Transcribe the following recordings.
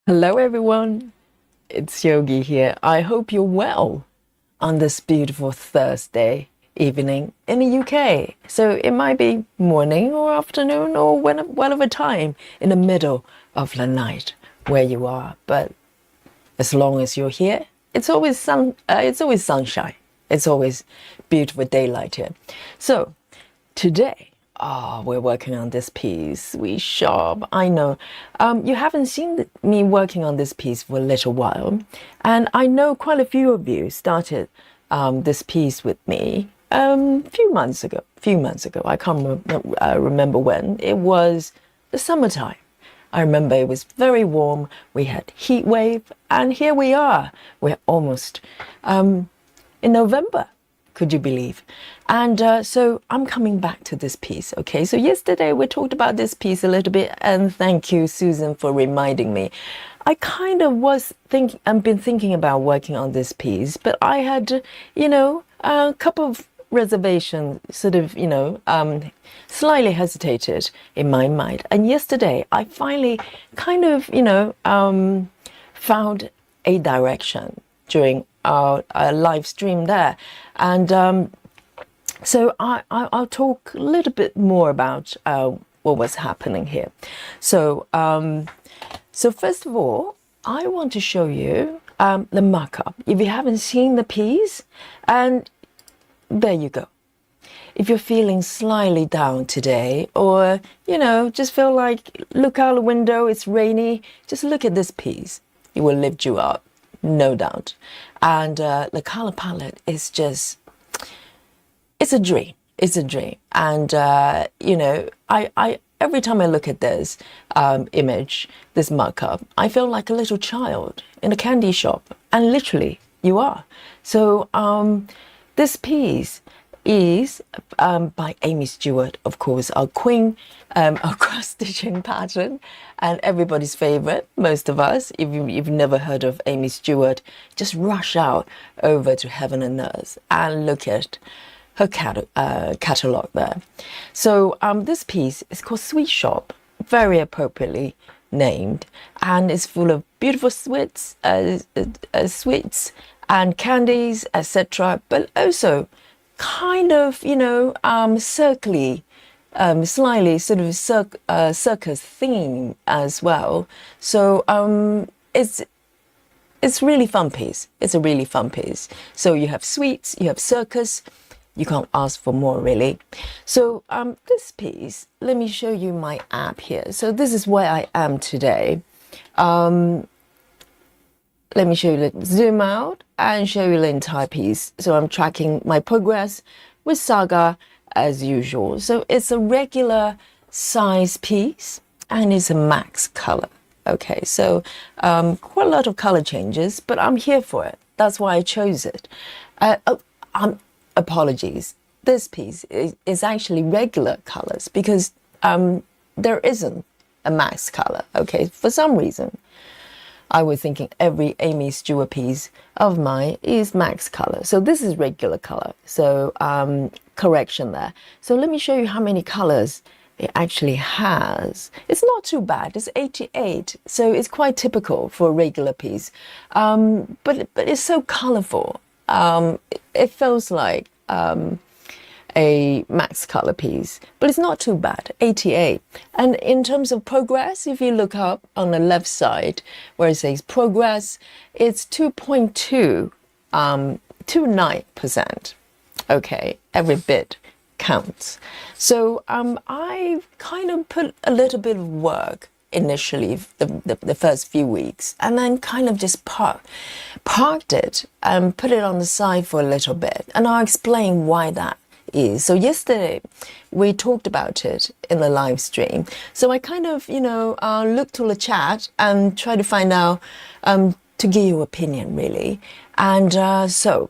Hello everyone, it's Yogi here. I hope you're well on this beautiful Thursday evening in the UK. So it might be morning or afternoon or whatever time in the middle of the night where you are. But as long as you're here, it's always sunshine. It's always beautiful daylight here. So today, we're working on this piece. We shop. I know you haven't seen me working on this piece for a little while, and I know quite a few of you started this piece with me a few months ago. I can't remember when. It was the summertime. I remember it was very warm. We had heat wave, and here we are. We're almost in November. Could you believe? And so I'm coming back to this piece, okay? So yesterday we talked about this piece a little bit, and thank you, Susan, for reminding me. I kind of I've been thinking about working on this piece, but I had, a couple of reservations, slightly hesitated in my mind. And yesterday I finally kind of, found a direction during our live stream there. And so I'll talk a little bit more about what was happening here. So, so first of all, I want to show you the markup. If you haven't seen the piece, and there you go. If you're feeling slightly down today, or, just feel like look out the window, it's rainy, just look at this piece. It will lift you up, no doubt. And the color palette is just, it's a dream. It's a dream. And, I every time I look at this image, this markup, I feel like a little child in a candy shop. And literally, you are. So this piece is by Aimee Stewart, of course, our queen of cross-stitching pattern, and everybody's favorite, most of us. If you've never heard of Aimee Stewart, just rush out over to Heaven and Earth and look at her catalogue there. So this piece is called Sweet Shop, very appropriately named, and it's full of beautiful sweets and candies, etc., but also kind of, circly, slightly sort of circus theme as well. So it's really fun piece. It's a really fun piece. So you have sweets, you have circus. You can't ask for more, really. So this piece, let me show you my app here. So this is where I am today. Let me show you, zoom out and show you the entire piece. So I'm tracking my progress with Saga as usual. So it's a regular size piece and it's a max color. Okay, so quite a lot of color changes, but I'm here for it. That's why I chose it. Apologies. This piece is actually regular colors because there isn't a max color. Okay, for some reason. I was thinking every Aimee Stewart piece of mine is max color. So this is regular color. So correction there. So let me show you how many colors it actually has. It's not too bad. It's 88. So it's quite typical for a regular piece. But it's so colorful. It feels like a max color piece, but it's not too bad, 88. And in terms of progress, if you look up on the left side where it says progress, it's 2.29%. Okay, every bit counts. So I kind of put a little bit of work initially, the first few weeks, and then kind of just parked it and put it on the side for a little bit. And I'll explain why that is. So yesterday we talked about it in the live stream. So I kind of, looked to the chat and tried to find out, to give you opinion really. And so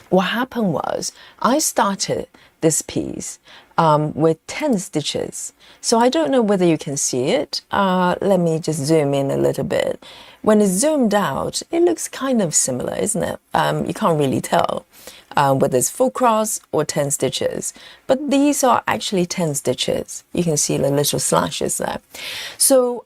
what happened was I started this piece with 10 stitches. So I don't know whether you can see it. Let me just zoom in a little bit. When it's zoomed out, it looks kind of similar, isn't it? You can't really tell whether it's full cross or 10 stitches. But these are actually 10 stitches. You can see the little slashes there. So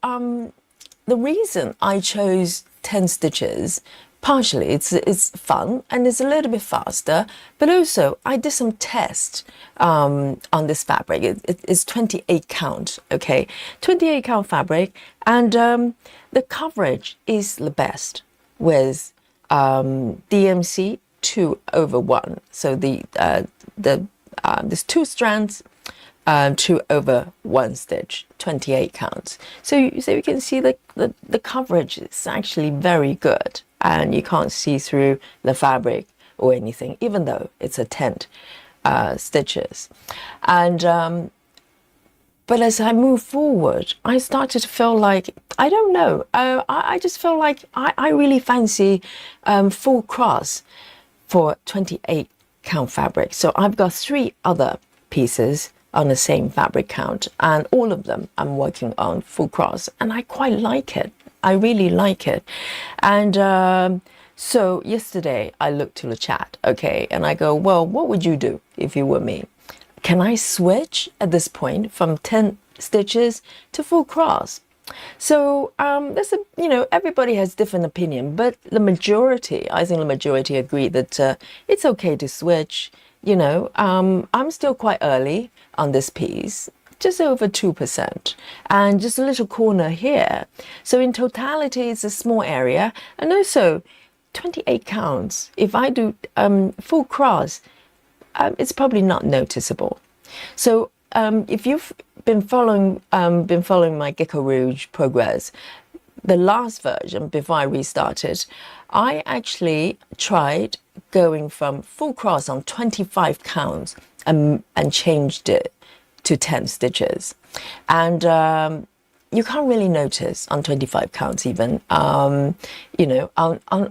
the reason I chose 10 stitches, partially it's fun and it's a little bit faster, but also I did some tests on this fabric. It's 28 count, okay, 28 count fabric, and the coverage is the best with DMC 2/1. So there's 2 strands, 2/1 stitch, 28 counts. So you can see the coverage is actually very good, and you can't see through the fabric or anything, even though it's a 10 stitches. And but as I move forward, I started to feel like, I don't know, I just feel like I really fancy full cross for 28 count fabric. So I've got 3 other pieces on the same fabric count, and all of them I'm working on full cross, and I quite like it. I really like it. And so yesterday I looked to the chat, okay, and I go, well, what would you do if you were me? Can I switch at this point from 10 stitches to full cross? So there's everybody has different opinion, but I think the majority agree that it's okay to switch. I'm still quite early on this piece, just over 2%, and just a little corner here. So in totality, it's a small area, and also 28 counts. If I do full cross, it's probably not noticeable. So if you've been following my Gecko Rouge progress, the last version before I restarted, I actually tried going from full cross on 25 counts and changed it to 10 stitches, and you can't really notice on 25 counts even,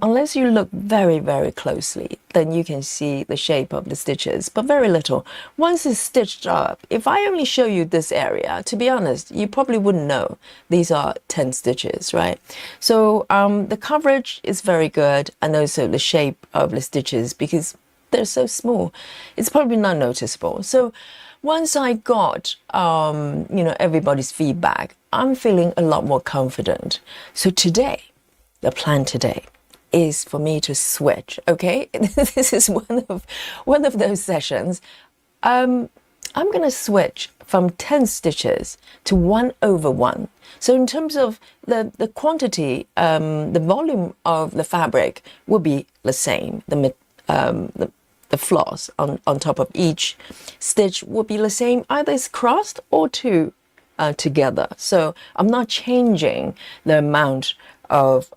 unless you look very, very closely, then you can see the shape of the stitches, but very little. Once it's stitched up, if I only show you this area, to be honest, you probably wouldn't know these are 10 stitches, right? So the coverage is very good, and also the shape of the stitches, because they're so small, it's probably not noticeable. So once I got, everybody's feedback, I'm feeling a lot more confident. So today, the plan today is for me to switch, okay? This is one of those sessions. I'm going to switch from 10 stitches to 1/1. So in terms of the quantity, the volume of the fabric will be the same. The floss on top of each stitch will be the same, either it's crossed or 2 together. So I'm not changing the amount of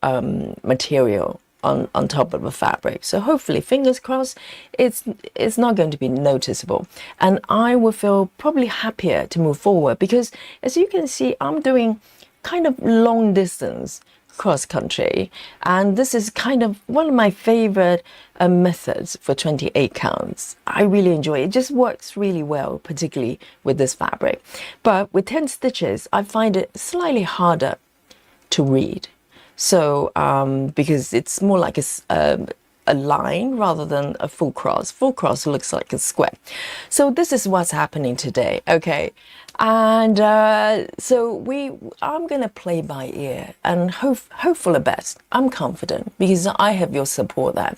material on top of the fabric. So hopefully, fingers crossed, it's not going to be noticeable, and I will feel probably happier to move forward, because as you can see, I'm doing kind of long distance cross country, and this is kind of one of my favorite methods for 28 counts. I really enjoy it. It just works really well, particularly with this fabric. But with 10 stitches, I find it slightly harder to read. So because it's more like a line rather than a full cross. Full cross looks like a square. So this is what's happening today, okay? And so I'm going to play by ear and hope for the best. I'm confident because I have your support there.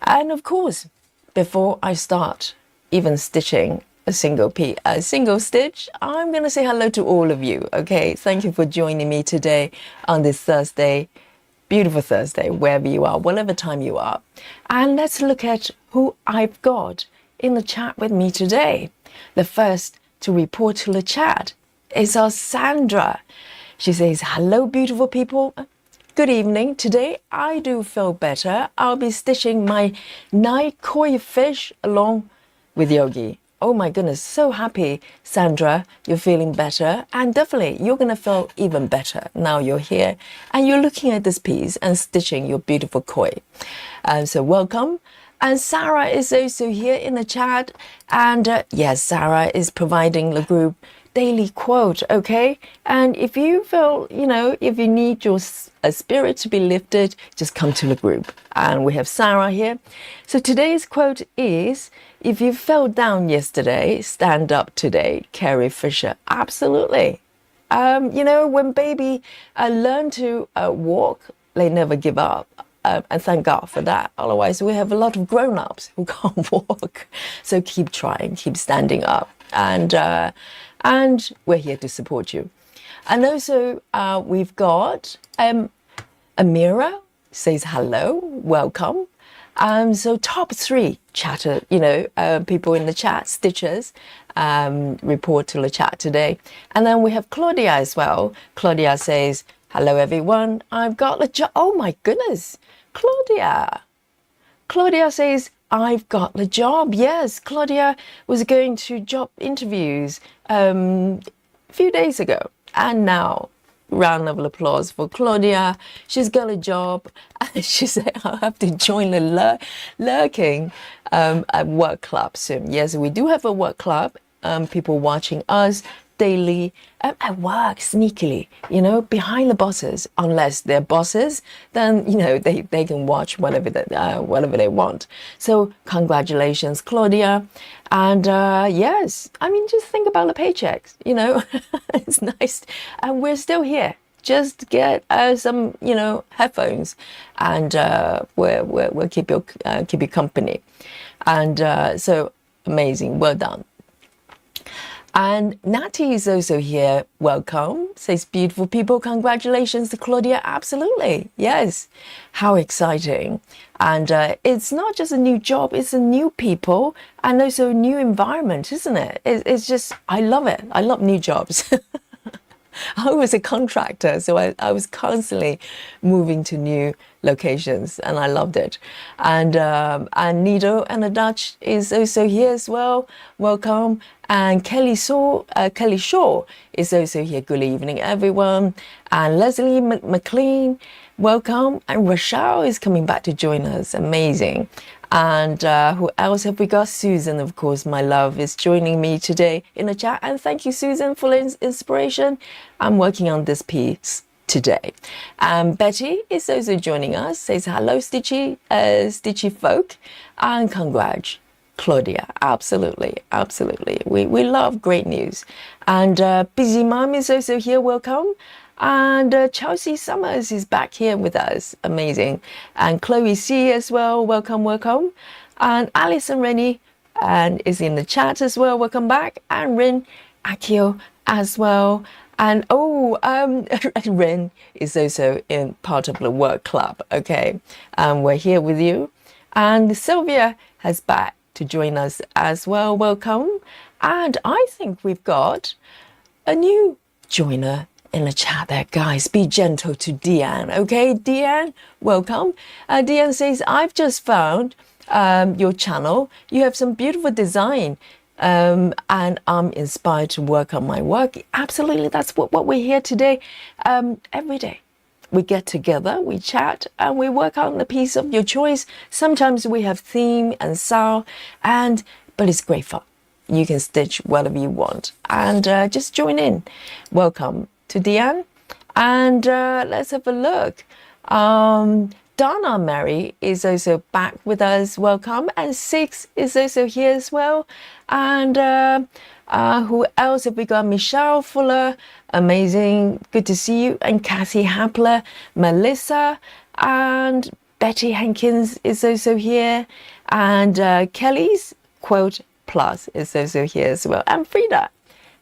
And of course, before I start even stitching a single stitch, I'm going to say hello to all of you, okay? Thank you for joining me today on this Thursday, beautiful Thursday, wherever you are, whatever time you are. And let's look at who I've got in the chat with me today. The first to report to the chat is our Sandra. She says, hello, beautiful people. Good evening. Today, I do feel better. I'll be stitching my night koi fish along with Yogi. Oh my goodness, so happy, Sandra, you're feeling better. And definitely, you're going to feel even better now you're here and you're looking at this piece and stitching your beautiful koi. So welcome. And Sarah is also here in the chat. And yes, Sarah is providing the group daily quote, okay? And if you feel, if you need your spirit to be lifted, just come to the group. And we have Sarah here. So today's quote is, if you fell down yesterday, stand up today. Carrie Fisher. Absolutely. You know, when baby learn to walk, they never give up. And thank God for that. Otherwise, we have a lot of grown-ups who can't walk. So keep trying, keep standing up. And we're here to support you. And also, we've got Amira says hello, welcome. So top 3 chatter, you know, people in the chat, Stitchers, report to the chat today. And then we have Claudia as well. Claudia says, hello everyone, I've got the job. Oh my goodness, Claudia. Claudia says, I've got the job. Yes, Claudia was going to job interviews a few days ago. And now, round of applause for Claudia. She's got a job. And she said, I'll have to join the lurking work club soon. Yes, we do have a work club. People watching us daily at work sneakily, you know, behind the bosses. Unless they're bosses, then, you know, they can watch whatever they want. So congratulations, Claudia. And yes, I mean, just think about the paychecks, you know. It's nice. And we're still here. Just get some, you know, headphones, and we'll keep you company. And so amazing. Well done. And Natty is also here. Welcome. Says, beautiful people. Congratulations to Claudia. Absolutely. Yes. How exciting. And it's not just a new job. It's a new people and also a new environment, isn't it? It's just, I love it. I love new jobs. I was a contractor, so I was constantly moving to new locations, and I loved it. And Nido and the Dutch is also here as well. Welcome. And Kelly Shaw is also here. Good evening, everyone. And Leslie McLean, welcome. And Rochelle is coming back to join us. Amazing. And who else have we got? Susan, of course, my love, is joining me today in the chat. And thank you, Susan, for the inspiration. I'm working on this piece today. Betty is also joining us. Says hello, Stitchy folk. And congrats, Claudia. Absolutely, absolutely. We love great news. And Busy Mom is also here. Welcome. And Chelsea Summers is back here with us. Amazing. And Chloe C as well. Welcome, welcome. And Alison Rennie and is in the chat as well. Welcome back. And Rin Akio as well. And Rin is also in part of the work club. Okay. We're here with you. And Sylvia has back to join us as well. Welcome. And I think we've got a new joiner in the chat there, guys. Be gentle to Deanne, okay? Deanne, welcome. Deanne says, I've just found your channel. You have some beautiful design, and I'm inspired to work on my work. Absolutely, that's what we're here today. Every day we get together, we chat, and we work on the piece of your choice. Sometimes we have theme and style, but it's great fun. You can stitch whatever you want, and just join in. Welcome to Deanne. And let's have a look. Donna Mary is also back with us. Welcome. And Six is also here as well. And who else have we got? Michelle Fuller. Amazing. Good to see you. And Kathy Hapler. Melissa. And Betty Hankins is also here. And Kelly's Quote Plus is also here as well. And Frida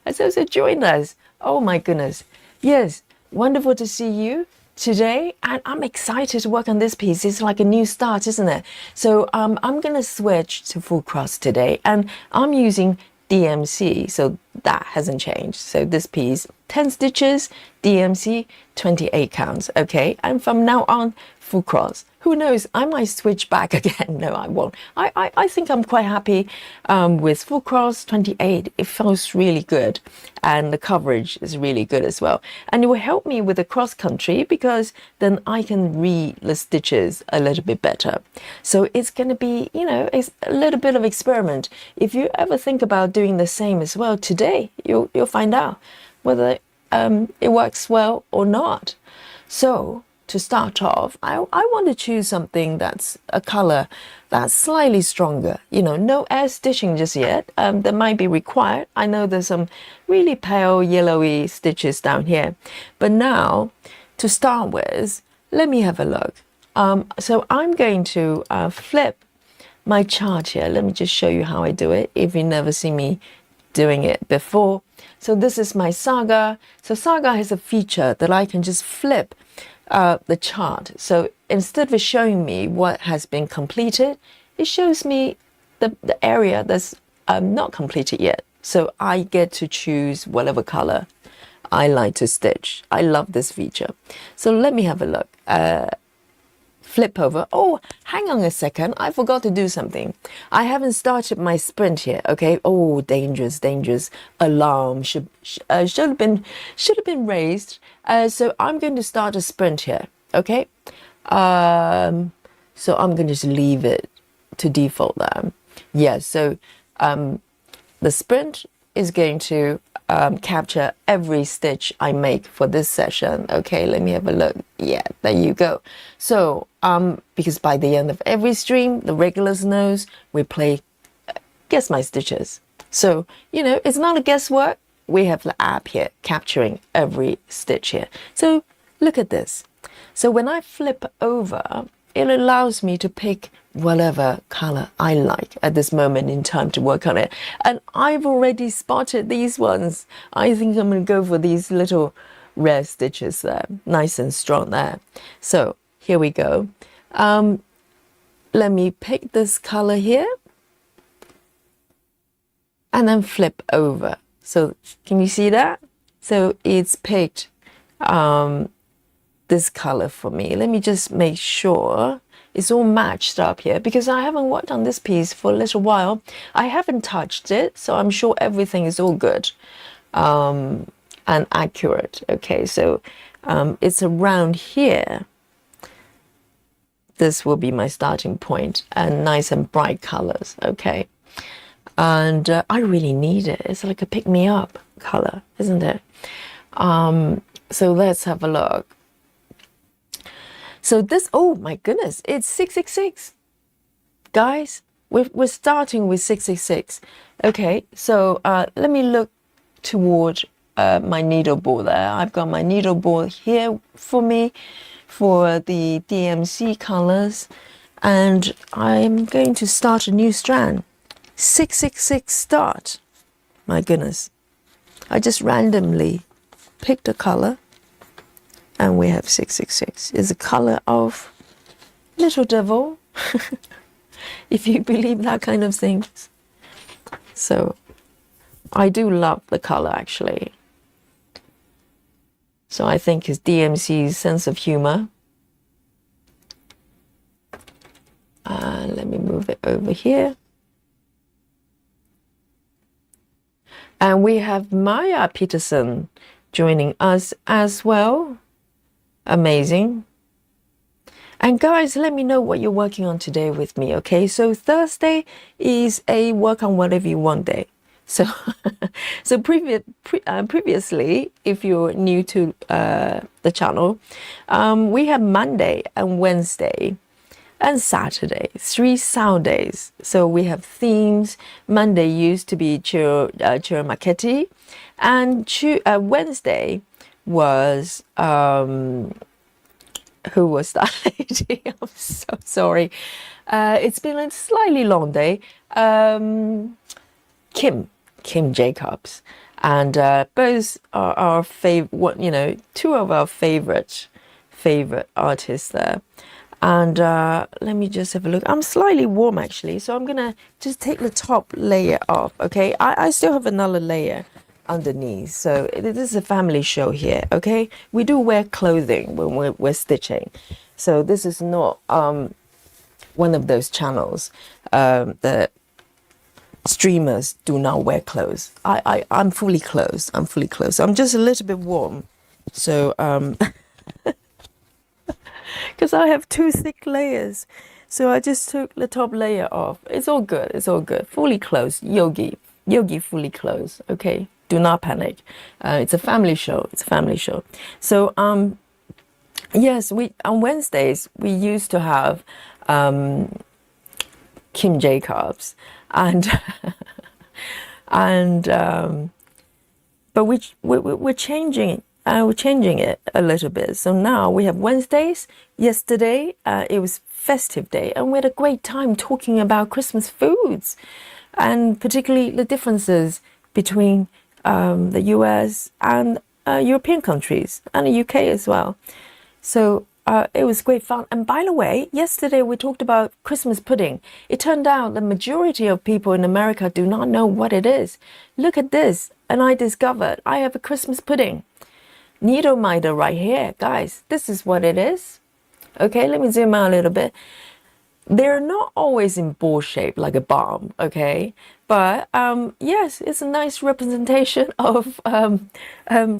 has also joined us. Oh my goodness. Yes, wonderful to see you today. And I'm excited to work on this piece. It's like a new start, isn't it? So I'm going to switch to full cross today. And I'm using DMC, so that hasn't changed. So this piece, 10 stitches, DMC, 28 counts. Okay, and from now on, full cross. Who knows? I might switch back again. No, I won't. I think I'm quite happy with full cross 28. It feels really good. And the coverage is really good as well. And it will help me with the cross country because then I can read the stitches a little bit better. So it's going to be, you know, it's a little bit of experiment. If you ever think about doing the same as well today, you'll find out whether it works well or not. So to start off, I want to choose something that's a color that's slightly stronger. You know, no air stitching just yet. That might be required. I know there's some really pale yellowy stitches down here. But now, to start with, let me have a look. So I'm going to flip my chart here. Let me just show you how I do it if you never seen me doing it before. So this is my Saga. So Saga has a feature that I can just flip the chart. So instead of showing me what has been completed, it shows me the area that's not completed yet. So I get to choose whatever color I like to stitch. I love this feature. So let me have a look. Flip over. Oh, hang on a second. I forgot to do something. I haven't started my sprint here. Okay. Oh, dangerous, dangerous. Alarm should have been raised. So I'm going to start a sprint here. Okay. So I'm going to just leave it to default there. Yeah. So the sprint is going to capture every stitch I make for this session. Okay, let me have a look. Yeah, there you go. So because by the end of every stream, the regulars knows we play guess my stitches. So you know, it's not a guesswork. We have the app here capturing every stitch here. So look at this. So when I flip over, it allows me to pick whatever color I like at this moment in time to work on it. And I've already spotted these ones. I think I'm going to go for these little rare stitches there, nice and strong there. So here we go. Let me pick this color here and then flip over. So can you see that? So it's picked this color for me. Let me just make sure it's all matched up here because I haven't worked on this piece for a little while. I haven't touched it, so I'm sure everything is all good and accurate. Okay, so it's around here. This will be my starting point, and nice and bright colors. Okay, and I really need it. It's like a pick-me-up color, isn't it? So let's have a look. So this, oh my goodness, it's 666. Guys, we're starting with 666. Okay, so let me look toward my needle ball there. I've got my needle ball here for me for the DMC colors. And I'm going to start a new strand. 666 start. My goodness. I just randomly picked a color. And we have 666. It's the color of Little Devil, if you believe that kind of things. So I do love the color actually. So I think it's DMC's sense of humor. Let me move it over here. And we have Maya Peterson joining us as well. Amazing. And guys, let me know what you're working on today with me, okay? So Thursday is a work on whatever you want day. So so previously, if you're new to the channel, we have Monday and Wednesday and Saturday, 3 sound days. So we have themes. Monday used to be Chiro Maketi, and Wednesday was who was that lady? I'm so sorry. It's been a slightly long day. Kim Jacobs, and both are our favorite. You know, 2 of our favorite artists there. And let me just have a look. I'm slightly warm actually, so I'm gonna just take the top layer off. Okay, I still have another layer underneath, so it is a family show here. Okay, we do wear clothing when we're stitching, so this is not one of those channels that streamers do not wear clothes. I'm fully clothed. I'm just a little bit warm, so because I have 2 thick layers, so I just took the top layer off. It's all good. Fully clothed. Yogi fully clothed. Okay, do not panic. It's a family show. So Yes, we on Wednesdays we used to have Kim Jacobs, and and but we're changing. We're changing it a little bit. So now we have Wednesdays. Yesterday it was festive day, and we had a great time talking about Christmas foods, and particularly the differences between the US and European countries and the UK as well. So it was great fun. And by the way, yesterday we talked about Christmas pudding. It turned out the majority of people in America do not know what it is. Look at this. And I discovered I have a Christmas pudding. Needle miter right here. Guys, this is what it is. Okay, let me zoom out a little bit. They're not always in ball shape like a bomb, okay? But yes, it's a nice representation of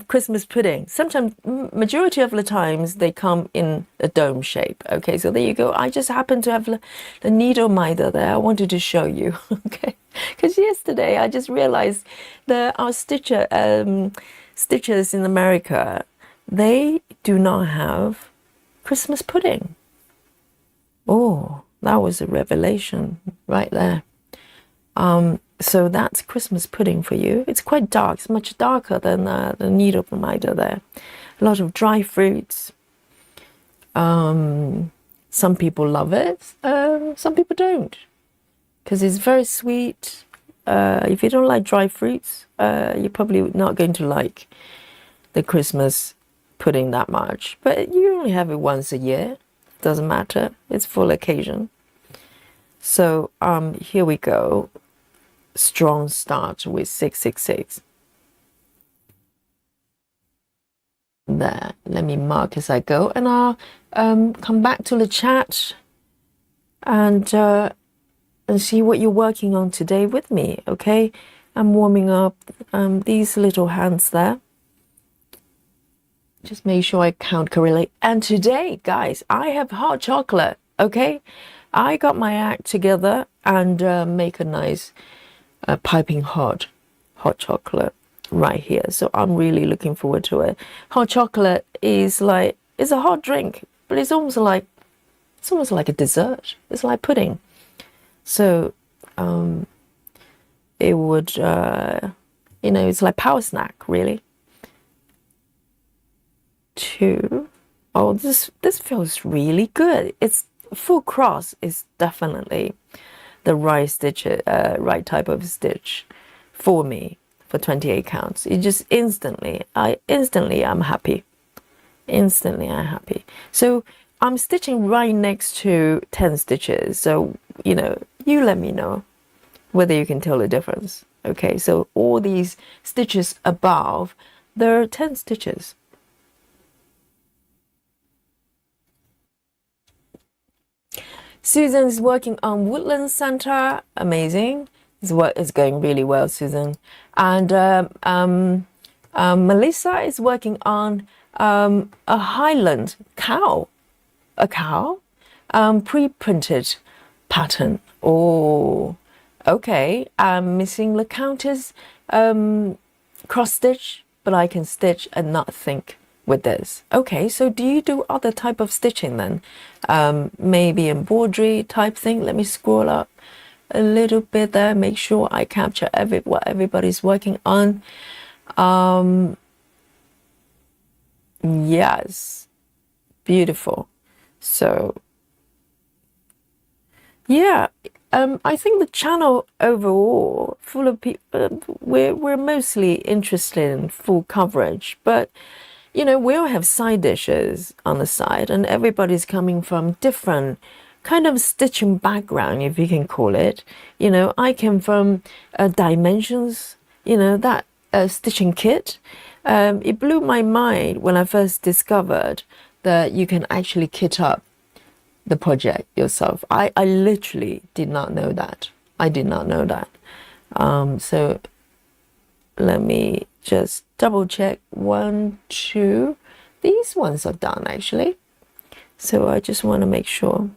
Christmas pudding. Sometimes, majority of the times, they come in a dome shape. Okay, so there you go. I just happen to have the needle minder there. I wanted to show you, okay? Because yesterday I just realized that our stitchers in America, they do not have Christmas pudding. Oh, that was a revelation right there. So that's Christmas pudding for you. It's quite dark. It's much darker than the needle minder there. A lot of dry fruits. Some people love it. Some people don't, because it's very sweet. If you don't like dry fruits, you're probably not going to like the Christmas pudding that much. But you only have it once a year. Doesn't matter. It's full occasion. So here we go. Strong start with 666. There. Let me mark as I go, and I'll come back to the chat and see what you're working on today with me. Okay, I'm warming up these little hands there. Just make sure I count correctly. And today, guys, I have hot chocolate. Okay, I got my act together and make a nice piping hot chocolate right here. So I'm really looking forward to it. Hot chocolate is like, it's a hot drink, but it's almost like a dessert. It's like pudding. So it would it's like power snack really. Oh, this feels really good. It's full cross is definitely the right stitch, right type of stitch for me for 28 counts. It just instantly I'm happy. Instantly I'm happy. So I'm stitching right next to 10 stitches. So, you let me know whether you can tell the difference. Okay, so all these stitches above, there are 10 stitches. Susan is working on Woodland Center. Amazing. It's going really well, Susan. And Melissa is working on a Highland cow. A cow? Pre-printed pattern. Oh, okay. I'm missing the Countess cross stitch, but I can stitch and not think with this. Okay, so do you do other type of stitching then? Maybe embroidery type thing. Let me scroll up a little bit there, make sure I capture what everybody's working on. Yes, beautiful. So yeah, I think the channel overall full of people, we're mostly interested in full coverage, but we all have side dishes on the side, and everybody's coming from different kind of stitching background, if you can call it. I came from Dimensions, that stitching kit. It blew my mind when I first discovered that you can actually kit up the project yourself. I literally did not know that. I did not know that. So let me just double check. 1, 2. These ones are done actually. So I just want to make sure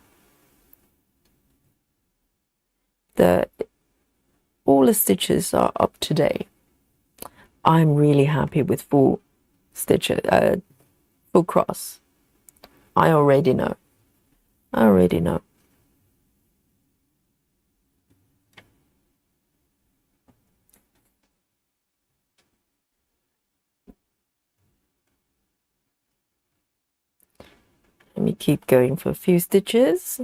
that all the stitches are up to date. I'm really happy with full stitches, full cross. I already know. I already know. Let me keep going for a few stitches.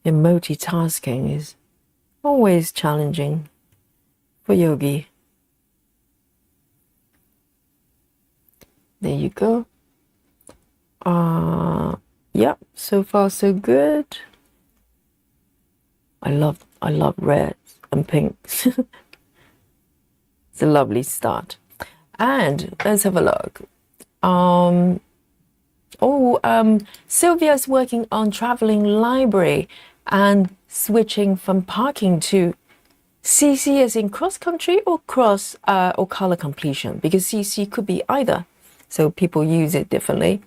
And multitasking is always challenging for yogi. There you go. Yep, so far so good. I love reds and pinks. It's a lovely start. And let's have a look. Sylvia's working on traveling library and switching from parking to CC as in cross country or cross or color completion, because CC could be either. So people use it differently.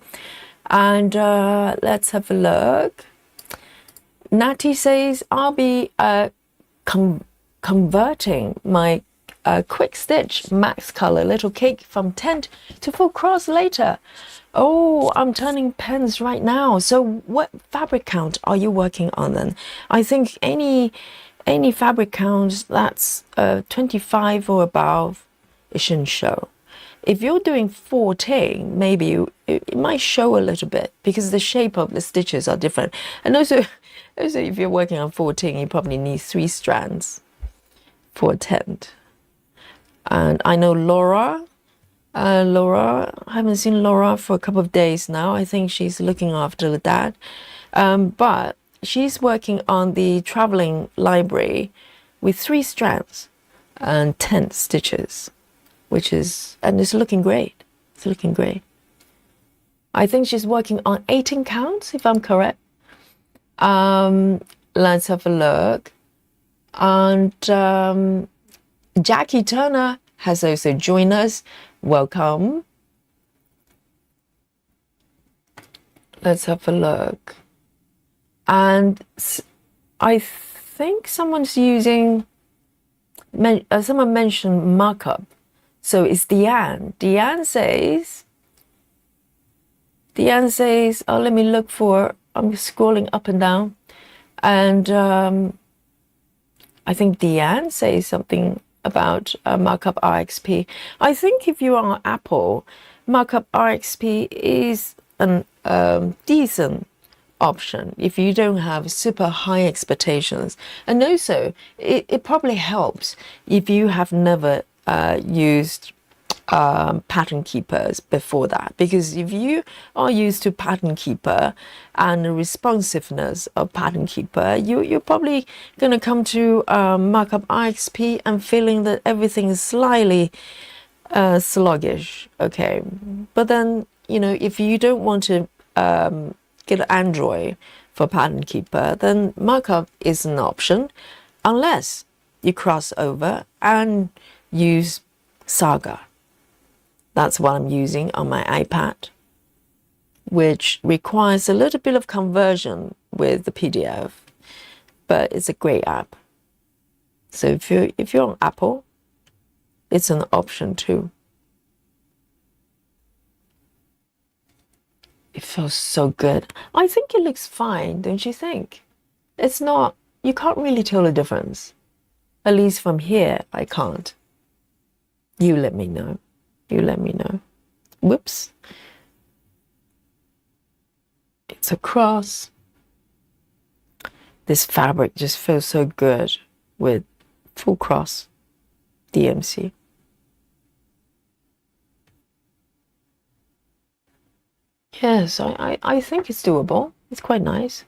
And let's have a look. Natty says, I'll be converting my quick stitch max color little cake from tent to full cross later. Oh, I'm turning pens right now. So what fabric count are you working on then? I think any fabric count that's 25 or above, it shouldn't show. If you're doing 14, maybe it might show a little bit because the shape of the stitches are different. And also if you're working on 14, you probably need 3 strands for a tent. And I know Laura, I haven't seen Laura for a couple of days now. I think she's looking after the dad. But she's working on the traveling library with 3 strands and 10 stitches, and it's looking great. It's looking great. I think she's working on 18 counts, if I'm correct. Let's have a look. And Jackie Turner has also joined us. Welcome. Let's have a look. And I think someone's using, someone mentioned markup. So it's Deanne. Deanne says, oh, let me look for, I'm scrolling up and down. And I think Deanne says something about markup RXP. I think if you're on Apple, markup RXP is an decent option if you don't have super high expectations. And also, it probably helps if you have never used pattern keepers before that, because if you are used to pattern keeper and the responsiveness of pattern keeper, you're probably going to come to markup RXP and feeling that everything is slightly sluggish. Okay, but then if you don't want to get Android for pattern keeper, then markup is an option, unless you cross over and use Saga. That's what I'm using on my iPad, which requires a little bit of conversion with the PDF, but it's a great app. So if you're on Apple, it's an option too. It feels so good. I think it looks fine, don't you think? It's not, you can't really tell the difference. At least from here, I can't. You let me know. You let me know. Whoops. It's a cross. This fabric just feels so good with full cross DMC. Yes, I think it's doable. It's quite nice.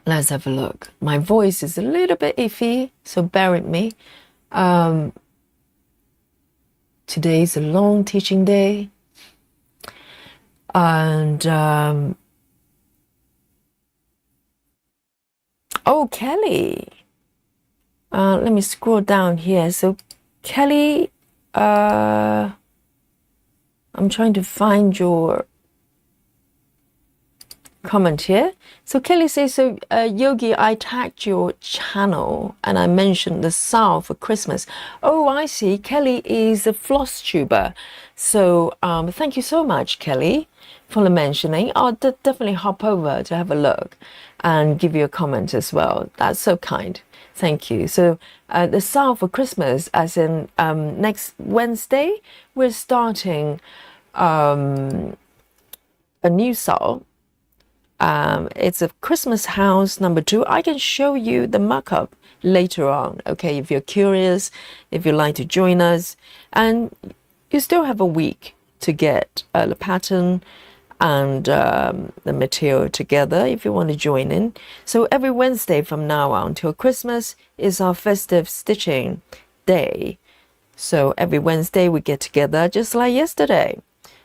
Let's have a look. My voice is a little bit iffy, so bear with me. Today's a long teaching day. And oh, Kelly. Let me scroll down here. So Kelly, I'm trying to find your comment here. So Kelly says, so Yogi, I tagged your channel and I mentioned the South for Christmas. Oh, I see. Kelly is a floss tuber. So thank you so much, Kelly, for the mentioning. I'll definitely hop over to have a look and give you a comment as well. That's so kind. Thank you. So the South for Christmas, as in next Wednesday, we're starting a new South. It's a Christmas house #2. I can show you the mock-up later on, okay, if you're curious, if you'd like to join us. And you still have a week to get the pattern and the material together if you want to join in. So every Wednesday from now on till Christmas is our festive stitching day. So every Wednesday we get together just like yesterday.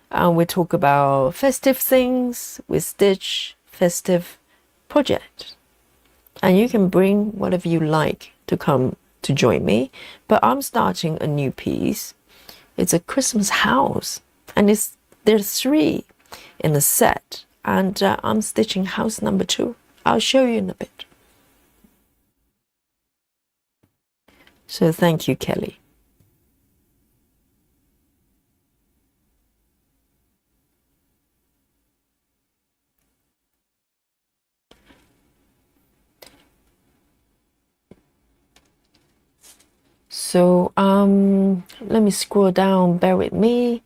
And we talk about festive things, we stitch festive project. And you can bring whatever you like to come to join me. But I'm starting a new piece. It's a Christmas house. And there's 3 in the set. And I'm stitching house #2. I'll show you in a bit. So thank you, Kelly. So let me scroll down, bear with me.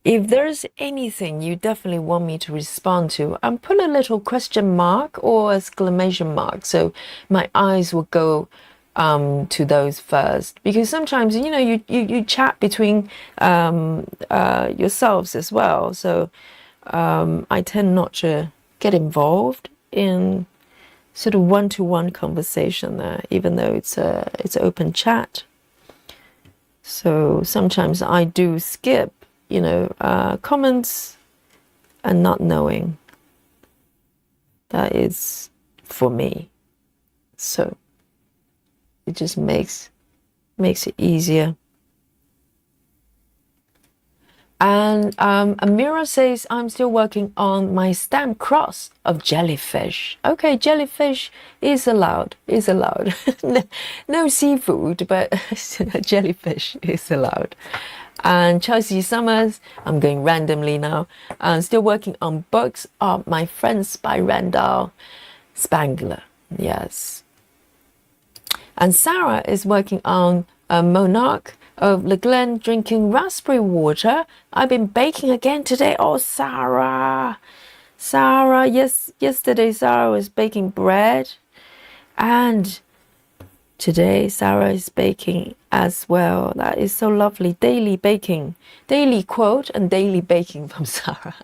If there's anything you definitely want me to respond to, put a little question mark or exclamation mark, so my eyes will go to those first. Because sometimes, you know, you chat between yourselves as well. So I tend not to get involved in sort of one-to-one conversation there, even though it's open chat. So sometimes I do skip, you know, comments and not knowing. That is for me. So it just makes it easier. And Amira says, I'm still working on my stamp cross of jellyfish. Okay, jellyfish is allowed, no seafood, but jellyfish is allowed. And Chelsea Summers, I'm going randomly now. I'm still working on books of my friends by Randall Spangler. Yes. And Sarah is working on a Monarch of Le Glen drinking raspberry water. I've been baking again today. Oh, Sarah, yes, yesterday Sarah was baking bread, and today Sarah is baking as well. That is so lovely. Daily baking, daily quote and daily baking from Sarah.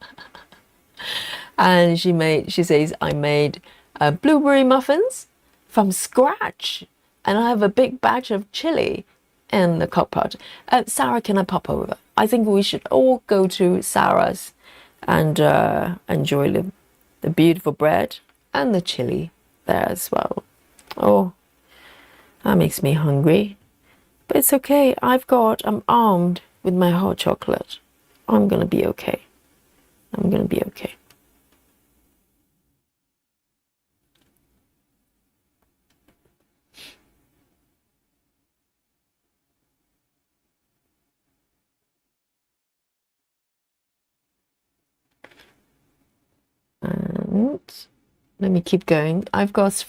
And she says, I made blueberry muffins from scratch, and I have a big batch of chili in the crock pot. Sarah, can I pop over? I think we should all go to Sarah's and enjoy the beautiful bread and the chili there as well. Oh, that makes me hungry. But it's okay. I'm armed with my hot chocolate. I'm gonna be okay. I'm gonna be okay. And let me keep going. I've got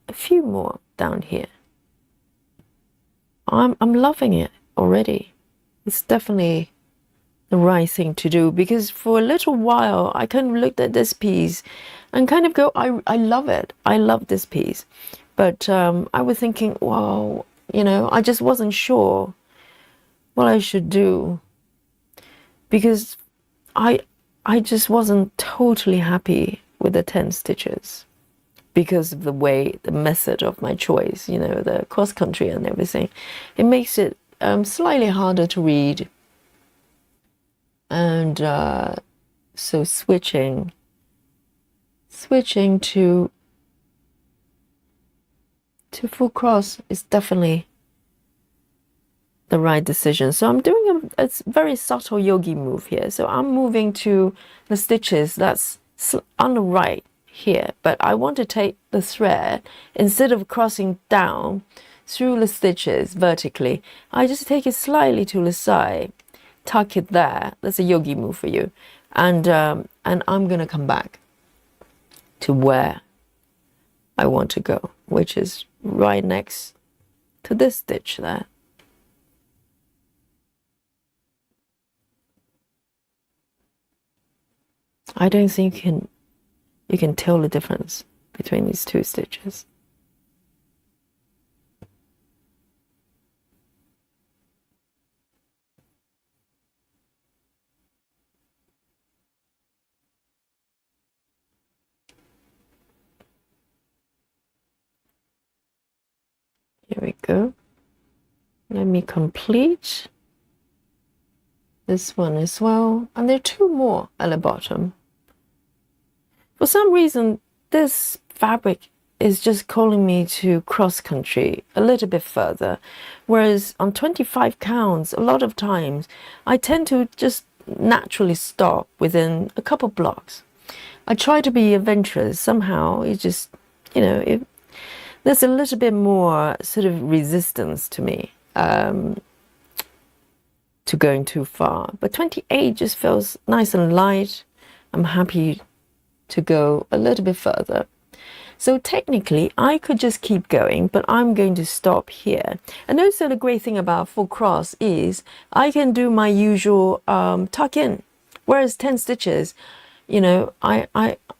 a few more down here. I'm loving it already. It's definitely the right thing to do, because for a little while I kind of looked at this piece and kind of go, I love it. I love this piece. But I was thinking, wow, you know, I just wasn't sure what I should do, because I just wasn't totally happy with the 10 stitches because of the method of my choice, you know, the cross country and everything. It makes it slightly harder to read. And so switching to full cross is definitely the right decision. So I'm doing a very subtle yogi move here. So I'm moving to the stitches that's on the right here, but I want to take the thread, instead of crossing down through the stitches vertically, I just take it slightly to the side, tuck it there. That's a yogi move for you. And I'm gonna come back to where I want to go, which is right next to this stitch there. I don't think you can tell the difference between these two stitches. Here we go. Let me complete this one as well. And there are two more at the bottom. For some reason, this fabric is just calling me to cross country a little bit further. Whereas on 25 counts, a lot of times, I tend to just naturally stop within a couple blocks. I try to be adventurous. Somehow, it just, you know, there's a little bit more sort of resistance to me to going too far. But 28 just feels nice and light. I'm happy to go a little bit further. So technically, I could just keep going, but I'm going to stop here. And also the great thing about full cross is I can do my usual tuck in. Whereas 10 stitches, you know, I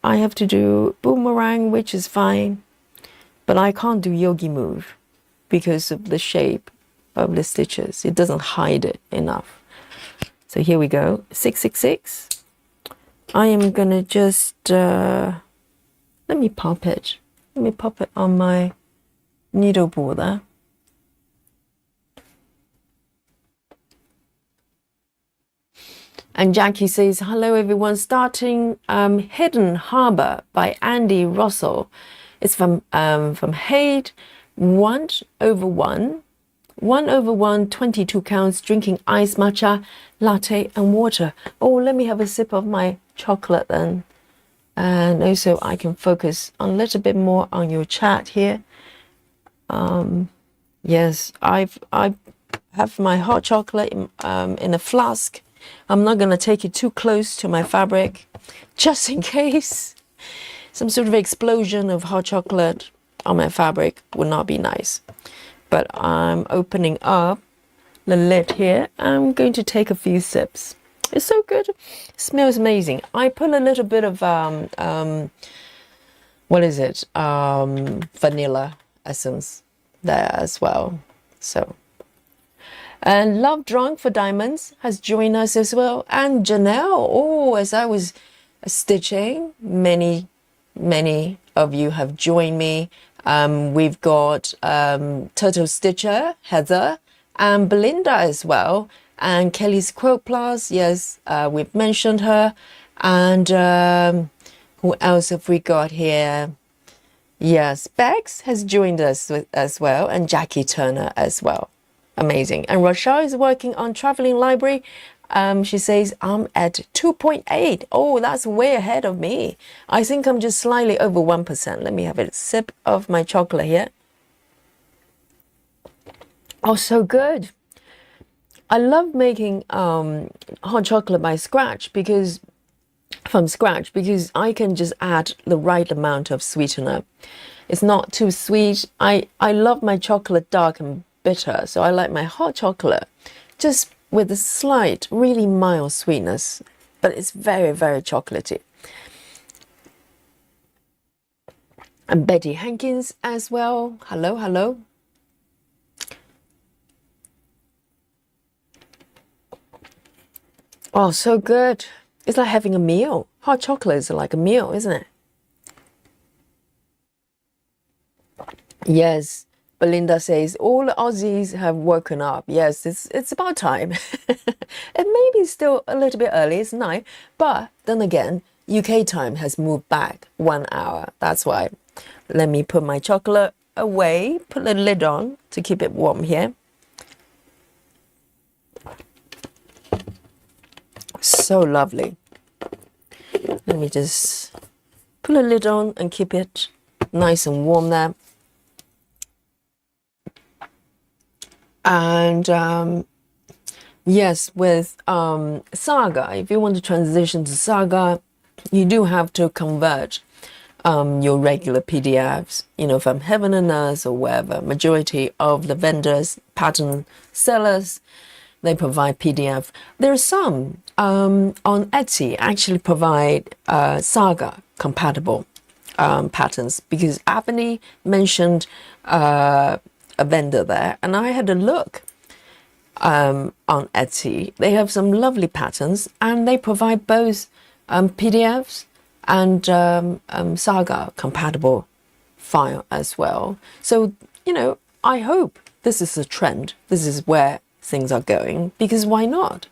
have to do boomerang, which is fine. But I can't do yogi move because of the shape of the stitches. It doesn't hide it enough. So here we go, 666. I am gonna just, let me pop it. Let me pop it on my needle ball there. And Jackie says, hello everyone, starting Hidden Harbour by Andy Russell. It's from Hade, 1/1, 1/1, 22 counts, drinking iced matcha, latte and water. Oh, let me have a sip of my chocolate then. And also I can focus a little bit more on your chat here. Yes, I have my hot chocolate in a flask. I'm not going to take it too close to my fabric, just in case. Some sort of explosion of hot chocolate on my fabric would not be nice. But I'm opening up the lid here. I'm going to take a few sips. It's so good. It smells amazing. I put a little bit of, what is it? Vanilla essence there as well. So, and Love Drunk for Diamonds has joined us as well. And Janelle, oh, as I was stitching, many of you have joined me. We've got Turtle Stitcher, Heather, and Belinda as well. And Kelly's Quilt Plus, yes, we've mentioned her. And who else have we got here? Yes, Bex has joined us as well, and Jackie Turner as well. Amazing. And Rochelle is working on Traveling Library. She says, I'm at 2.8. Oh, that's way ahead of me. I think I'm just slightly over 1%. Let me have a sip of my chocolate here. Oh, so good. I love making hot chocolate from scratch because I can just add the right amount of sweetener. It's not too sweet. I love my chocolate dark and bitter, so I like my hot chocolate just with a slight, really mild sweetness, but it's very, very chocolatey. And Betty Hankins as well. Hello, hello. Oh, so good. It's like having a meal. Hot chocolate is like a meal, isn't it? Yes. Belinda says, all the Aussies have woken up. Yes, it's about time. It may be still a little bit early, it's 9, but then again, UK time has moved back 1 hour. That's why. Let me put my chocolate away, put the lid on to keep it warm here. So lovely. Let me just put a lid on and keep it nice and warm there. And yes, with Saga, if you want to transition to Saga, you do have to convert your regular PDFs, from Heaven and Earth or wherever. Majority of the vendors, pattern sellers, they provide PDF. There are some on Etsy actually provide Saga compatible patterns, because Aimee mentioned a vendor there, and I had a look on Etsy. They have some lovely patterns, and they provide both PDFs and Saga compatible file as well. So, I hope this is a trend. This is where things are going, because why not?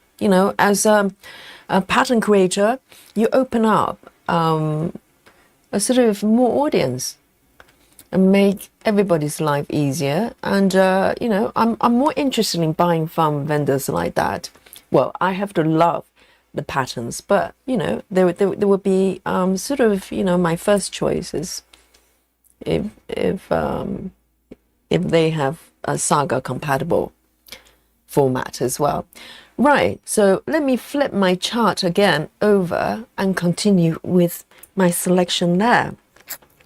As a pattern creator, you open up a sort of more audience and make everybody's life easier. And I'm more interested in buying from vendors like that. Well, I have to love the patterns, but there would be sort of my first choice is if they have a Saga compatible format as well. Right, so let me flip my chart again over and continue with my selection there.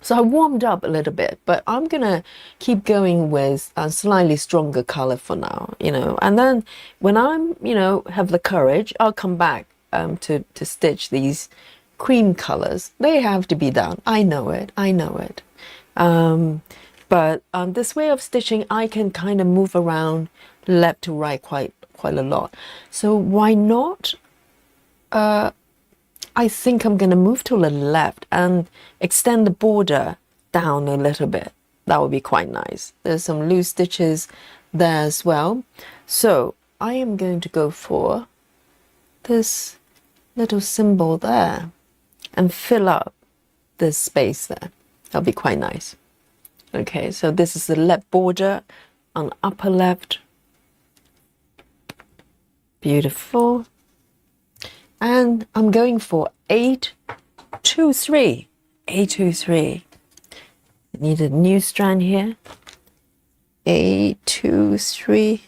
So I warmed up a little bit, but I'm gonna keep going with a slightly stronger color for now, and then when I'm have the courage, I'll come back to stitch these cream colors. They have to be done. I know it. But this way of stitching, I can kind of move around left to right quite a lot. So why not? I think I'm going to move to the left and extend the border down a little bit. That would be quite nice. There's some loose stitches there as well. So I am going to go for this little symbol there and fill up this space there. That'll be quite nice. Okay, so this is the left border on upper left. Beautiful. And I'm going for 823. 823. I need a new strand here. 823.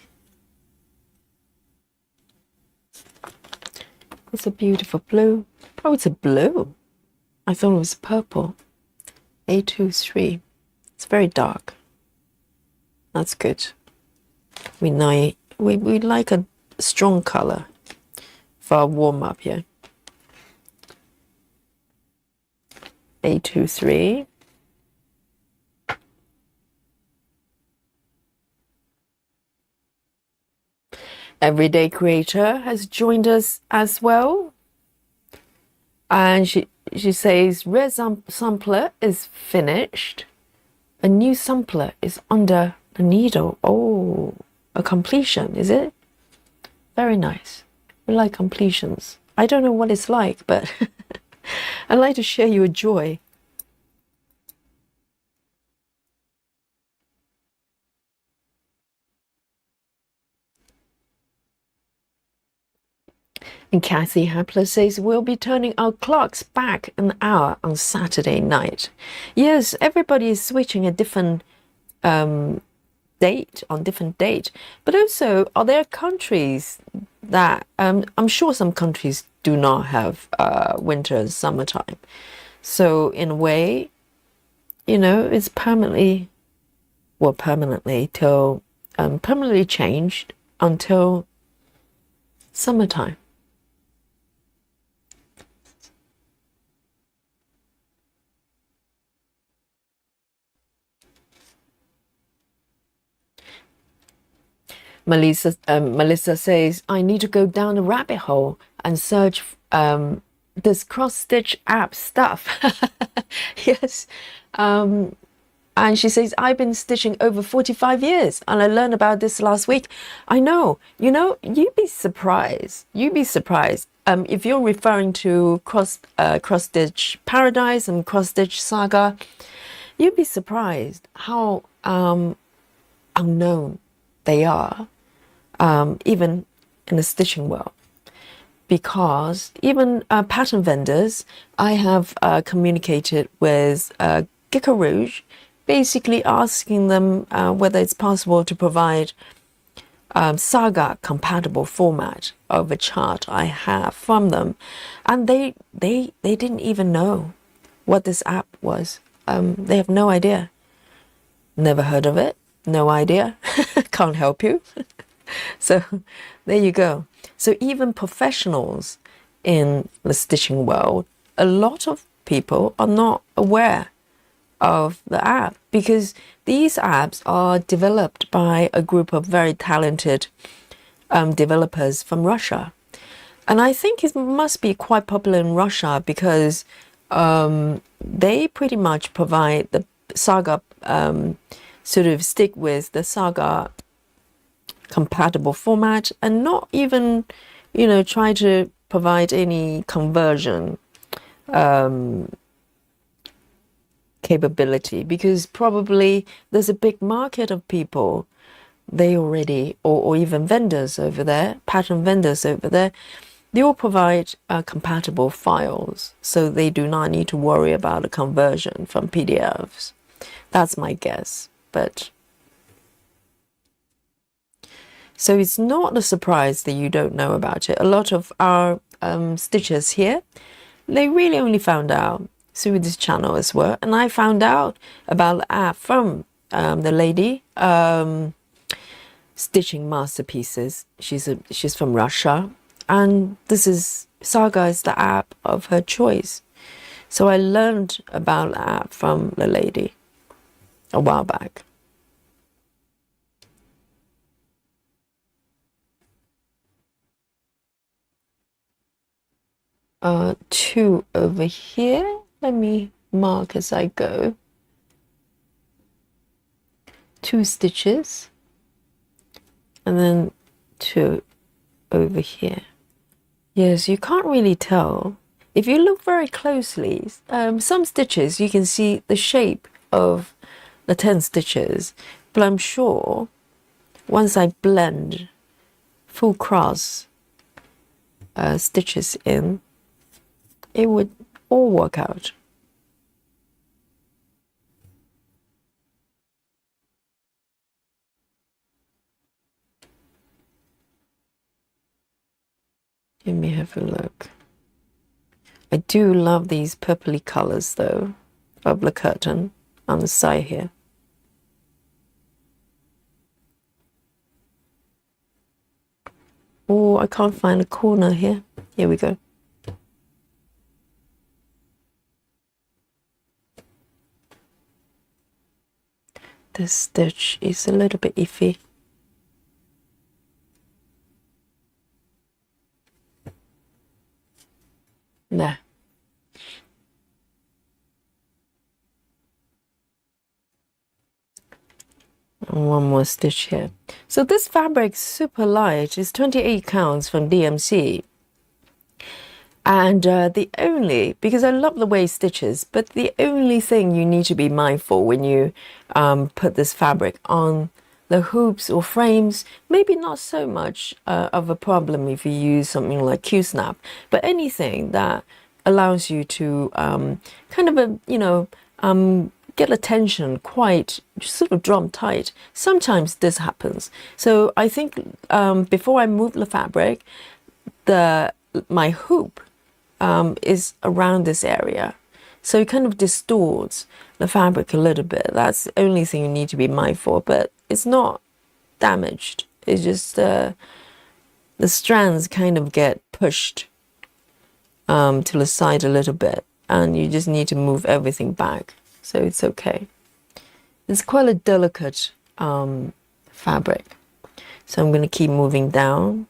It's a beautiful blue. Oh, it's a blue. I thought it was purple. 823. It's very dark. That's good. We like a strong color for our warm up here. 823. Everyday Creator has joined us as well, and she says red sampler is finished. A new sampler is under the needle. Oh, a completion, is it? Very nice. We like completions. I don't know what it's like, but I'd like to share your joy. And Kathy Hapler says, we'll be turning our clocks back an hour on Saturday night. Yes, everybody is switching a different date, but also are there countries that I'm sure some countries do not have winter and summertime, so in a way it's permanently changed until summertime. Melissa says, I need to go down a rabbit hole and search this cross-stitch app stuff. Yes. And she says, I've been stitching over 45 years and I learned about this last week. I know, you'd be surprised. If you're referring to cross-stitch Paradise and cross-stitch Saga, you'd be surprised how unknown they are. Even in the stitching world. because even pattern vendors, I have communicated with Gecko Rouge, basically asking them whether it's possible to provide Saga compatible format of a chart I have from them, and they didn't even know what this app was. They have no idea. Never heard of it. No idea. Can't help you. So there you go. So even professionals in the stitching world, a lot of people are not aware of the app, because these apps are developed by a group of very talented developers from Russia. And I think it must be quite popular in Russia because they pretty much provide the Saga, sort of stick with the Saga compatible format, and not even, try to provide any conversion capability, because probably there's a big market of people, they already, or even vendors over there, pattern vendors over there, they all provide compatible files, so they do not need to worry about a conversion from PDFs. That's my guess. But so it's not a surprise that you don't know about it. A lot of our stitchers here, they really only found out through this channel as well. And I found out about the app from the lady stitching masterpieces. She's from Russia, and this is Saga is the app of her choice. So I learned about the app from the lady a while back. Two over here. Let me mark as I go. 2 stitches, and then 2 over here. Yes, you can't really tell. If you look very closely, some stitches you can see the shape of the 10 stitches, but I'm sure once I blend full cross stitches in, it would all work out. Let me have a look. I do love these purpley colors though of the curtain on the side here. Oh, I can't find a corner here. Here we go. This stitch is a little bit iffy. There. And one more stitch here. So this fabric's super light. It's 28 counts from DMC. And because I love the way it stitches, but the only thing you need to be mindful when you put this fabric on the hoops or frames, maybe not so much of a problem if you use something like Q-snap, but anything that allows you to kind of get attention quite sort of drum tight. Sometimes this happens. So I think before I move the fabric, my hoop is around this area, so it kind of distorts the fabric a little bit. That's the only thing you need to be mindful, but it's not damaged. It's just the strands kind of get pushed to the side a little bit, and you just need to move everything back, so it's okay. It's quite a delicate fabric, so I'm going to keep moving down.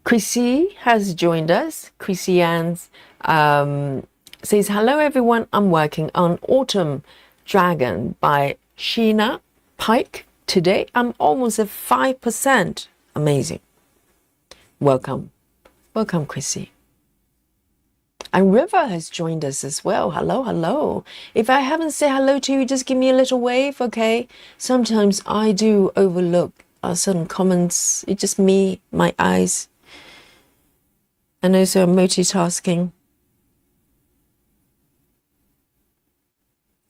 Chrissy has joined us. Chrissy Ann says, hello everyone, I'm working on Autumn Dragon by Sheena Pike. Today I'm almost at 5%. Amazing. Welcome. Welcome, Chrissy. And River has joined us as well. Hello, hello. If I haven't said hello to you, just give me a little wave, okay? Sometimes I do overlook certain comments. It's just me, my eyes. And also I'm multitasking.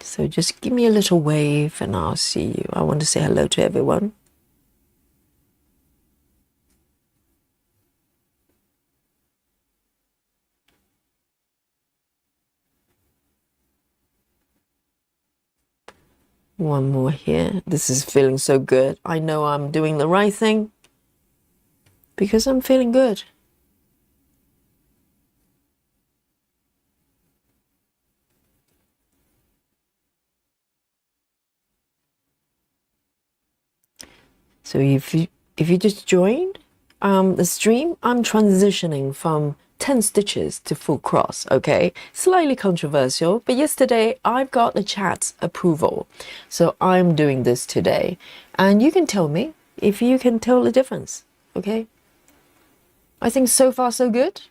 So just give me a little wave and I'll see you. I want to say hello to everyone. One more here. This is feeling so good. I know I'm doing the right thing because I'm feeling good. So if you just joined the stream, I'm transitioning from 10 stitches to full cross, okay? Slightly controversial, but yesterday I've got the chat's approval. So I'm doing this today. And you can tell me if you can tell the difference, okay? I think so far so good.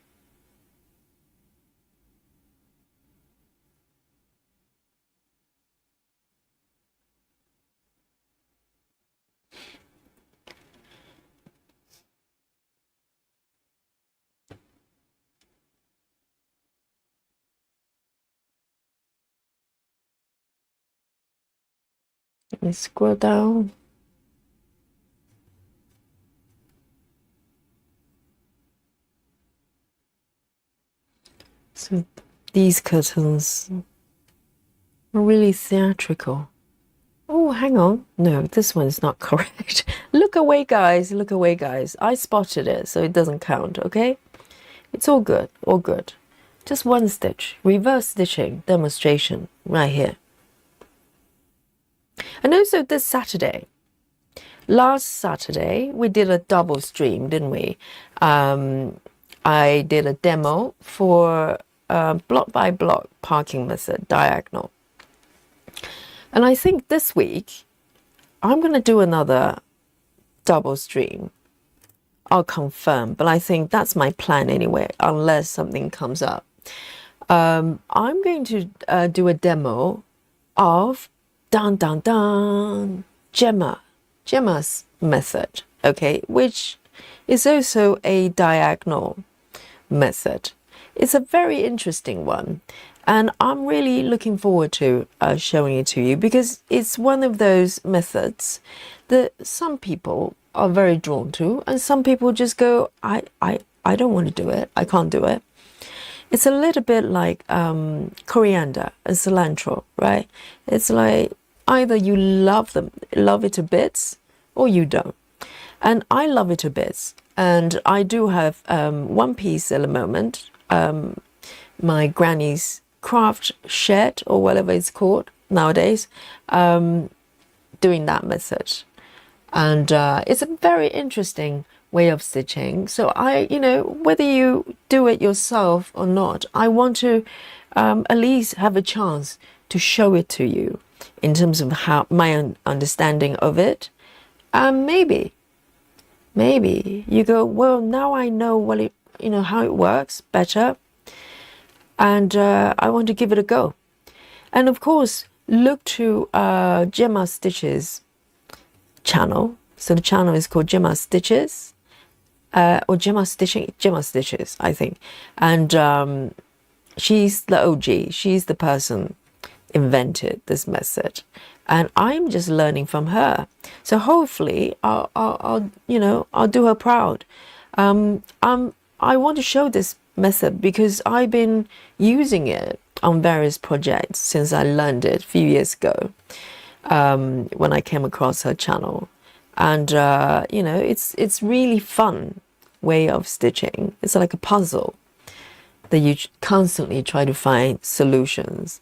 Let me scroll down. So these curtains are really theatrical. Oh, hang on. No, this one's not correct. Look away, guys. Look away, guys. I spotted it, so it doesn't count, okay? It's all good. All good. Just one stitch. Reverse stitching demonstration right here. And also this Saturday. Last Saturday, we did a double stream, didn't we? I did a demo for block by block parking method, diagonal. And I think this week, I'm going to do another double stream. I'll confirm, but I think that's my plan anyway, unless something comes up. I'm going to do a demo of Gemma's method, okay, which is also a diagonal method. It's a very interesting one. And I'm really looking forward to showing it to you because it's one of those methods that some people are very drawn to and some people just go, I don't want to do it. I can't do it. It's a little bit like coriander and cilantro, right? It's like either you love it to bits or you don't. And I love it to bits. And I do have one piece at the moment, my granny's craft shed or whatever it's called nowadays, doing that method. And it's a very interesting way of stitching. So whether you do it yourself or not, I want to at least have a chance to show it to you in terms of how my understanding of it. Maybe you go, well, now I know how it works better. And I want to give it a go. And of course, look to Gemma Stitches channel. So the channel is called Gemma Stitches, or Gemma Stitches, I think. And she's the OG. She's the person invented this method. And I'm just learning from her. So hopefully I'll do her proud. I want to show this method because I've been using it on various projects since I learned it a few years ago when I came across her channel. And it's really fun way of stitching. It's like a puzzle that you constantly try to find solutions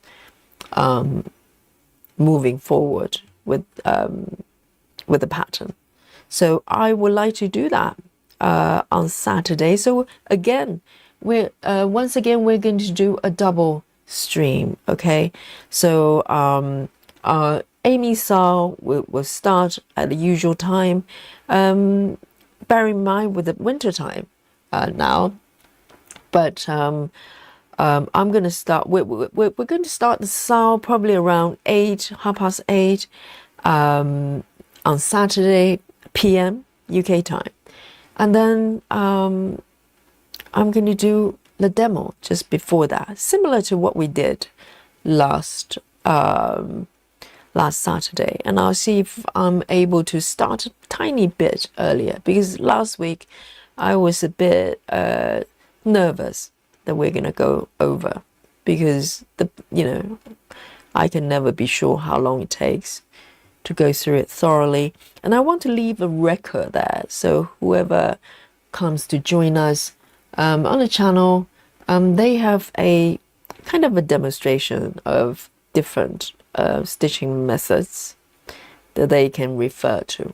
moving forward with the pattern. So I would like to do that on Saturday. So again, once again we're going to do a double stream, okay? So Aimee Saw will start at the usual time. Bear in mind with the winter time now, but I'm going to start, we're going to start the SAL probably around 8, 8:30 on Saturday PM UK time. And then I'm going to do the demo just before that, similar to what we did last Saturday. And I'll see if I'm able to start a tiny bit earlier, because last week I was a bit nervous that we're going to go over, because I can never be sure how long it takes to go through it thoroughly, and I want to leave a record there, so whoever comes to join us on the channel, they have a kind of a demonstration of different stitching methods that they can refer to.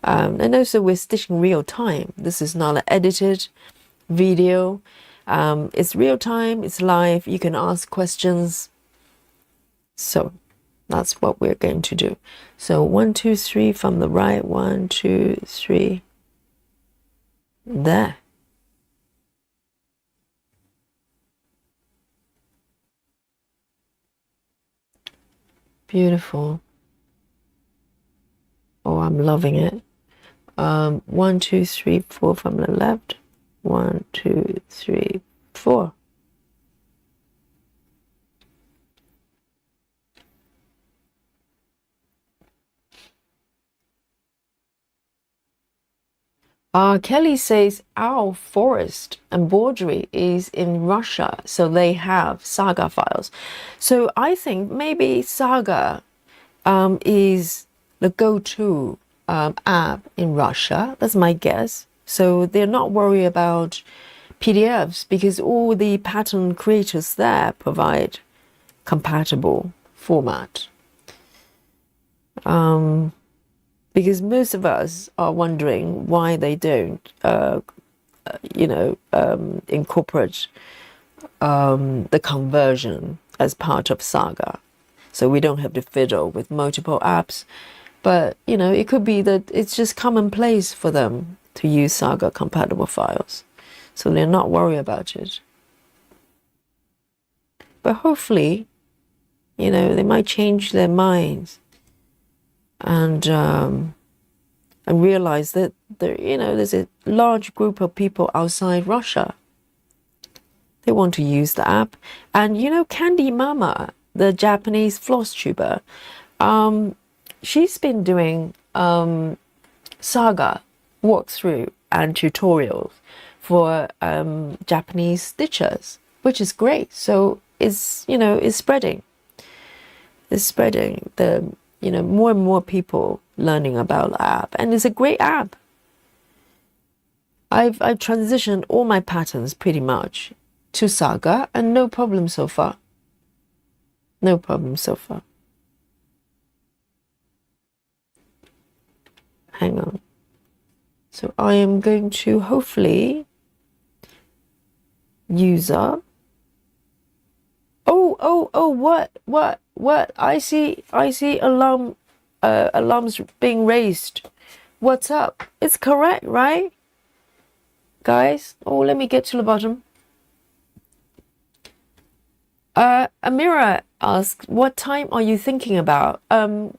And also we're stitching real time. This is not an edited video. It's real time, it's live, you can ask questions. So that's what we're going to do. So 1, 2, 3 from the right, 1, 2, 3, there. Beautiful. Oh, I'm loving it. 1, 2, 3, 4 from the left. 1, 2, 3, 4. Kelly says our forest embroidery is in Russia, so they have Saga files. So I think maybe Saga is the go-to app in Russia. That's my guess. So they're not worried about PDFs, because all the pattern creators there provide compatible format. Because most of us are wondering why they don't, incorporate the conversion as part of Saga, so we don't have to fiddle with multiple apps. But it could be that it's just commonplace for them to use Saga compatible files, so they're not worried about it. But hopefully, they might change their minds and realize that there's a large group of people outside Russia. They want to use the app. And Candy Mama, the Japanese floss tuber, she's been doing Saga walkthrough and tutorials for Japanese stitchers, which is great. So it's spreading. It's spreading. The more and more people learning about the app, and it's a great app. I've transitioned all my patterns pretty much to Saga, and no problem so far. No problem so far. Hang on. So I am going to hopefully use up. Oh, what? I see alarms being raised. What's up? It's correct, right? Guys, let me get to the bottom. Amira asked, what time are you thinking about?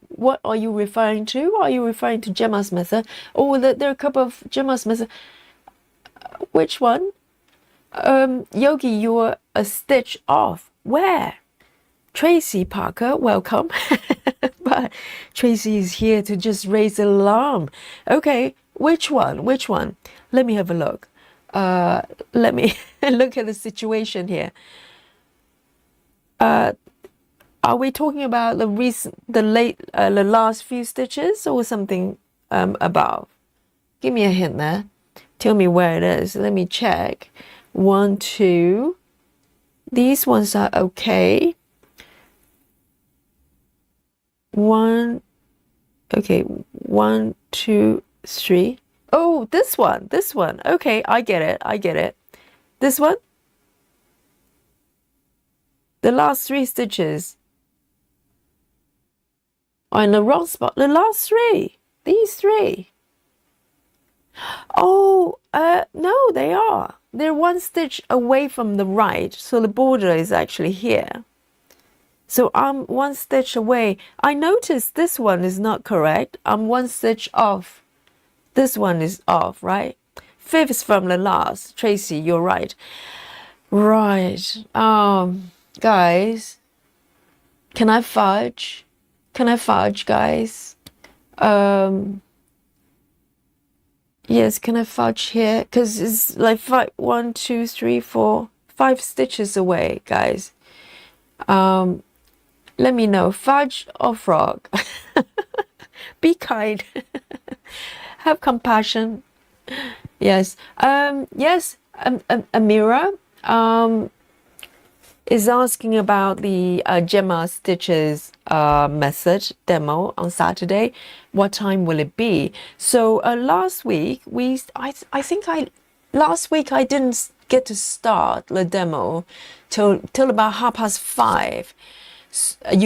What are you referring to? Are you referring to Gemma's method? Oh, there are a couple of Gemma's methods. Which one? Yogi, you're a stitch off. Where? Tracy Parker, welcome. But Tracy is here to just raise the alarm. Okay, which one? Let me have a look. Let me look at the situation here. Are we talking about the last few stitches, or something above? Give me a hint there. Tell me where it is. Let me check. 1, 2. These ones are okay. 1. Okay, 1, 2, 3. Oh, this one. Okay, I get it. This one. The last 3 stitches are in the wrong spot. The last 3. These 3. Oh, no, they are. they're one stitch away from the right, so the border is actually here. So I'm one stitch away. I noticed this one is not correct. I'm one stitch off. This one is off, right? Fifth from the last. Tracy, you're right. Right. Guys, can I fudge? Can I fudge, guys? Yes, can I fudge here? Because it's like 1, 2, 3, 4, 5 stitches away, guys. Let me know, fudge or frog. Be kind. Have compassion. Yes. Yes. Amira is asking about the Gemma Stitches method demo on Saturday. What time will it be? So last week last week I didn't get to start the demo till about 5:30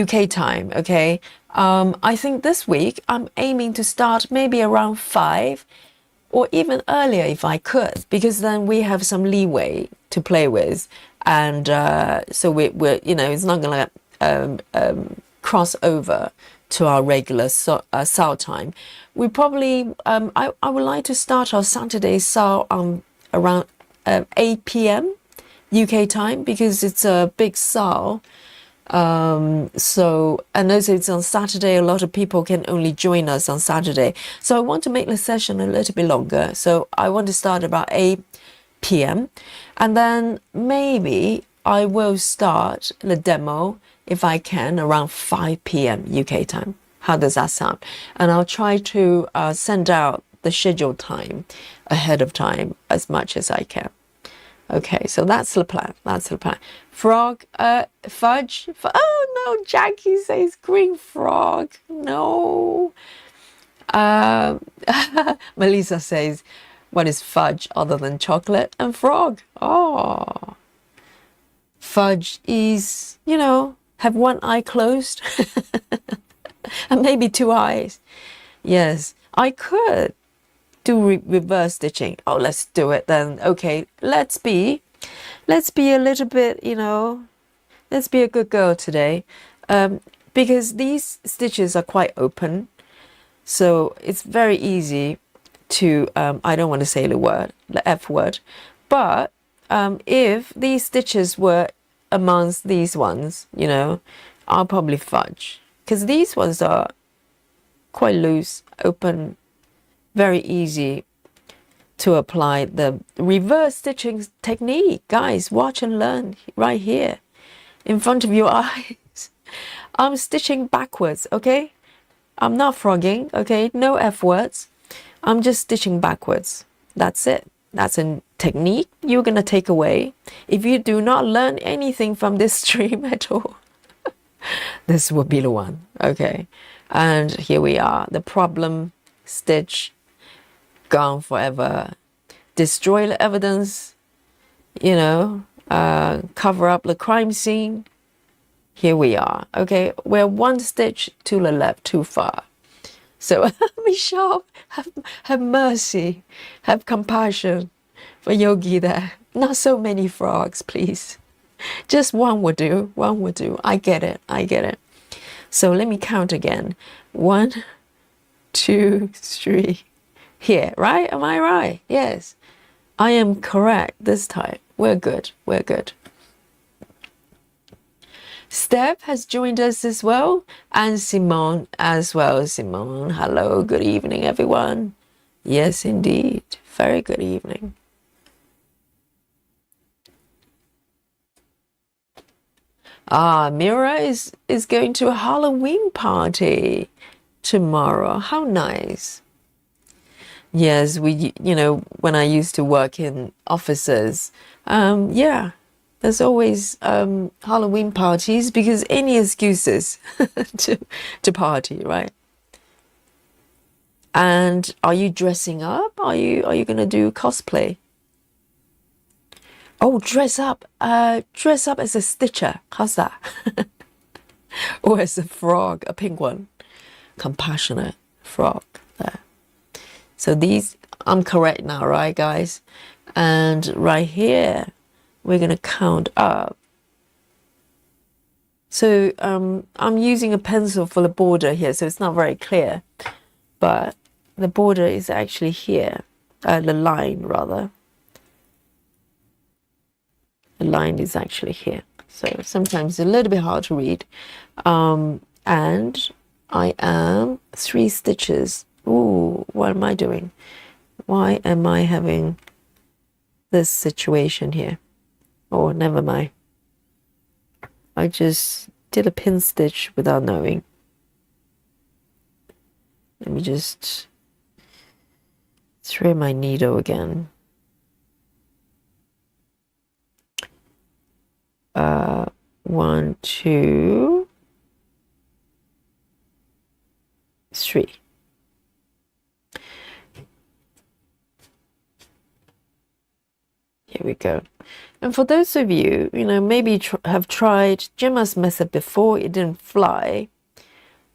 UK time. Okay. I think this week I'm aiming to start maybe around 5 or even earlier if I could, because then we have some leeway to play with, and so we're it's not gonna cross over to our regular SAL time. We probably I would like to start our Saturday SAL around 8 p.m. UK time, because it's a big SAL. So, and also it's on Saturday, a lot of people can only join us on Saturday, so I want to make the session a little bit longer, so I want to start about 8 p.m. and then maybe I will start the demo, if I can, around 5 p.m. UK time. How does that sound? And I'll try to send out the scheduled time ahead of time as much as I can. Okay, so that's the plan. That's the plan. Frog, fudge. Oh no, Jackie says green frog. No. Melissa says, what is fudge other than chocolate and frog? Oh. Fudge is, have one eye closed and maybe 2 eyes. Yes, I could do reverse stitching. Oh, let's do it then. Okay, let's be a little bit, let's be a good girl today, because these stitches are quite open, so it's very easy to I don't want to say the F word, but if these stitches were amongst these ones, I'll probably fudge, because these ones are quite loose, open, very easy to apply the reverse stitching technique. Guys, watch and learn right here in front of your eyes. I'm stitching backwards, okay? I'm not frogging, okay? No F words. I'm just stitching backwards. That's it. That's a technique you're gonna take away. If you do not learn anything from this stream at all, this will be the one, okay? And here we are, the problem stitch, gone forever. Destroy the evidence, cover up the crime scene. Here we are, okay? We're one stitch to the left too far. So Michelle, have mercy, have compassion for Yogi there. Not so many frogs, please. Just one would do, one would do. I get it, I get it. So let me count again. 1, 2, 3. Here, right? Am I right? Yes. I am correct this time. We're good. We're good. Steph has joined us as well, and Simone as well. Simone, hello. Good evening, everyone. Yes, indeed. Very good evening. Mira is going to a Halloween party tomorrow. How nice. Yes, when I used to work in offices, yeah, there's always Halloween parties, because any excuses to party, right? And are you dressing up? Are you going to do cosplay? Oh, dress up as a stitcher. How's that? Or as a frog, a pink one. Compassionate frog there. So these, I'm correct now, right, guys? And right here, we're going to count up. So I'm using a pencil for the border here, so it's not very clear. But the border is actually here, the line rather. The line is actually here. So sometimes it's a little bit hard to read. And I am 3 stitches. Ooh, what am I doing? Why am I having this situation here? Oh, never mind. I just did a pin stitch without knowing. Let me just thread my needle again. 1, 2, 3. Here we go. And for those of you, maybe have tried Gemma's method before, it didn't fly,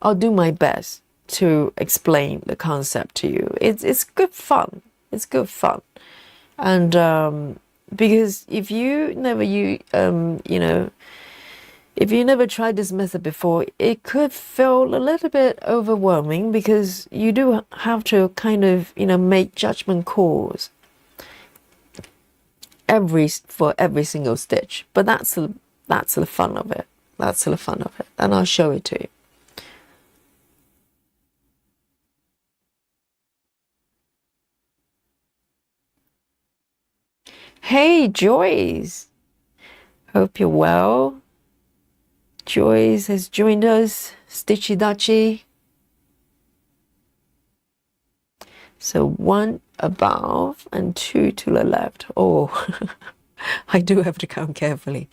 I'll do my best to explain the concept to you. It's good fun. It's good fun. And because if you never if you never tried this method before, it could feel a little bit overwhelming, because you do have to kind of make judgment calls for every single stitch. But that's the fun of it. That's the fun of it. And I'll show it to you. Hey, Joyce. Hope you're well. Joyce has joined us. Stitchy Dutchy. So 1 above and 2 to the left. Oh, I do have to count carefully.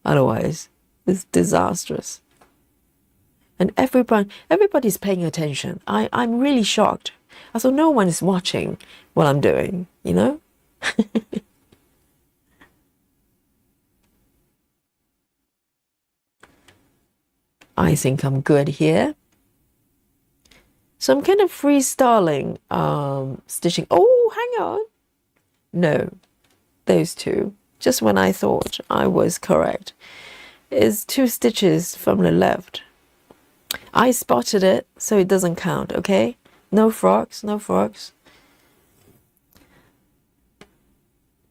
Otherwise, it's disastrous. And everybody's paying attention. I'm really shocked. I thought no one is watching what I'm doing, I think I'm good here. So I'm kind of freestyling stitching. Oh, hang on. No, those 2. Just when I thought I was correct. Is 2 stitches from the left. I spotted it, so it doesn't count, okay? No frogs, no frogs.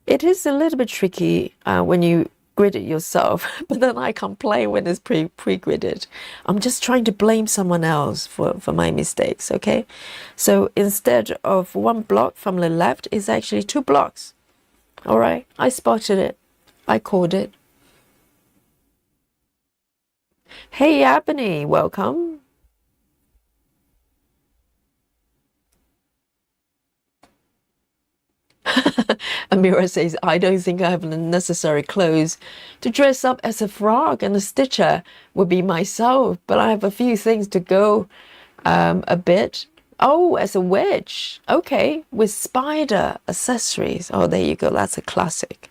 It is a little bit tricky when you grid it yourself, but then I complain when it's pre-gridded. I'm just trying to blame someone else for my mistakes, okay? So instead of 1 block from the left, it's actually 2 blocks. All right, I spotted it. I called it. Hey, Aimee, welcome. Amira says, I don't think I have the necessary clothes to dress up as a frog, and a stitcher would be myself, but I have a few things to go a bit. Oh, as a witch. Okay, with spider accessories. Oh, there you go. That's a classic.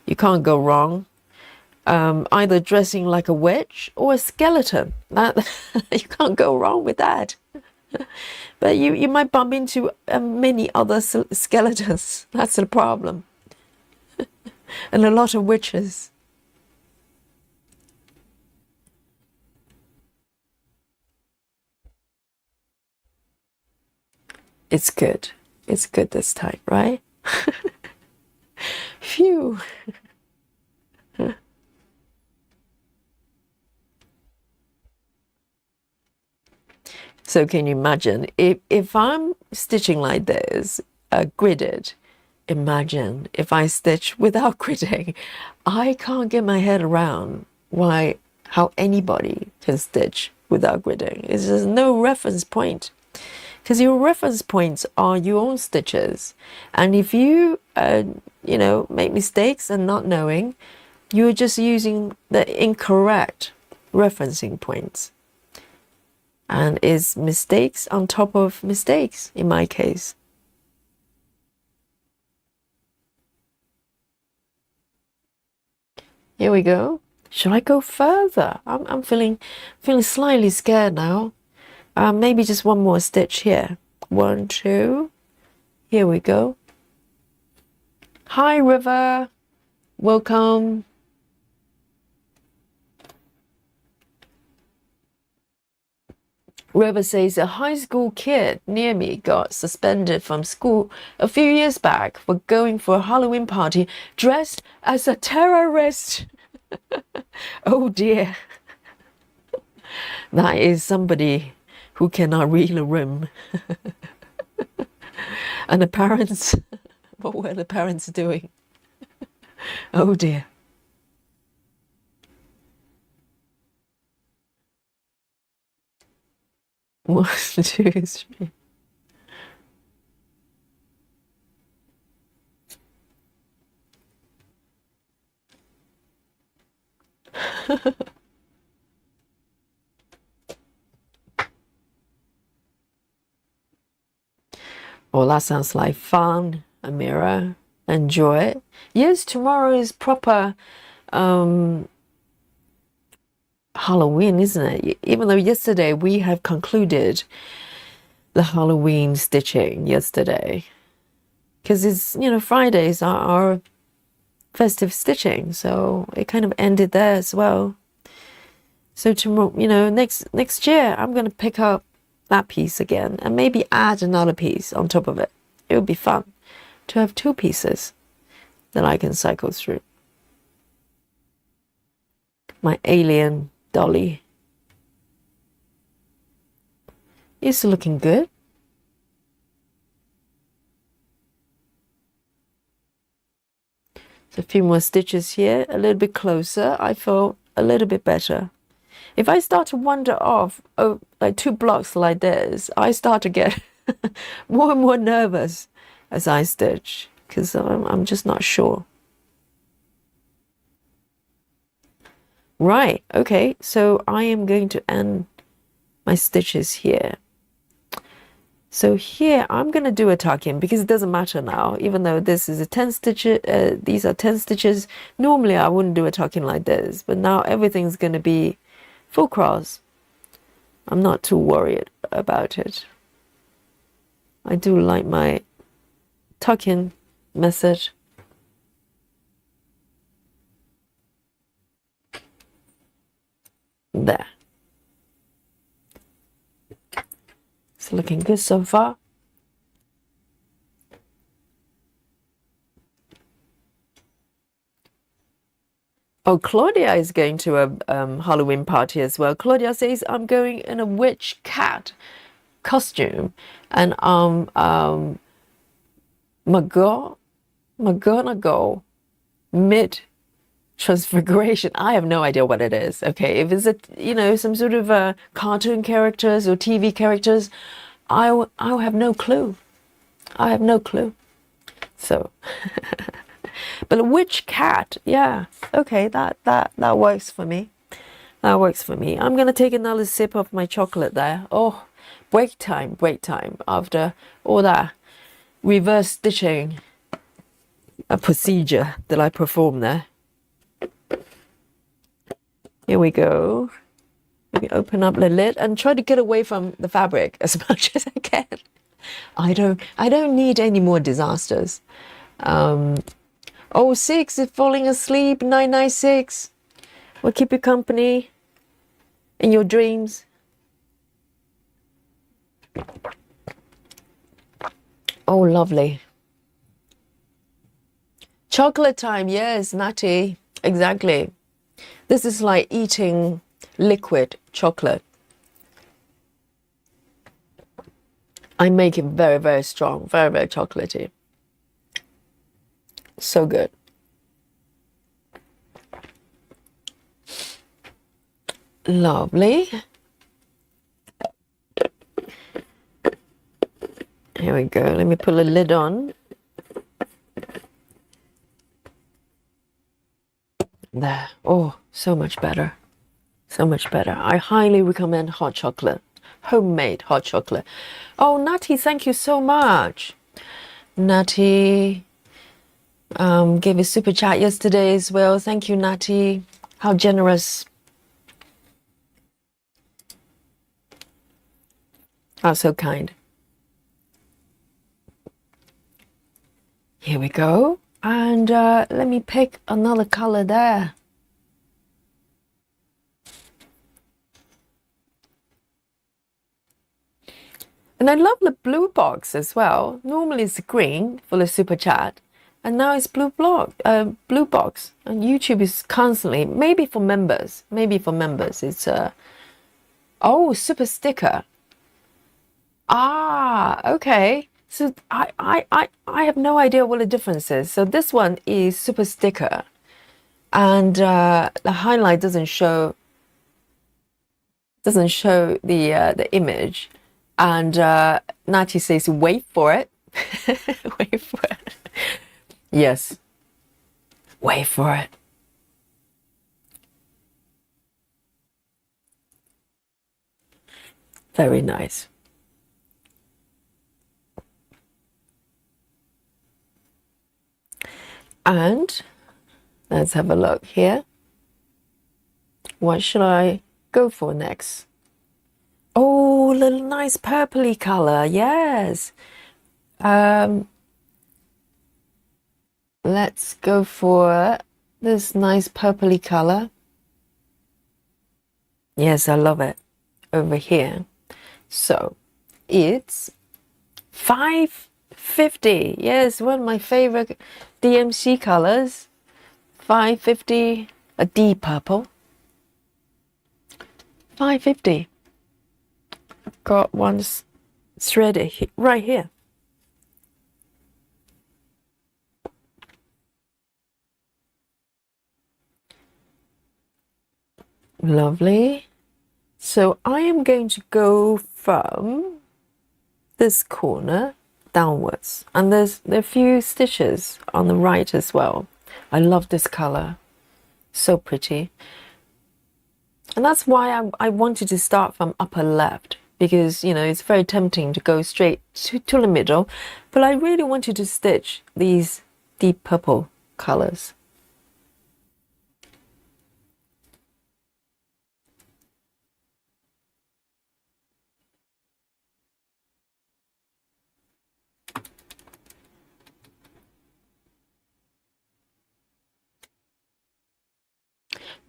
You can't go wrong. Either dressing like a witch or a skeleton. You can't go wrong with that. But you might bump into many other skeletons. That's the problem. And a lot of witches. It's good. It's good this time, right? Phew. So can you imagine, if I'm stitching like this, gridded, imagine if I stitch without gridding. I can't get my head around how anybody can stitch without gridding. It's just no reference point. Because your reference points are your own stitches. And if you, make mistakes and not knowing, you're just using the incorrect referencing points. And it's mistakes on top of mistakes in my case. Here we go. Should I go further? I'm feeling slightly scared now. Maybe just 1 more stitch here. 1, 2. Here we go. Hi, River. Welcome. River says a high school kid near me got suspended from school a few years back for going for a Halloween party dressed as a terrorist. Oh dear. That is somebody who cannot read a room. And the parents, what were the parents doing? Oh dear. 1, 2, 3. Oh, that sounds like fun, Amira. Enjoy it. Yes, tomorrow is proper Halloween, isn't it? Even though yesterday we have concluded the Halloween stitching yesterday. Because it's, Fridays are our festive stitching. So it kind of ended there as well. So tomorrow, next year, I'm going to pick up that piece again and maybe add another piece on top of it. It would be fun to have 2 pieces that I can cycle through. My alien dolly is looking good. So a few more stitches here, a little bit closer. I feel a little bit better. If I start to wander off like 2 blocks like this, I start to get more and more nervous as I stitch because I'm just not sure. Right, okay, so I am going to end my stitches here. So here I'm going to do a tuck in because it doesn't matter now, even though this is a 10 stitches, these are 10 stitches. Normally I wouldn't do a tuck in like this, but now everything's going to be full cross. I'm not too worried about it. I do like my tuck in method. There. It's looking good so far. Oh, Claudia is going to a Halloween party as well. Claudia says, I'm going in a witch cat costume and McGonagall mid transfiguration. I have no idea what it is. Okay, if it's some sort of cartoon characters or TV characters, I'll have no clue. I have no clue. So but a witch cat, yeah, okay, that works for me. That works for me. I'm gonna take another sip of my chocolate there. Oh, break time after all that reverse stitching a procedure that I performed there. Here we go. Let me open up the lid and try to get away from the fabric as much as I can. I don't need any more disasters. 06 is falling asleep. 996 will keep you company in your dreams. Oh, lovely. Chocolate time, yes, Natty, exactly. This is like eating liquid chocolate. I make it very, very strong, very, very chocolatey. So good. Lovely. Here we go. Let me put a lid on. There. Oh, so much better. So much better. I highly recommend hot chocolate. Homemade hot chocolate. Oh, Natty, thank you so much. Natty gave a super chat yesterday as well. Thank you, Natty. How generous. How so kind. Here we go. And let me pick another color there. And I love the blue box as well. Normally it's green for the super chat, and now it's blue box. And YouTube is constantly, maybe for members, it's oh, super sticker. Ah, okay. So I have no idea what the difference is. So this one is super sticker, and the highlight doesn't show the image, and Natty says, "Wait for it, wait for it." Yes, wait for it. Very nice. And let's have a look here. What should I go for next? Oh, little nice purpley color. Yes. Let's go for this nice purpley color. Yes, I love it. Over here. So it's 550. Yes, one of my favorite DMC colors. 550, a deep purple. 550. Got one threaded right here. Lovely. So I am going to go from this corner downwards, and there are a few stitches on the right as well. I love this color, so pretty. And that's why I wanted to start from upper left, because you know it's very tempting to go straight to the middle, but I really wanted to stitch these deep purple colors.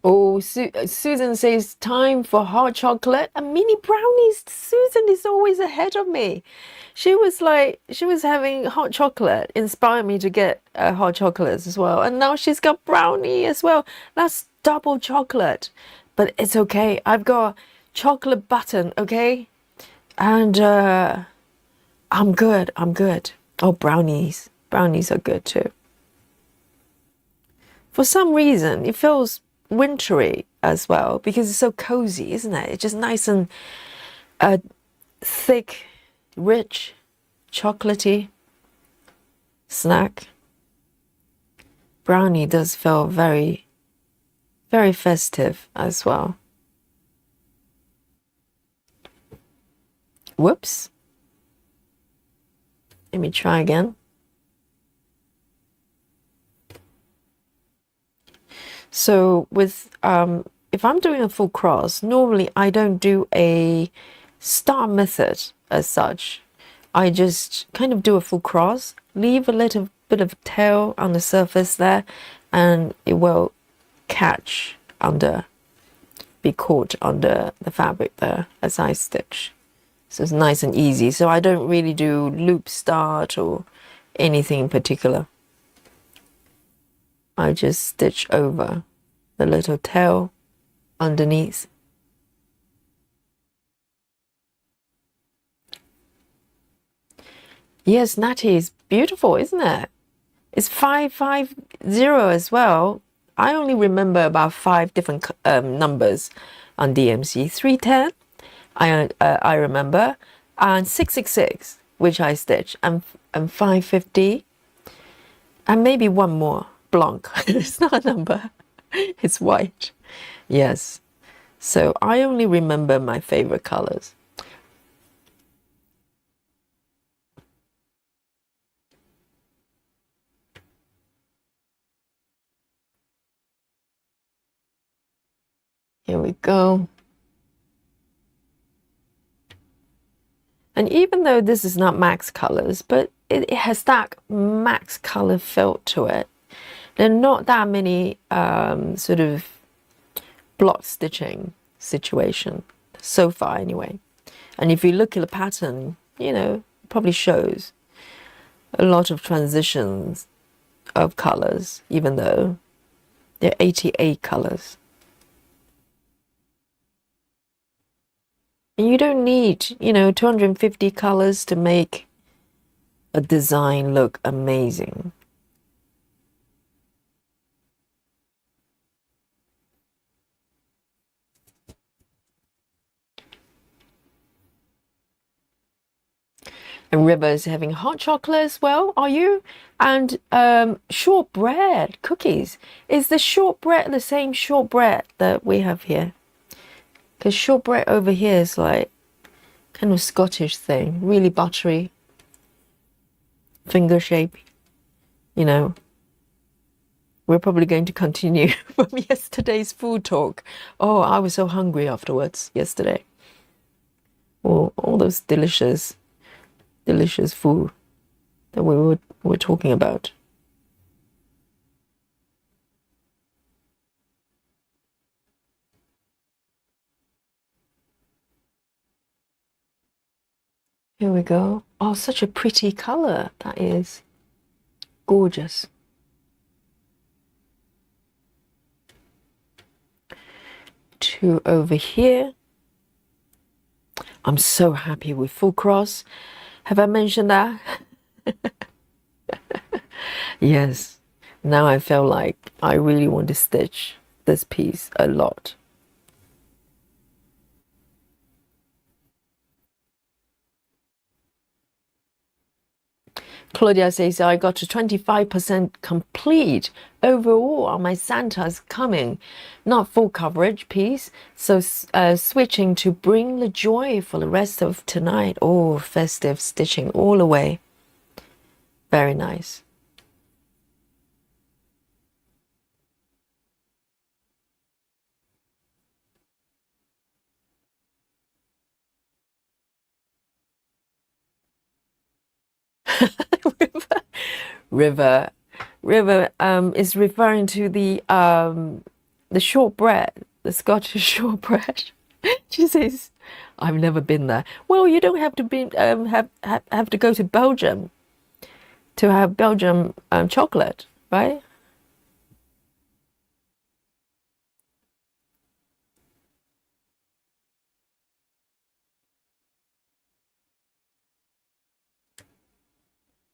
Oh, Susan says time for hot chocolate and mini brownies. Susan is always ahead of me. She was having hot chocolate, inspired me to get hot chocolates as well. And now she's got brownie as well. That's double chocolate. But it's okay. I've got chocolate button, okay? And I'm good. I'm good. Oh, brownies. Brownies are good too. For some reason, it feels wintry as well because it's so cozy, isn't it? It's just nice and thick, rich, chocolatey snack. Brownie does feel very, very festive as well. Whoops. Let me try again. So with if I'm doing a full cross, normally I don't do a star method as such. I just kind of do a full cross, leave a little bit of tail on the surface there, and it will be caught under the fabric there as I stitch. So it's nice and easy. So I don't really do loop start or anything in particular. I just stitch over the little tail underneath. Yes, Natty is beautiful, isn't it? It's 550 as well. I only remember about 5 different numbers on DMC. 310, I remember, and 666, which I stitch, and 550, and maybe one more. Blanc. It's not a number. It's white. Yes. So I only remember my favorite colors. Here we go. And even though this is not max colors, but it has that max color felt to it. There are not that many sort of block stitching situation so far anyway. And if you look at the pattern, you know, it probably shows a lot of transitions of colors, even though there are 88 colors. And you don't need, you know, 250 colors to make a design look amazing. And River is having hot chocolate as well, are you? And shortbread cookies. Is the shortbread the same shortbread that we have here? Because shortbread over here is like kind of Scottish thing, really buttery, finger shape. You know, we're probably going to continue from yesterday's food talk. Oh, I was so hungry afterwards yesterday. All those delicious food that we were talking about. Here we go. Oh, such a pretty color that is. Gorgeous. Two over here. I'm so happy with full cross. Have I mentioned that? Yes. Now I feel like I really want to stitch this piece a lot. Claudia says, I got to 25% complete overall on my Santa's coming. Not full coverage piece. So switching to bring the joy for the rest of tonight. Oh, festive stitching all the way. Very nice. River is referring to the shortbread, the Scottish shortbread. She says, "I've never been there." Well, you don't have to be have to go to Belgium to have Belgium chocolate, right?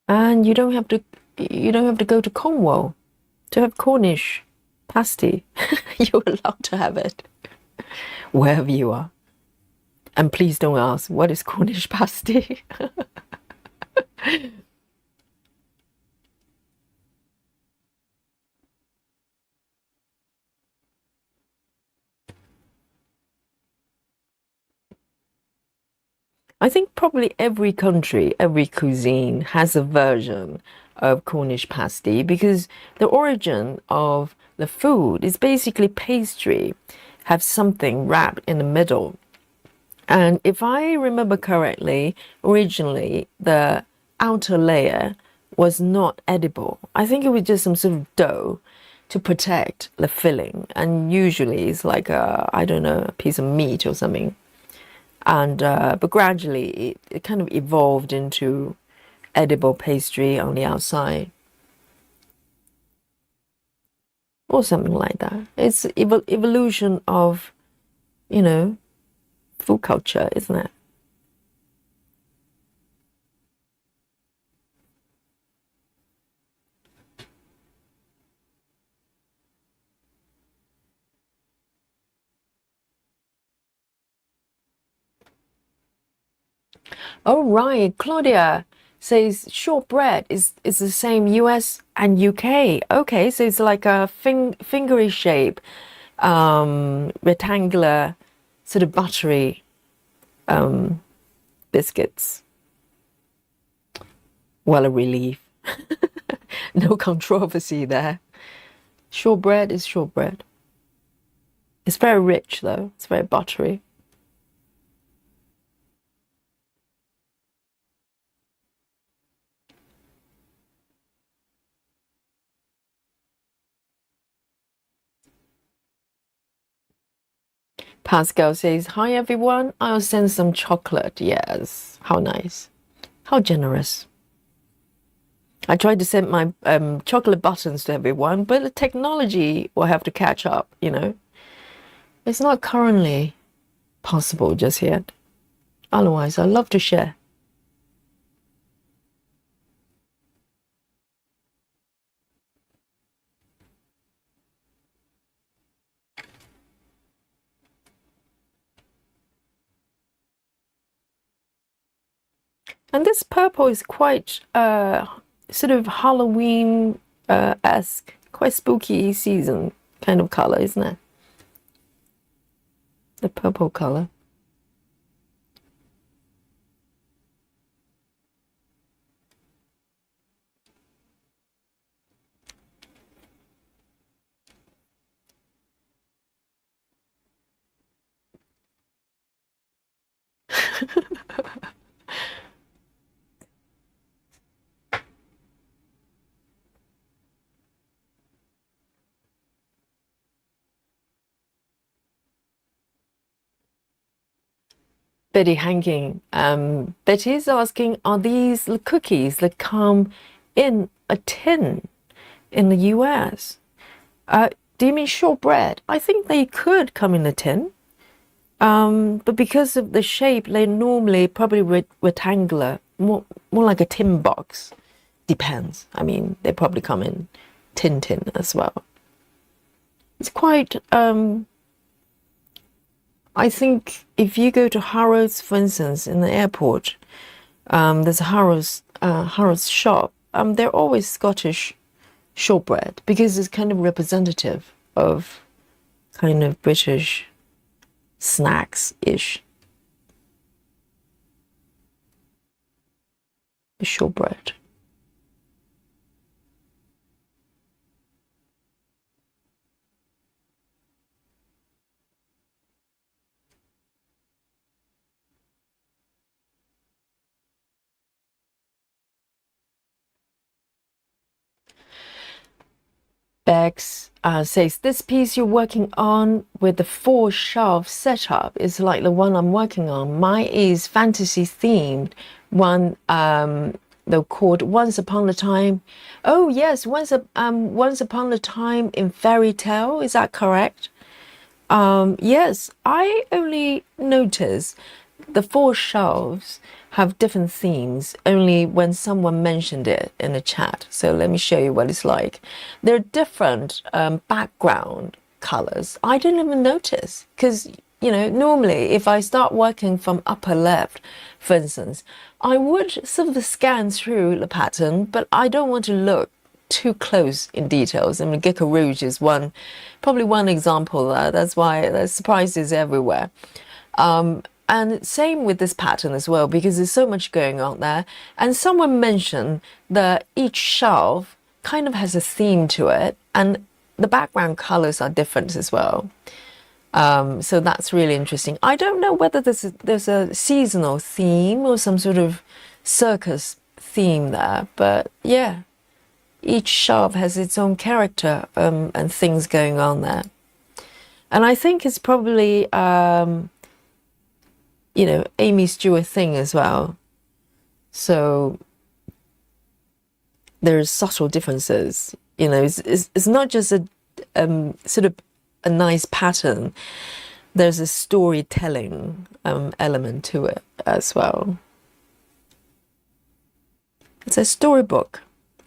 And you don't have to go to Cornwall to have Cornish pasty. You're allowed to have it wherever you are. And please don't ask, what is Cornish pasty? I think probably every country, every cuisine has a version of Cornish pasty because the origin of the food is basically pastry, have something wrapped in the middle. And if I remember correctly, originally the outer layer was not edible. I think it was just some sort of dough to protect the filling. And usually it's like I don't know, a piece of meat or something. And but gradually it kind of evolved into edible pastry on the outside or something like that. It's evolution of, you know, food culture, isn't it? Oh right, Claudia says shortbread is the same US and UK. Okay, so it's like a fingery shape, rectangular, sort of buttery biscuits. Well, a relief. No controversy there. Shortbread is shortbread. It's very rich though. It's very buttery. Pascal says, hi everyone, I'll send some chocolate. Yes, how nice. How generous. I tried to send my chocolate buttons to everyone, but the technology will have to catch up, you know. It's not currently possible just yet. Otherwise, I love to share. And this purple is quite sort of Halloween esque, quite spooky season kind of color, isn't it? The purple color. Betty Hanking. Betty's asking, are these the cookies that come in a tin in the US? Do you mean shortbread? I think they could come in a tin. But because of the shape, they're normally probably rectangular, more like a tin box. Depends. I mean, they probably come in tin as well. It's quite, I think if you go to Harrods, for instance, in the airport, there's a Harrods shop. They're always Scottish shortbread because it's kind of representative of kind of British snacks-ish. The shortbread. Bex says, this piece you're working on with the 4-shelf setup is like the one I'm working on. Mine is fantasy themed one, though called Once Upon a Time. Oh yes, Once Upon a Time in Fairy Tale. Is that correct? Yes, I only notice the 4 shelves have different themes only when someone mentioned it in the chat. So let me show you what it's like. There are different background colors. I didn't even notice because, you know, normally if I start working from upper left, for instance, I would sort of scan through the pattern, but I don't want to look too close in details. I mean, Gecko Rouge is probably one example. That's why there's surprises everywhere. And same with this pattern as well, because there's so much going on there. And someone mentioned that each shelf kind of has a theme to it, and the background colors are different as well. So that's really interesting. I don't know whether there's a seasonal theme or some sort of circus theme there, but yeah, each shelf has its own character and things going on there. And I think it's probably you know, Aimee Stewart thing as well. So there's subtle differences. You know, it's not just a sort of a nice pattern. There's a storytelling element to it as well. It's a storybook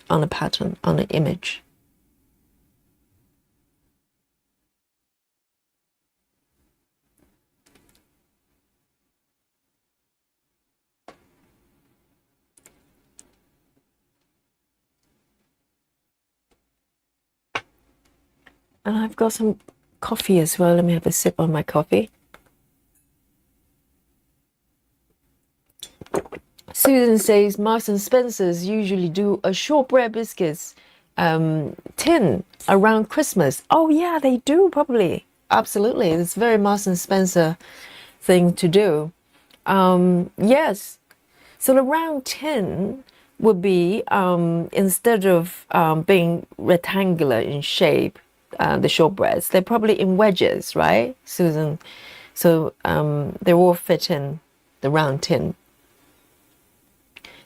on a pattern, on an image. And I've got some coffee as well. Let me have a sip on my coffee. Susan says Marks and Spencer's usually do a shortbread biscuits tin around Christmas. Oh yeah, they do probably. Absolutely. It's a very Marks and Spencer thing to do. Yes. So the round tin would be instead of being rectangular in shape, the shortbreads, they're probably in wedges, right? Susan So they all fit in the round tin.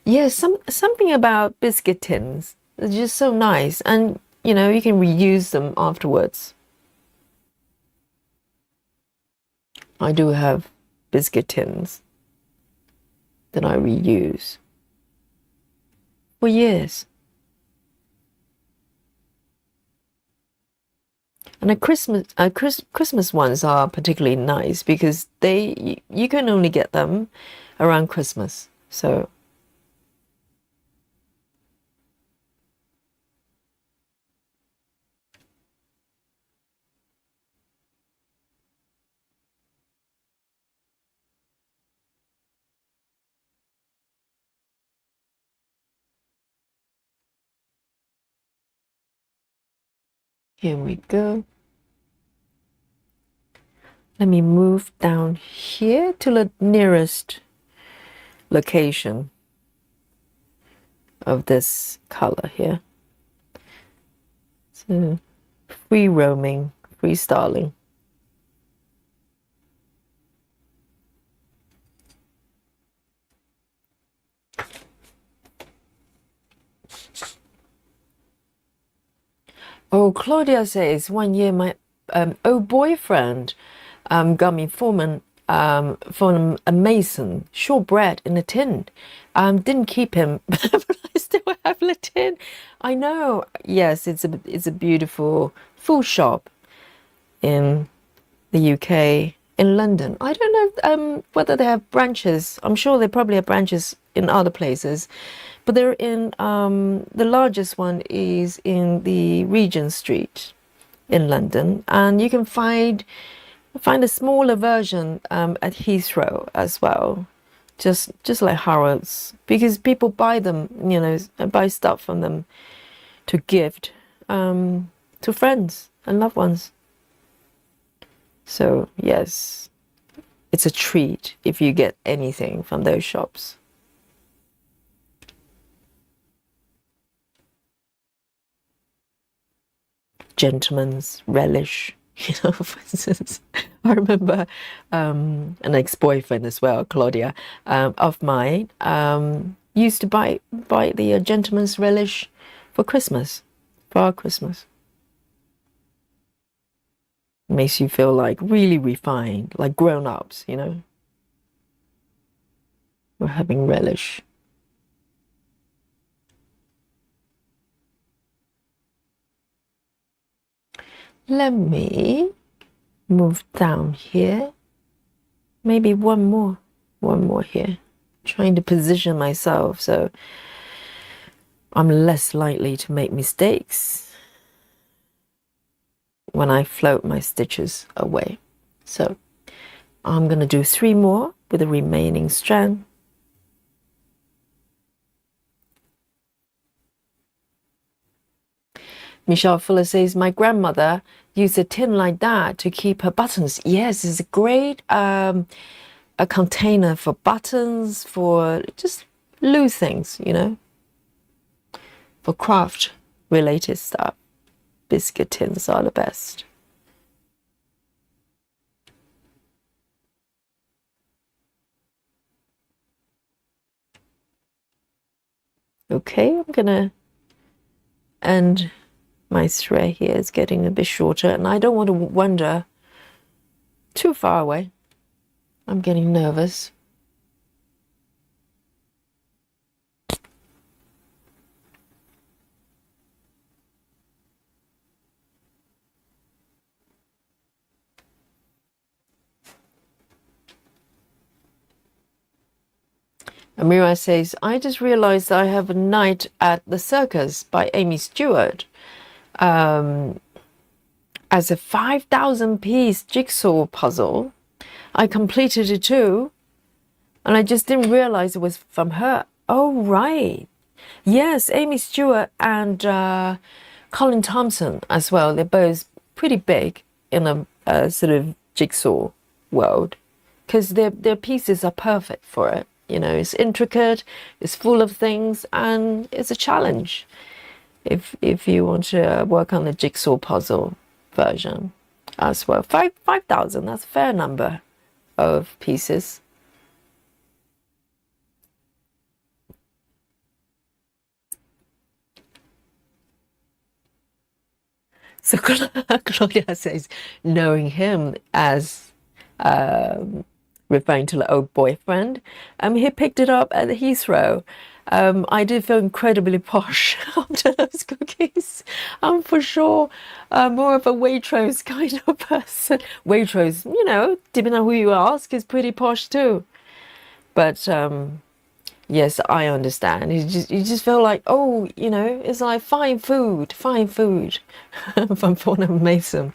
Yeah, something about biscuit tins. They're just so nice, and you know, you can reuse them afterwards. I do have biscuit tins that I reuse for years. And the Christmas ones are particularly nice because you can only get them around Christmas. So here we go. Let me move down here to the nearest location of this color here. So free roaming, freestyling. Oh, Claudia says 1 year my old boyfriend got me from a mason shortbread in a tin. Didn't keep him, but I still have the tin. I know. Yes, it's a beautiful full shop in the UK, in London. I don't know whether they have branches. I'm sure they probably have branches in other places, but they're in the largest one is in the Regent Street in London, and you can find a smaller version at Heathrow as well, just like Harrods, because people buy them, you know, buy stuff from them to gift to friends and loved ones. So yes, it's a treat if you get anything from those shops. Gentleman's relish. You know, for instance, I remember an ex-boyfriend as well, Claudia, of mine, used to buy the gentleman's relish for Christmas, for our Christmas. Makes you feel like really refined, like grown-ups, you know. We're having relish. Let me move down here. Maybe one more here. Trying to position myself so I'm less likely to make mistakes when I float my stitches away. So I'm going to do 3 more with the remaining strand. Michelle Fuller says, my grandmother used a tin like that to keep her buttons. Yes, it's a great a container for buttons, for just loose things, you know, for craft related stuff. Biscuit tins are the best. Okay, I'm gonna end my thread here. It's getting a bit shorter, and I don't want to wander too far away. I'm getting nervous. Amira says, I just realized I have a night at the circus by Aimee Stewart as a 5,000 piece jigsaw puzzle. I completed it too, and I just didn't realize it was from her. Oh, right. Yes, Aimee Stewart and Colin Thompson as well. They're both pretty big in a sort of jigsaw world because their pieces are perfect for it. You know, it's intricate, it's full of things, and it's a challenge if you want to work on the jigsaw puzzle version as well. 5,000, that's a fair number. of pieces. So Claudia says, knowing him as referring to the old boyfriend, he picked it up at Heathrow. I did feel incredibly posh after those cookies. I'm for sure more of a Waitrose kind of person. Waitrose, you know, depending on who you ask, is pretty posh too. But yes, I understand. You just feel like, oh, you know, it's like fine food from Fortnum Mason,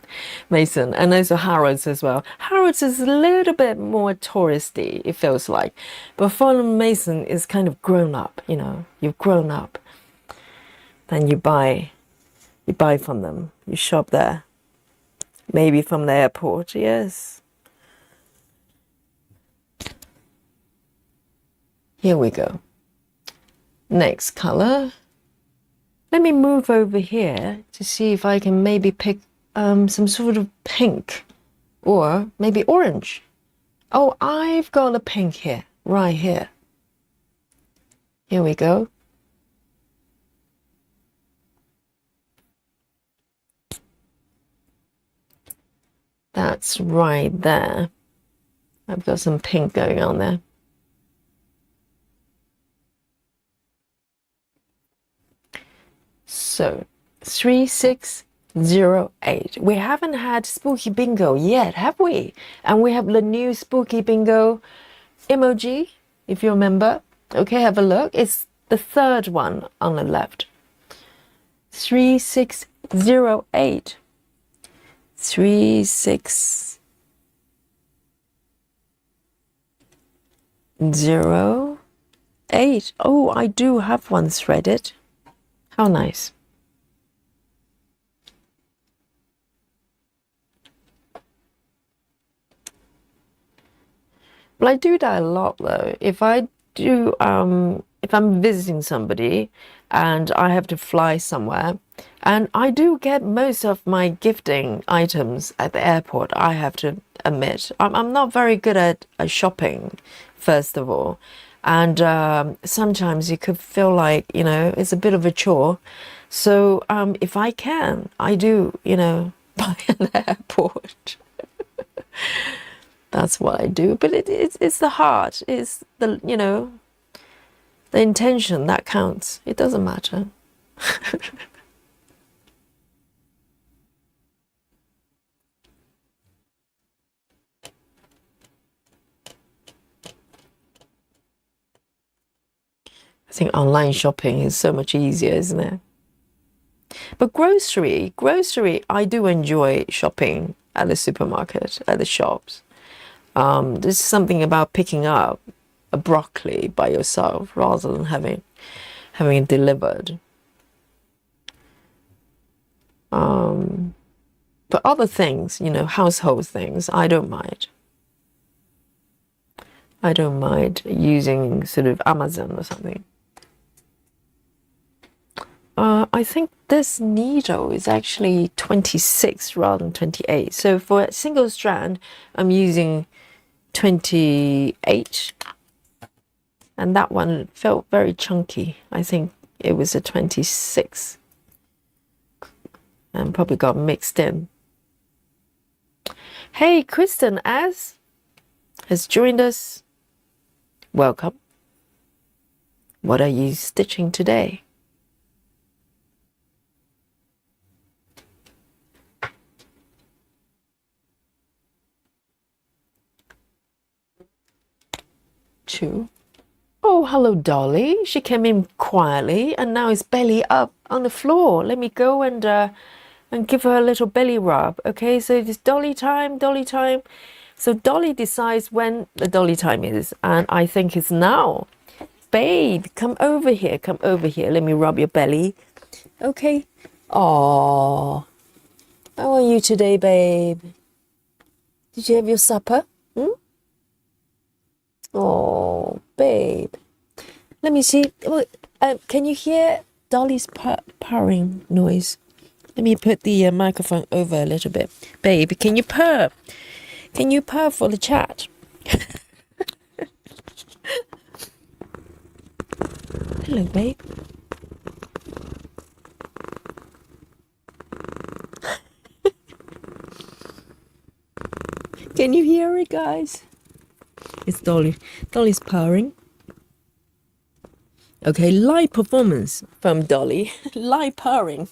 and also Harrods as well. Harrods is a little bit more touristy, it feels like, but Fortnum Mason is kind of grown up. You know, you've grown up, then you buy from them, you shop there, maybe from the airport. Yes. Here we go. Next color. Let me move over here to see if I can maybe pick some sort of pink or maybe orange. Oh, I've got a pink here, right here. Here we go. That's right there. I've got some pink going on there. So 3608. We haven't had spooky bingo yet, have we? And we have the new spooky bingo emoji, if you remember. Okay, have a look. It's the third one on the left. 3608. 3608. Oh, I do have one threaded. How nice. But I do that a lot though. If I'm visiting somebody and I have to fly somewhere, and I do get most of my gifting items at the airport, I have to admit. I'm not very good at shopping, first of all. And sometimes you could feel like, you know, it's a bit of a chore. So if I can, I do, you know, buy an airport. That's what I do. But it's the heart, it's the, you know, the intention that counts. It doesn't matter. I think online shopping is so much easier, isn't it? But grocery, I do enjoy shopping at the supermarket, at the shops. There's something about picking up a broccoli by yourself rather than having it delivered. But other things, you know, household things, I don't mind. I don't mind using sort of Amazon or something. I think this needle is actually 26 rather than 28. So for a single strand, I'm using 28. And that one felt very chunky. I think it was a 26. And probably got mixed in. Hey, Kristen has joined us. Welcome. What are you stitching today? Two. Oh, hello, Dolly. She came in quietly and now is belly up on the floor. Let me go and give her a little belly rub. Okay, so it's Dolly time, Dolly time. So Dolly decides when the Dolly time is, and I think it's now. Babe, come over here, come over here. Let me rub your belly. Okay. Oh, how are you today, babe? Did you have your supper? Oh, babe. Let me see. Can you hear Dolly's purring noise? Let me put the microphone over a little bit. Babe, can you purr? Can you purr for the chat? Hello, babe. Can you hear it, guys? It's Dolly. Dolly's purring. Okay, live performance from Dolly. Live purring.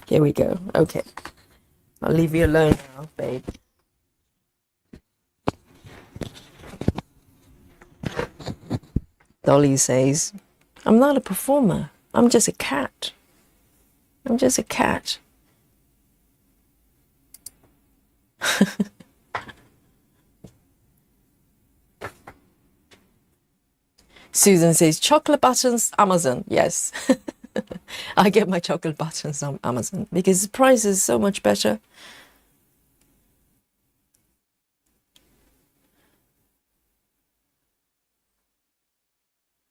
Here we go. Okay. I'll leave you alone now, babe. Dolly says, I'm not a performer. I'm just a cat. I'm just a cat. Susan says, chocolate buttons, Amazon. Yes. I get my chocolate buttons on Amazon because the price is so much better.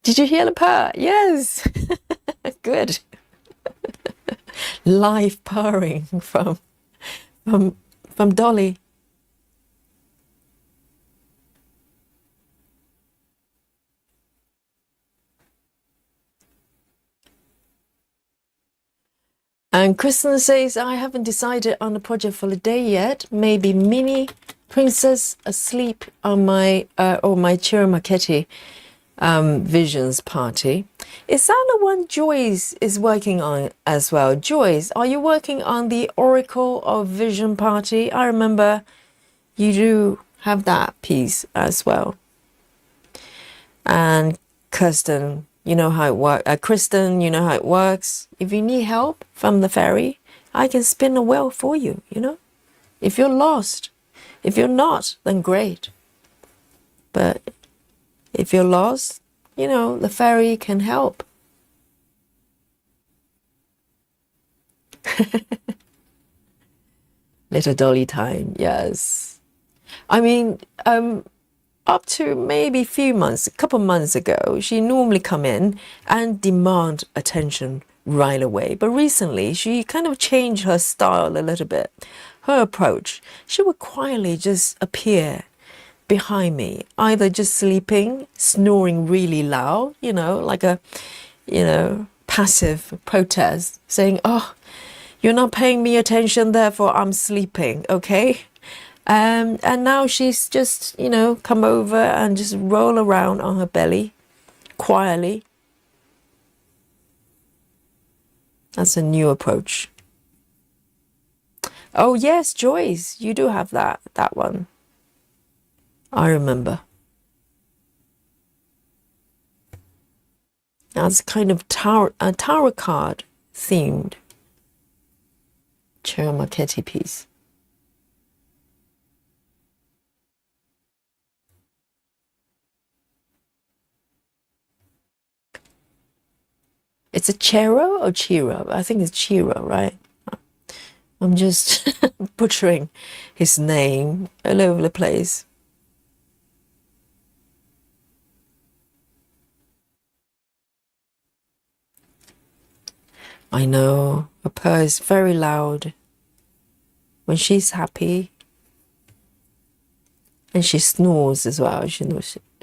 Did you hear the purr? Yes. Good. Live purring from Dolly. And Kristen says, I haven't decided on the project for the day yet. Maybe mini princess asleep on my or my Chiramaketi visions party. Is that the one Joyce is working on as well? Joyce, are you working on the Oracle of Vision party? I remember you do have that piece as well. And Kirsten, you know how it works. Kristen, you know how it works. If you need help from the fairy, I can spin a wheel for you, you know. If you're lost. If you're not, then great. But if you're lost, you know, the fairy can help. Little Dolly time, yes. I mean, up to maybe a couple months ago, she normally come in and demand attention right away. But recently, she kind of changed her style a little bit. Her approach, she would quietly just appear behind me, either just sleeping, snoring really loud, you know, like a, you know, passive protest, saying, oh, you're not paying me attention, therefore I'm sleeping, okay? And now she's just, you know, come over and just roll around on her belly quietly. That's a new approach. Oh yes, Joyce, you do have that one. I remember. That's kind of a tarot card themed Chiramaketi piece. It's a Chero or Chiro? I think it's Chiro, right? I'm just butchering his name all over the place. I know, her purr is very loud when she's happy. And she snores as well. She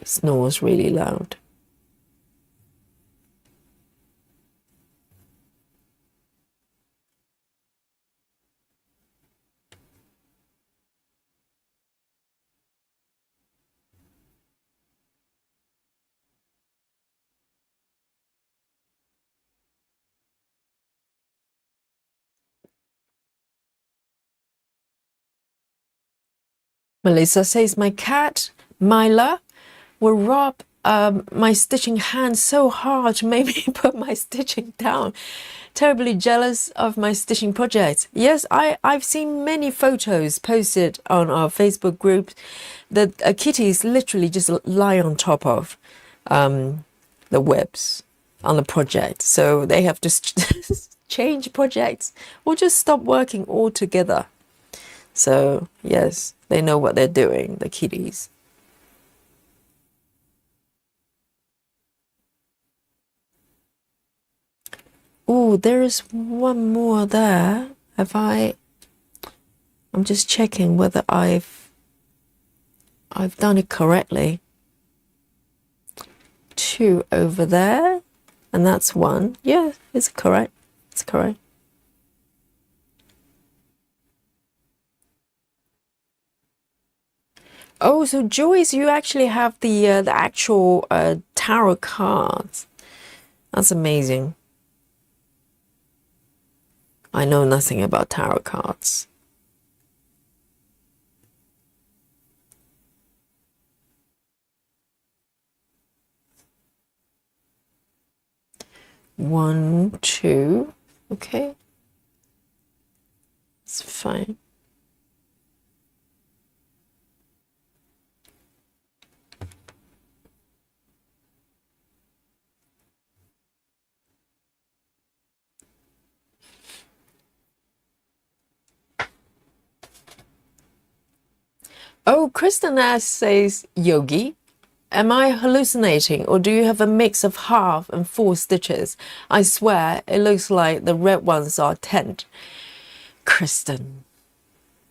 snores really loud. Melissa says, my cat, Myla, will rub my stitching hand so hard to make me put my stitching down. Terribly jealous of my stitching project. Yes, I've seen many photos posted on our Facebook group that kitties literally just lie on top of the webs on the project. So they have to change projects or just stop working altogether. So yes, they know what they're doing, the kitties. Oh, there is one more there. I'm just checking whether I've I've done it correctly. 2 over there, and that's 1. Yeah, it's correct. It's correct. Oh, so Joyce, you actually have the actual tarot cards. That's amazing. I know nothing about tarot cards. One, two. Okay. It's fine. Oh, Kristen S says, Yogi, am I hallucinating or do you have a mix of half and full stitches? I swear it looks like the red ones are tent. Kristen,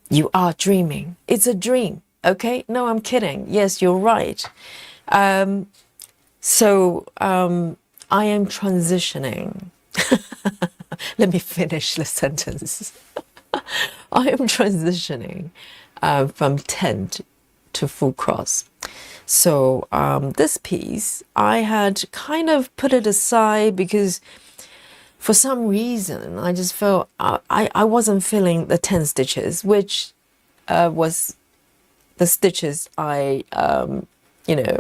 you are dreaming. It's a dream. Okay? No, I'm kidding. Yes, you're right. So I am transitioning. Let me finish the sentence. I am transitioning from tent to full cross. So this piece, I had kind of put it aside because for some reason I just felt I wasn't feeling the 10 stitches, which was the stitches I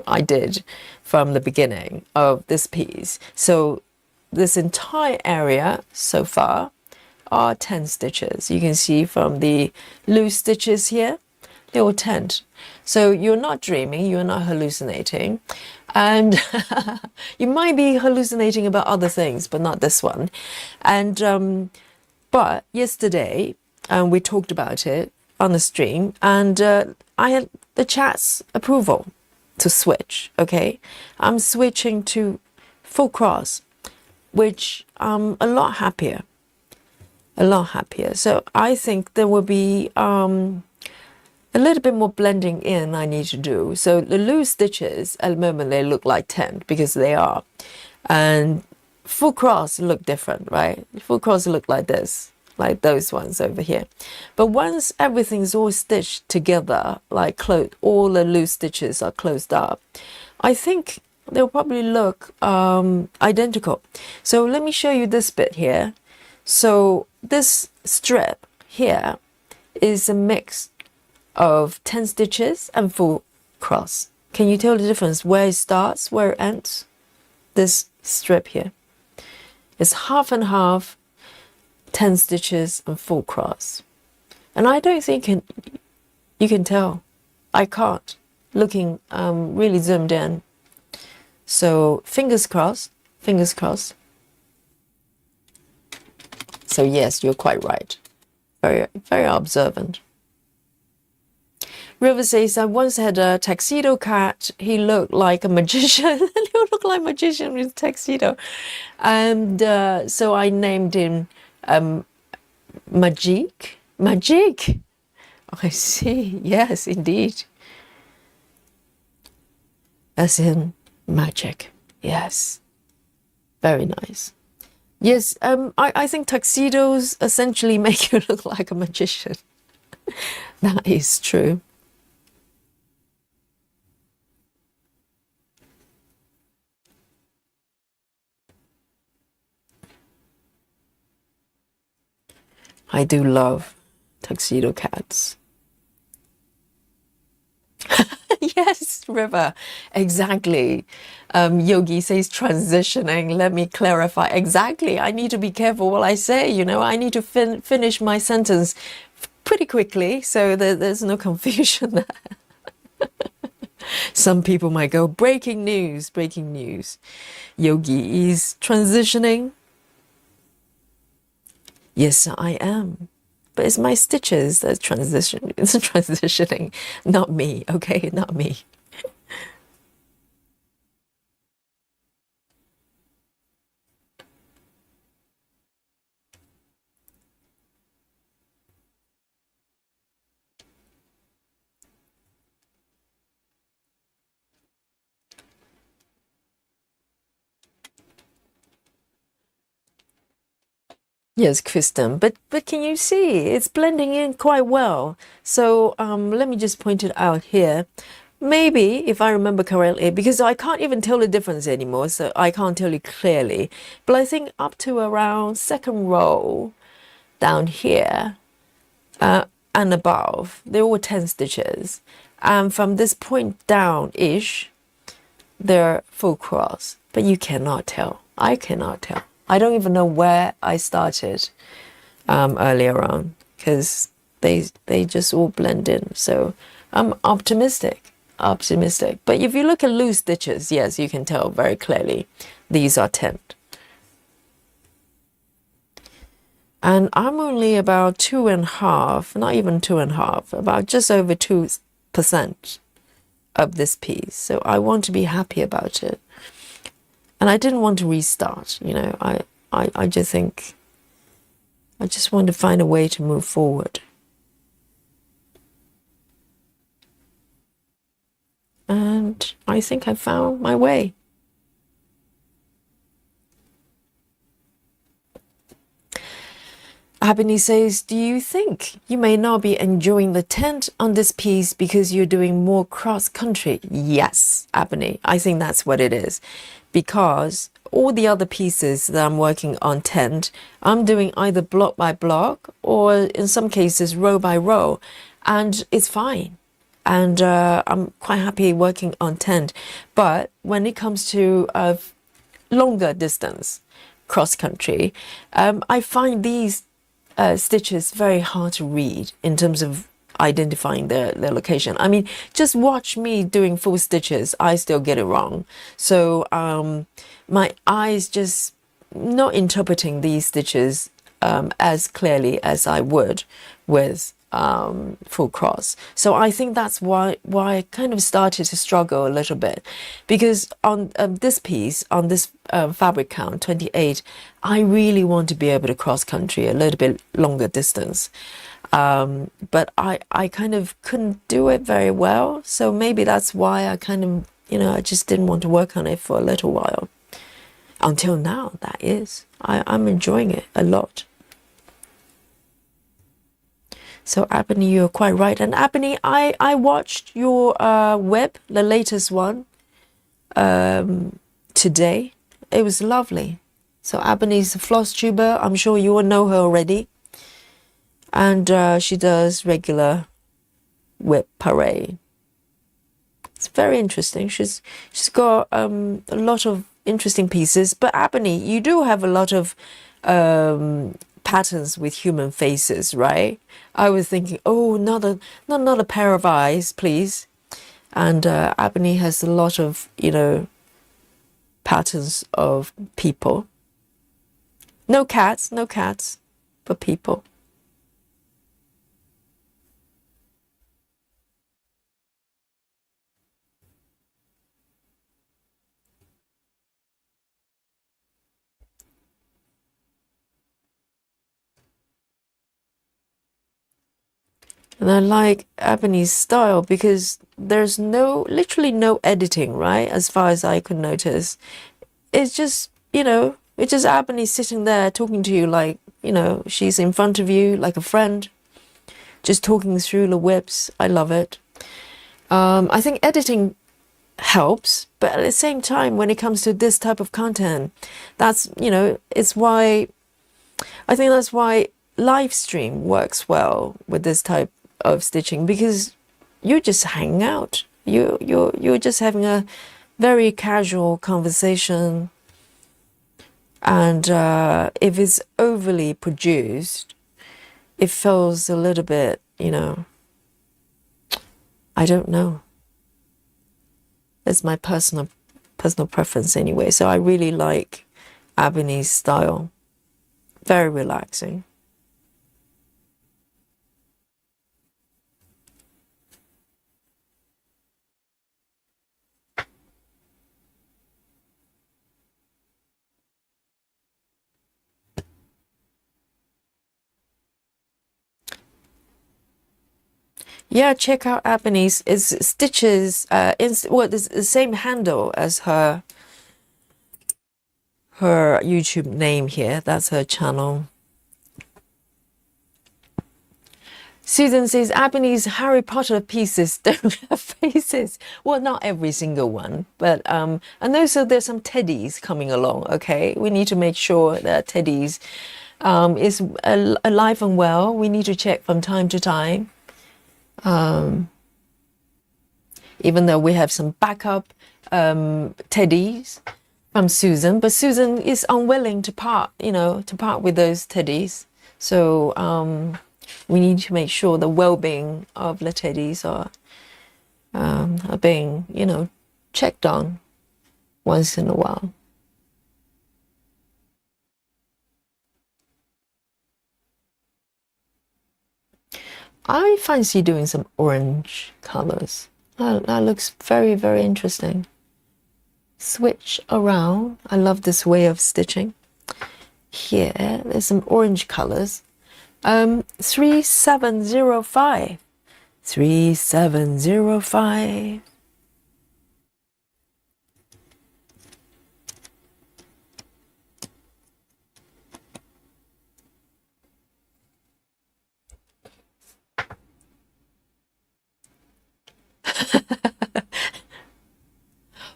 I did from the beginning of this piece. So this entire area so far are 10 stitches. You can see from the loose stitches here, they all 10. So you're not dreaming, you're not hallucinating, and you might be hallucinating about other things, but not this one. And but yesterday we talked about it on the stream, and I had the chat's approval to switch. Okay, I'm switching to full cross, which I'm a lot happier. So I think there will be a little bit more blending in I need to do. So the loose stitches at the moment, they look like 10 because they are, and full cross look different, right? Full cross look like this, like those ones over here. But once everything's all stitched together, like all the loose stitches are closed up, I think they'll probably look identical. So let me show you this bit here. So this strip here is a mix of 10 stitches and full cross. Can you tell the difference where it starts, where it ends? This strip here is half and half, 10 stitches and full cross. And I don't think you can tell. I can't, looking really zoomed in. So fingers crossed, fingers crossed. So yes, you're quite right. Very, very observant. River says, I once had a tuxedo cat. He looked like a magician. He looked like a magician with tuxedo. And so I named him Magic. Magic. I see. Yes, indeed. As in magic. Yes. Very nice. Yes, I think tuxedos essentially make you look like a magician. That is true. I do love tuxedo cats. Yes, River, exactly. Yogi says transitioning. Let me clarify. Exactly. I need to be careful what I say. You know, I need to finish my sentence pretty quickly so that there's no confusion there. Some people might go, breaking news, breaking news. Yogi is transitioning. Yes, I am. But it's my stitches that's transition. It's transitioning, not me, okay? Not me. Yes, Kristen, but can you see it's blending in quite well? So let me just point it out here. Maybe, if I remember correctly, because I can't even tell the difference anymore, so I can't tell you clearly. But I think up to around second row down here and above, they're all 10 stitches. And from this point down-ish, they're full cross. But you cannot tell. I cannot tell. I don't even know where I started earlier on, because they just all blend in. So I'm optimistic. But if you look at loose stitches, yes, you can tell very clearly these are 10. And I'm only about 2.5, not even 2.5, about just over 2% of this piece. So I want to be happy about it. And I didn't want to restart, you know. I just think I just want to find a way to move forward. And I think I found my way. Aimee says, do you think you may not be enjoying the tent on this piece because you're doing more cross-country? Yes, Aimee, I think that's what it is. Because all the other pieces that I'm working on tent, I'm doing either block by block or in some cases row by row. And it's fine. And I'm quite happy working on tent. But when it comes to longer distance cross-country, I find these stitches very hard to read in terms of identifying their location. I mean, just watch me doing full stitches, I still get it wrong. So my eyes just not interpreting these stitches as clearly as I would with full cross. So I think that's why I kind of started to struggle a little bit, because on this piece, on this fabric count 28, I really want to be able to cross country a little bit longer distance, but I kind of couldn't do it very well. So maybe that's why I kind of, you know, I just didn't want to work on it for a little while until now. That is, I'm enjoying it a lot. So Aimee, you're quite right. And Aimee, I watched your web, the latest one, today. It was lovely. So Aimee's a floss tuber. I'm sure you all know her already. And she does regular whip parade. It's very interesting. She's got a lot of interesting pieces. But Aimee, you do have a lot of patterns with human faces, right? I was thinking, oh, not a pair of eyes, please. And Aimee has a lot of, you know, patterns of people. No cats, but people. And I like Aimee's style because there's literally no editing, right? As far as I could notice. It's just, you know, it's just Aimee sitting there talking to you like, you know, she's in front of you like a friend, just talking through the whips. I love it. I think editing helps, but at the same time, when it comes to this type of content, that's, you know, it's why, I think that's why live stream works well with this type of stitching, because you're just hanging out. You're just having a very casual conversation, and if it's overly produced, it feels a little bit, you know, I don't know. It's my personal preference anyway. So I really like Aimee's style. Very relaxing. Yeah, check out Aimee's. It's stitches. Well, it's the same handle as her YouTube name here. That's her channel. Susan says, Abine's Harry Potter pieces don't have faces. Well, not every single one, but and also there's some teddies coming along. Okay, we need to make sure that teddies is alive and well. We need to check from time to time. Even though we have some backup teddies from Susan, but Susan is unwilling to part, to part with those teddies. So we need to make sure the well-being of the teddies are being, checked on once in a while. I fancy doing some orange colors. That looks very, very interesting. Switch around. I love this way of stitching. Here, there's some orange colors. 3705. 3705.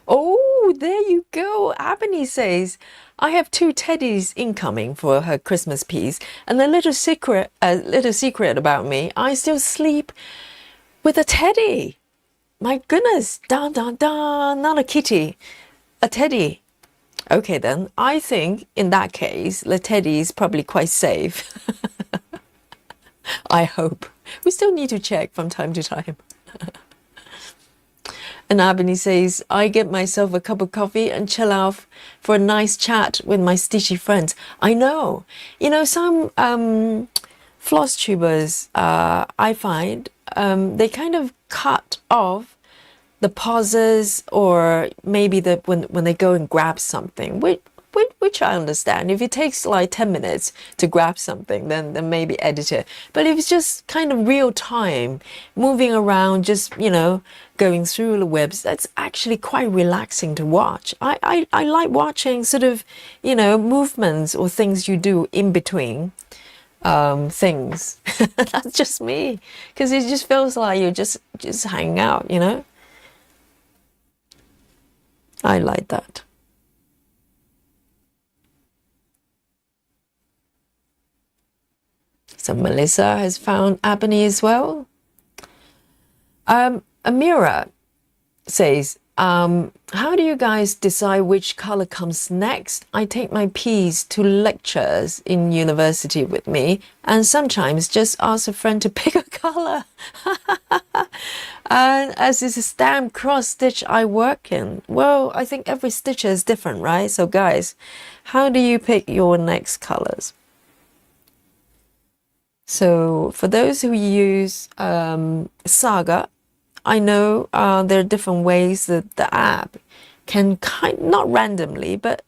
Oh, there you go. Aimee says, I have 2 teddies incoming for her Christmas piece. And a little secret about me, I still sleep with a teddy. My goodness, dun dun dun, not a kitty, a teddy. Okay then, I think in that case, the teddy is probably quite safe. I hope. We still need to check from time to time. And Aimee says, I get myself a cup of coffee and chill out for a nice chat with my stitchy friends. I know. Some floss tubers, I find, they kind of cut off the pauses, or maybe when they go and grab something, which I understand. If it takes like 10 minutes to grab something, then maybe edit it. But if it's just kind of real time, moving around, just, going through the webs, that's actually quite relaxing to watch. I like watching sort of, movements or things you do in between things. That's just me, because it just feels like you're just hanging out, I like that. So Melissa has found Aimee as well. Amira says, how do you guys decide which color comes next? I take my piece to lectures in university with me, and sometimes just ask a friend to pick a color. And as it's a stamp cross stitch I work in, well, I think every stitcher is different, right? So guys, how do you pick your next colors? So for those who use Saga, I know there are different ways that the app can not randomly, but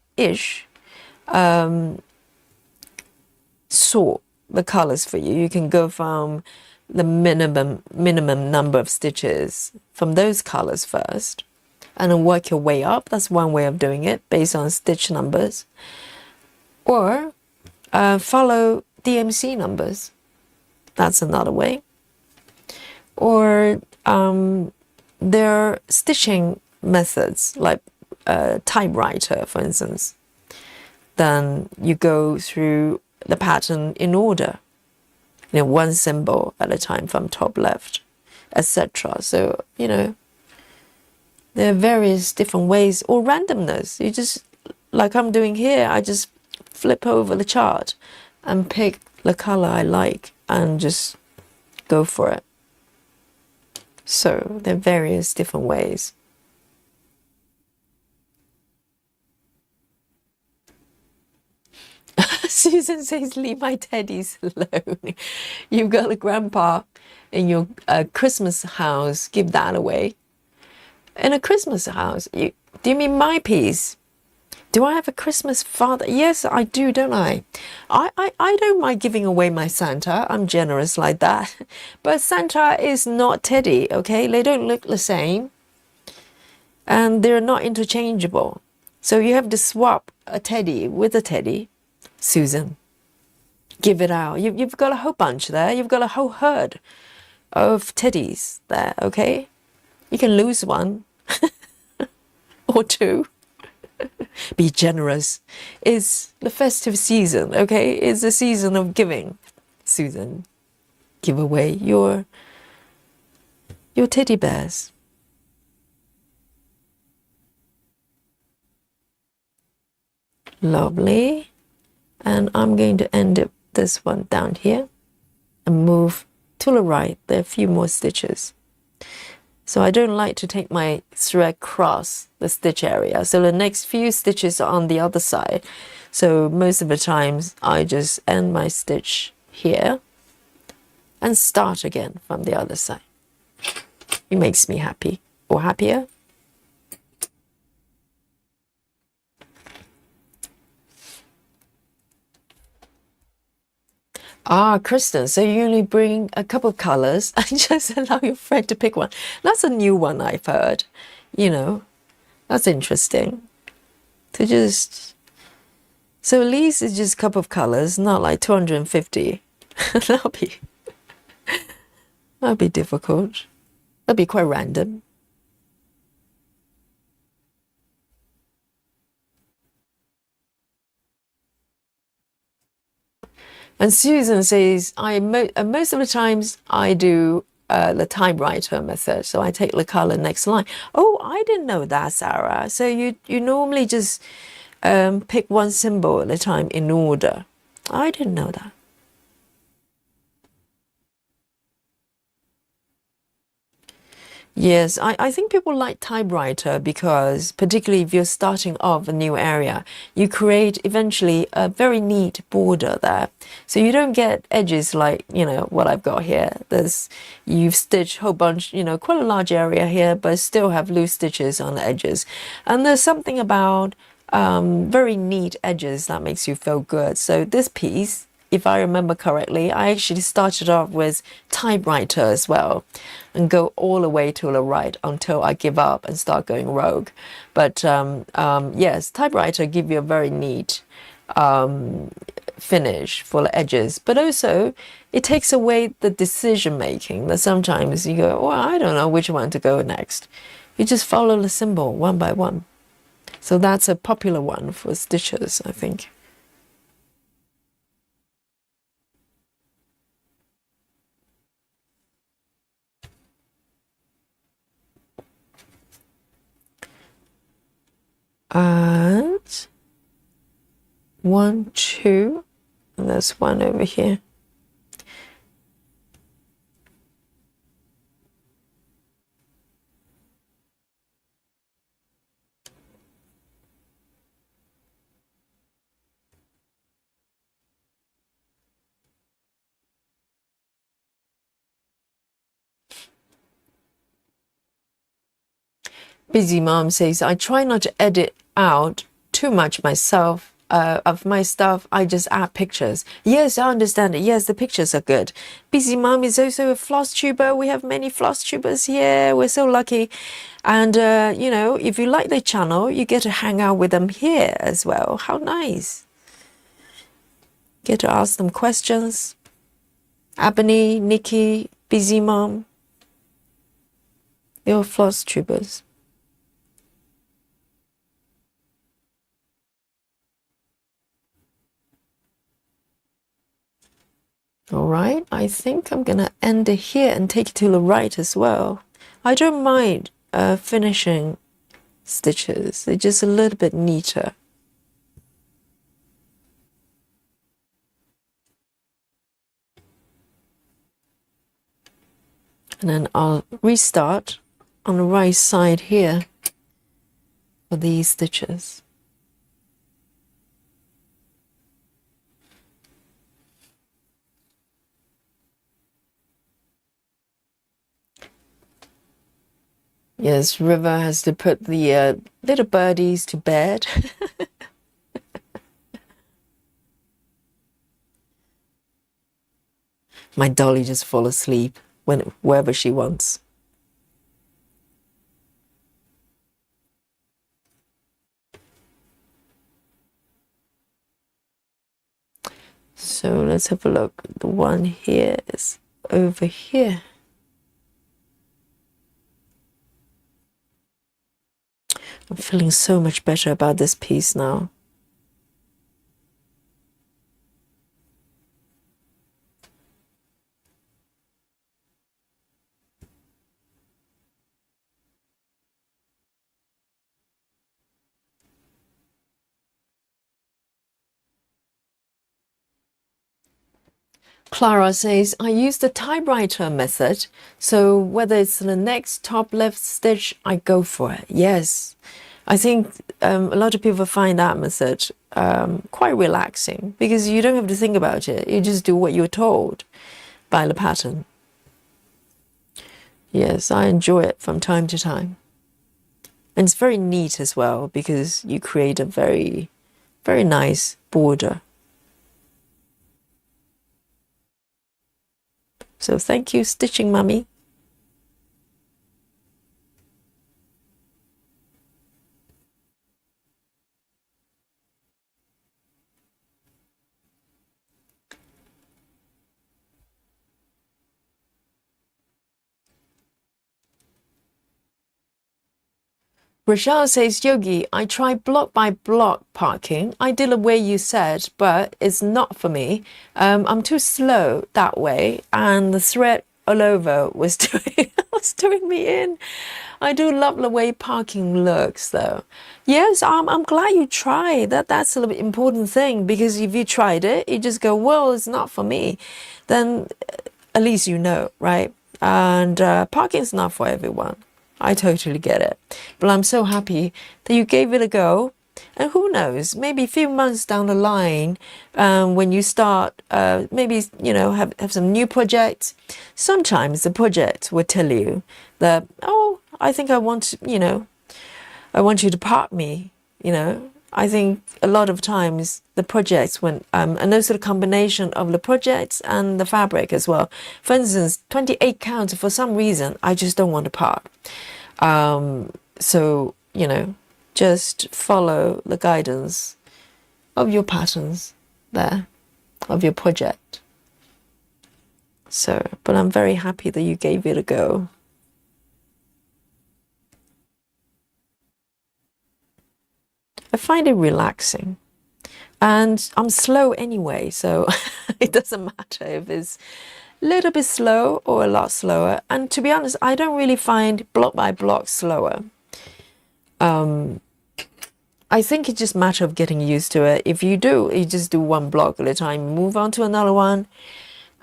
sort the colors for you. You can go from the minimum number of stitches from those colors first, and then work your way up. That's one way of doing it based on stitch numbers, or follow DMC numbers. That's another way. Or there are stitching methods like typewriter, for instance. Then you go through the pattern in order, one symbol at a time from top left, etc. So, there are various different ways, or randomness. You just, like I'm doing here, I just flip over the chart and pick the color I like and just go for it. So there are various different ways. Susan says, leave my teddies alone. You've got a grandpa in your Christmas house, give that away. In a Christmas house, do you mean my piece? Do I have a Christmas father? Yes, I do, don't I? I don't mind giving away my Santa. I'm generous like that. But Santa is not Teddy, okay? They don't look the same. And they're not interchangeable. So you have to swap a Teddy with a Teddy. Susan. Give it out. You've got a whole bunch there. You've got a whole herd of teddies there, okay? You can lose one or two. Be generous. It's the festive season, okay? It's a season of giving. Susan, give away your teddy bears. Lovely. And I'm going to end this one down here and move to the right. There are a few more stitches. So I don't like to take my thread across the stitch area. So the next few stitches are on the other side. So most of the times I just end my stitch here and start again from the other side. It makes me happy or happier. Ah, Kristen, so you only bring a couple of colors and just allow your friend to pick one. That's a new one I've heard. You know, that's interesting. To just... So at least it's just a couple of colors, not like 250. That'll be difficult. That'll be quite random. And Susan says, most of the times I do the typewriter method. So I take the color next line. Oh, I didn't know that, Sarah. So you normally just pick one symbol at a time in order. I didn't know that. Yes, I think people like typewriter because particularly if you're starting off a new area, you create eventually a very neat border there. So you don't get edges like, you know, what I've got here. You've stitched a whole bunch, you know, quite a large area here, but still have loose stitches on the edges. And there's something about very neat edges that makes you feel good. So this piece, if I remember correctly, I actually started off with typewriter as well and go all the way to the right until I give up and start going rogue. But yes, typewriter give you a very neat finish for the edges, but also it takes away the decision making that sometimes you go, well, I don't know which one to go next. You just follow the symbol one by one. So that's a popular one for stitches, I think. And 1, 2, and there's one over here. Busy Mom says, I try not to edit out too much myself of my stuff. I just add pictures. Yes, I understand it. Yes, the pictures are good. Busy Mom is also a floss tuber. We have many floss tubers here. We're so lucky. And, you know, if you like the channel, you get to hang out with them here as well. How nice. Get to ask them questions. Ebony, Nikki, Busy Mom. They're floss tubers. All right, I think I'm gonna end it here and take it to the right as well. I don't mind finishing stitches. They're just a little bit neater. And then I'll restart on the right side here for these stitches. Yes, River has to put the little birdies to bed. My dolly just fall asleep wherever she wants. So let's have a look. The one here is over here. I'm feeling so much better about this piece now. Clara says, I use the typewriter method, so whether it's the next top left stitch, I go for it. Yes, I think a lot of people find that method quite relaxing because you don't have to think about it. You just do what you're told by the pattern. Yes, I enjoy it from time to time. And it's very neat as well because you create a very, very nice border. So thank you, Stitching Mummy. Rochelle says, Yogi, I tried block by block parking. I did the way you said, but it's not for me. I'm too slow that way, and the thread all over was doing me in. I do love the way parking looks, though. Yes, I'm glad you tried. That's a little bit important thing, because if you tried it, you just go, well, it's not for me. Then at least you know, right? And parking's not for everyone. I totally get it. But I'm so happy that you gave it a go. And who knows, maybe a few months down the line, when you start, maybe, you know, have some new projects, sometimes the project will tell you that, oh, I think I want, you know, I want you to part me, you know. I think a lot of times the projects, when, and also the combination of the projects and the fabric as well. For instance, 28 counts, for some reason, I just don't want to part. So, you know, just follow the guidance of your patterns there, of your project. So, but I'm very happy that you gave it a go. I find it relaxing, and I'm slow anyway, so it doesn't matter if it's a little bit slow or a lot slower. And to be honest, I don't really find block by block slower. I think it's just a matter of getting used to it. If you do, you just do one block at a time, move on to another one,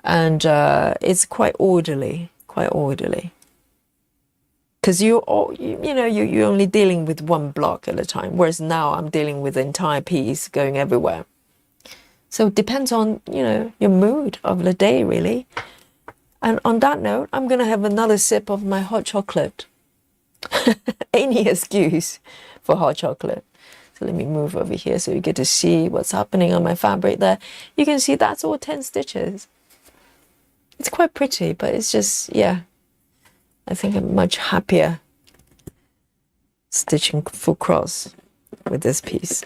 and it's quite orderly, quite orderly. Because you're only dealing with one block at a time, whereas now I'm dealing with the entire piece going everywhere. So it depends on, you know, your mood of the day, really. And on that note, I'm going to have another sip of my hot chocolate. Any excuse for hot chocolate. So let me move over here so you get to see what's happening on my fabric there. You can see that's all 10 stitches. It's quite pretty, but it's just, yeah. I think I'm much happier stitching full cross with this piece.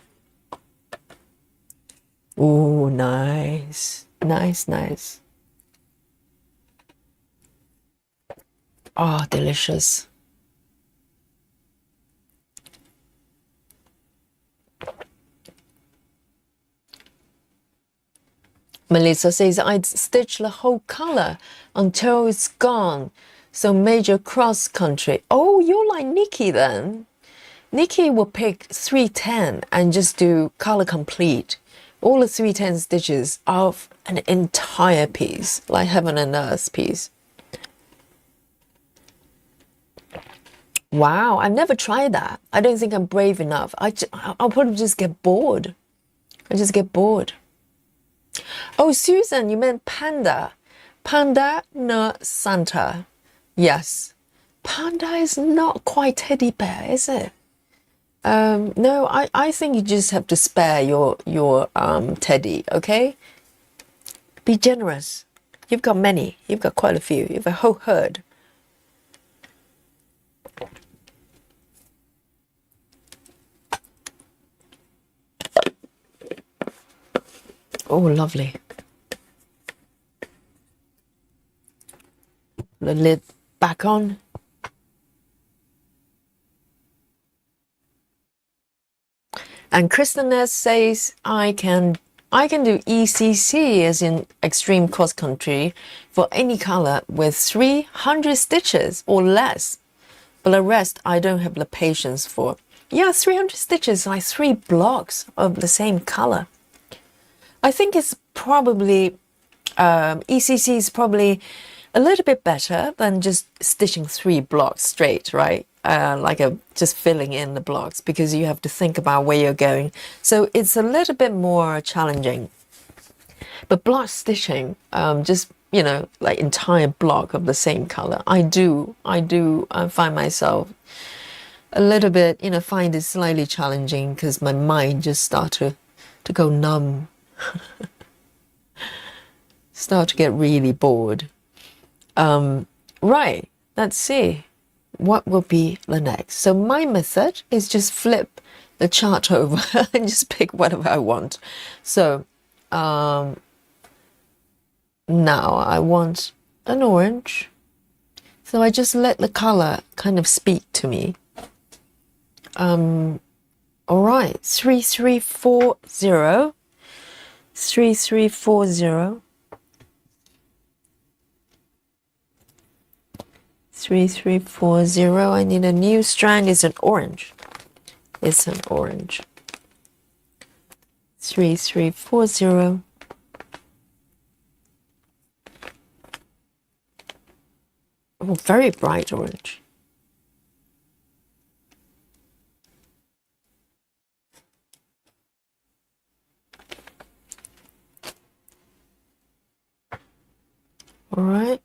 Ooh, nice. Nice, nice. Oh, delicious. Melissa says, I'd stitch the whole color until it's gone. So major cross country. Oh, you're like Nikki then. Nikki will pick 310 and just do color complete. All the 310 stitches of an entire piece, like heaven and earth piece. Wow, I've never tried that. I don't think I'm brave enough. I'll probably just get bored. I just get bored. Oh, Susan, you meant panda. Panda, no Santa. Yes. Panda is not quite teddy bear, is it? No, I think you just have to spare your teddy, okay? Be generous. You've got many. You've got quite a few. You have a whole herd. Oh, lovely. the lid back on. And Kristen says I can do ECC, as in extreme cross country, for any color with 300 stitches or less. But the rest I don't have the patience for. Yeah, 300 stitches, like 3 blocks of the same color. I think it's probably, ECC is probably a little bit better than just stitching 3 blocks straight, right? Just filling in the blocks, because you have to think about where you're going. So it's a little bit more challenging. But block stitching, just, you know, like entire block of the same color, I do find myself a little bit, you know, find it slightly challenging, because my mind just start to go numb. Start to get really bored. Right, let's see what will be the next. So my method is just flip the chart over and just pick whatever I want. So now I want an orange, so I just let the color kind of speak to me. All right, 3340, 3340, 3340. I need a new strand. It's an orange. It's an orange. 3340. Oh, very bright orange. All right.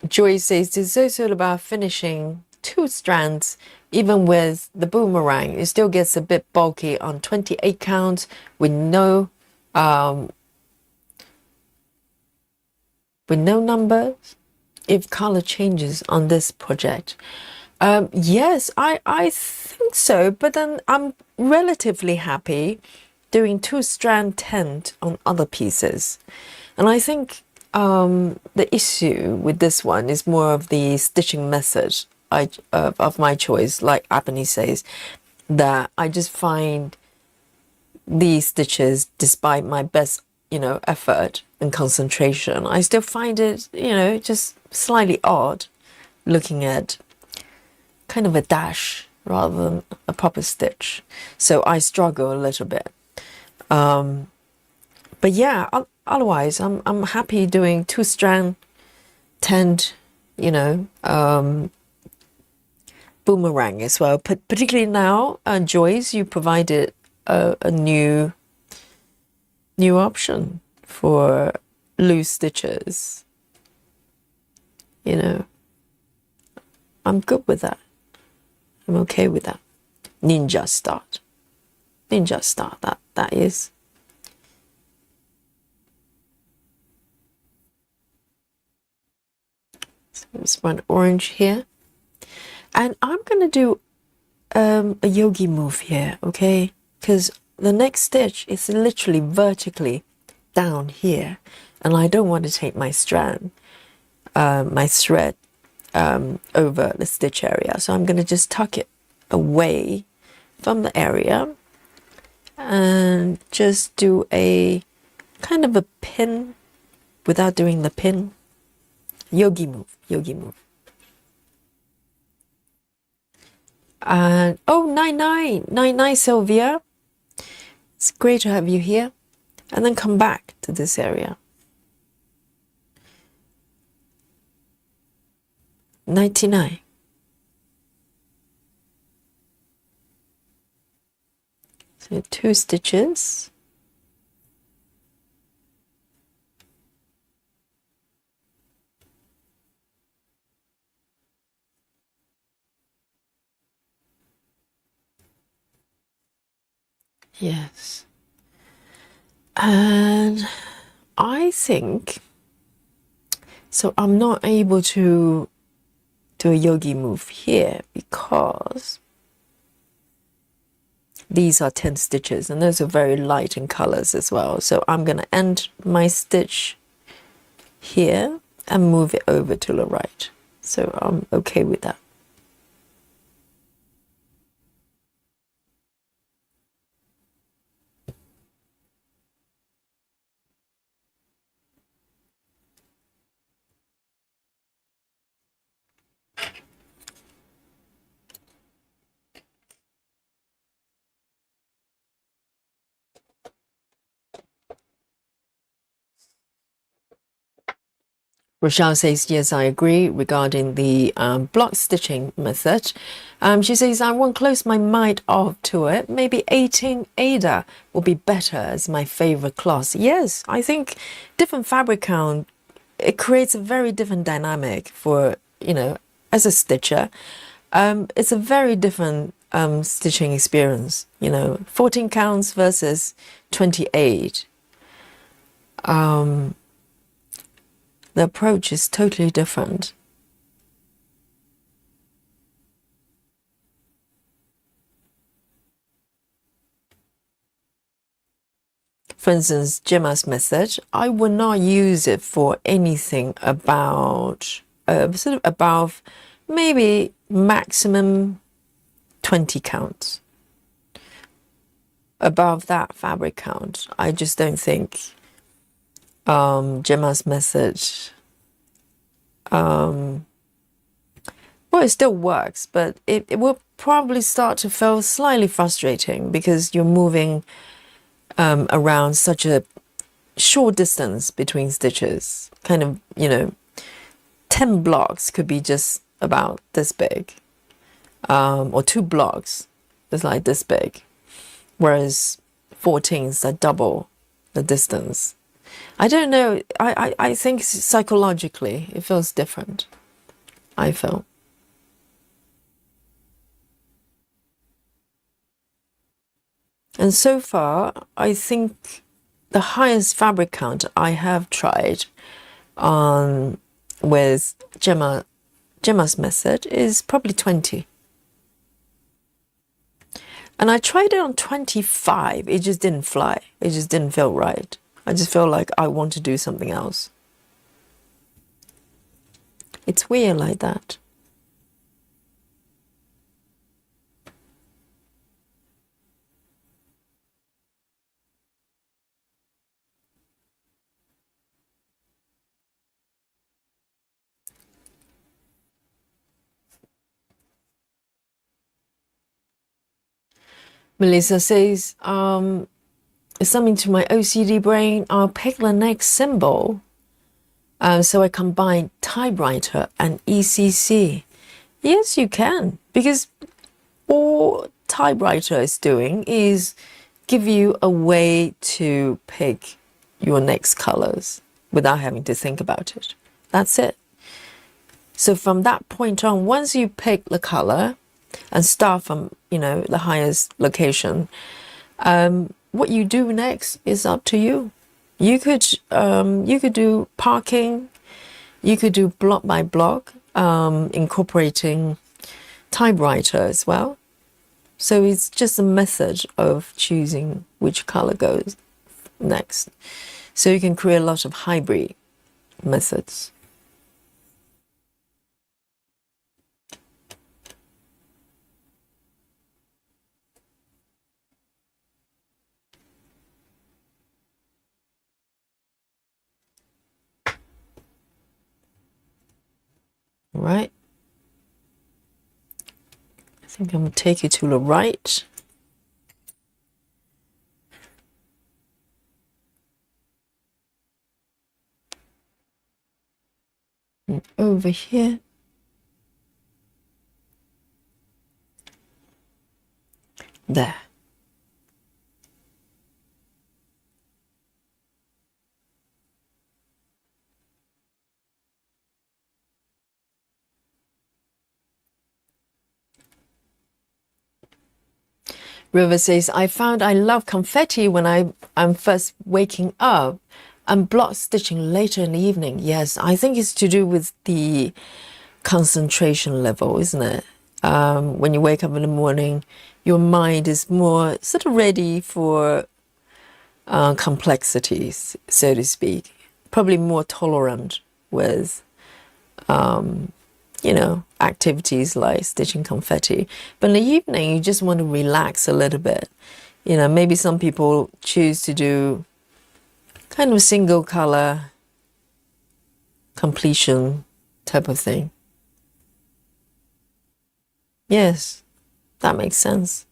Joy says it's also about finishing 2 strands. Even with the boomerang, it still gets a bit bulky on 28 count with no numbers. If color changes on this project, yes, I think so. But then I'm relatively happy doing 2 strand tent on other pieces, and I think the issue with this one is more of the stitching method of my choice. Like Aimee says, that I just find these stitches, despite my best, you know, effort and concentration, I still find it, you know, just slightly odd looking at kind of a dash rather than a proper stitch. So I struggle a little bit. But yeah, otherwise I'm happy doing 2 strand tent, you know, boomerang as well. Particularly now, Joyce, you provided a new option for loose stitches. You know, I'm good with that. I'm okay with that. Ninja start, that is. So there's one orange here, and I'm gonna do a yogi move here, okay? Because the next stitch is literally vertically down here, and I don't want to take my strand, my thread, over the stitch area. So I'm going to just tuck it away from the area and just do a kind of a pin without doing the pin. Yogi move. And oh, 99 Sylvia, it's great to have you here. And then come back to this area. 99. So 2 stitches. Yes. And I think, so I'm not able to do a yogi move here because these are 10 stitches and those are very light in colors as well. So I'm going to end my stitch here and move it over to the right. So I'm okay with that. Rochelle says, yes, I agree regarding the block stitching method. She says, I won't close my mind off to it. Maybe 18 Ada will be better as my favorite cloth. Yes, I think different fabric count, it creates a very different dynamic for, you know, as a stitcher. It's a very different stitching experience, you know, 14 counts versus 28. The approach is totally different. For instance, Gemma's method, I would not use it for anything about sort of above maybe maximum 20 counts. Above that fabric count, I just don't think Gemma's method, well, it still works, but it will probably start to feel slightly frustrating because you're moving around such a short distance between stitches. Kind of, you know, 10 blocks could be just about this big, or 2 blocks is like this big, whereas 14s are double the distance. I don't know. I think psychologically it feels different. I feel. And so far, I think the highest fabric count I have tried with Gemma's method is probably 20. And I tried it on 25. It just didn't fly. It just didn't feel right. I just feel like I want to do something else. It's weird like that. Melissa says, it's something to my OCD brain. I'll pick the next symbol. So I combine typewriter and ECC. Yes, you can, because all typewriter is doing is give you a way to pick your next colors without having to think about it. That's it. So from that point on, once you pick the color and start from, you know, the highest location, what you do next is up to you. You could do parking, you could do block by block, incorporating typewriter as well. So it's just a method of choosing which color goes next. So you can create a lot of hybrid methods. Right. I think I'm going to take it to the right. And over here. There. River says, I found I love confetti when I'm first waking up and block stitching later in the evening. Yes, I think it's to do with the concentration level, isn't it? When you wake up in the morning, your mind is more sort of ready for complexities, so to speak, probably more tolerant with, activities like stitching confetti. But in the evening, you just want to relax a little bit. Maybe some people choose to do kind of single color completion type of thing. Yes, that makes sense.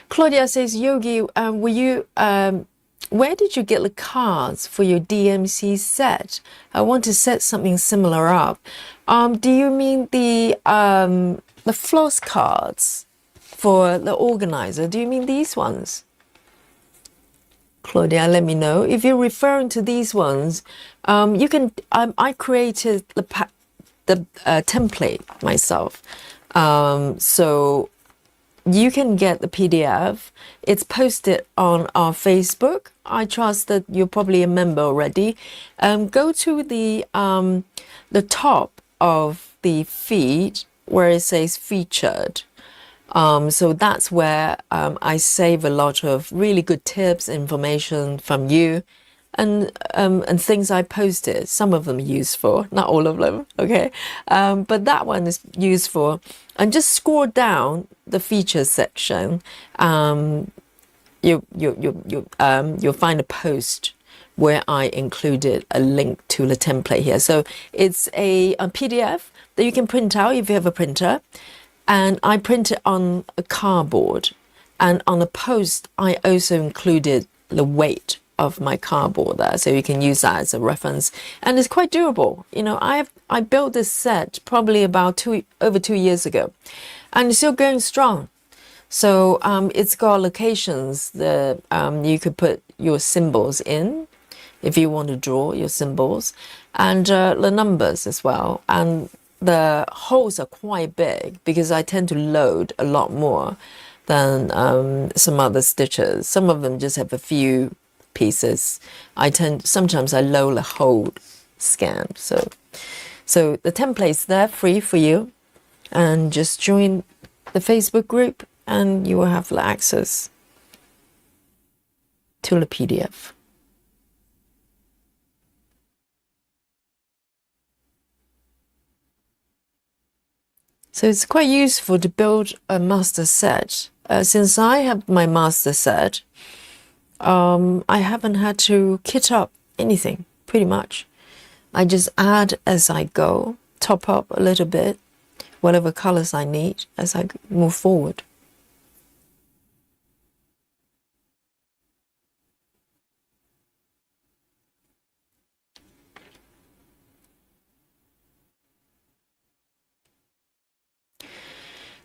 Claudia says, Yogi, where did you get the cards for your DMC set? I want to set something similar up. Do you mean the floss cards for the organizer? Do you mean these ones? Claudia, let me know. If you're referring to these ones, you can. I created the template myself, so you can get the PDF. It's posted on our Facebook. I trust that you're probably a member already. Go to the top of the feed where it says featured. So that's where I save a lot of really good tips, information from you, and things I posted. Some of them are useful, not all of them, okay? But that one is useful. And just scroll down the features section. You'll find a post where I included a link to the template here. So it's a PDF that you can print out if you have a printer. And I print it on a cardboard. And on the post, I also included the weight of my cardboard there, so you can use that as a reference. And it's quite durable. I built this set probably about over 2 years ago, and it's still going strong. So it's got locations that you could put your symbols in if you want to draw your symbols, and the numbers as well. And the holes are quite big because I tend to load a lot more than some other stitches. Some of them just have a few pieces. Sometimes I load the whole scan. So the template's there free for you, and just join the Facebook group and you will have access to the PDF. So it's quite useful to build a master set. Since I have my master set, I haven't had to kit up anything, pretty much. I just add as I go, top up a little bit, whatever colors I need as I move forward.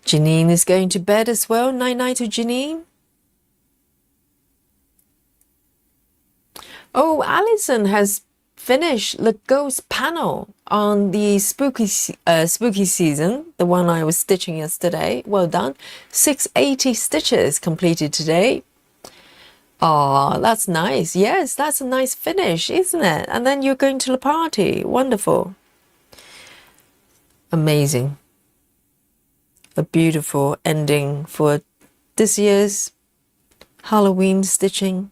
Janine is going to bed as well. Night-night to Janine. Oh, Alison has finished the ghost panel on the spooky season, the one I was stitching yesterday. Well done. 680 stitches completed today. Oh, that's nice. Yes, that's a nice finish, isn't it? And then you're going to the party. Wonderful. Amazing. A beautiful ending for this year's Halloween stitching.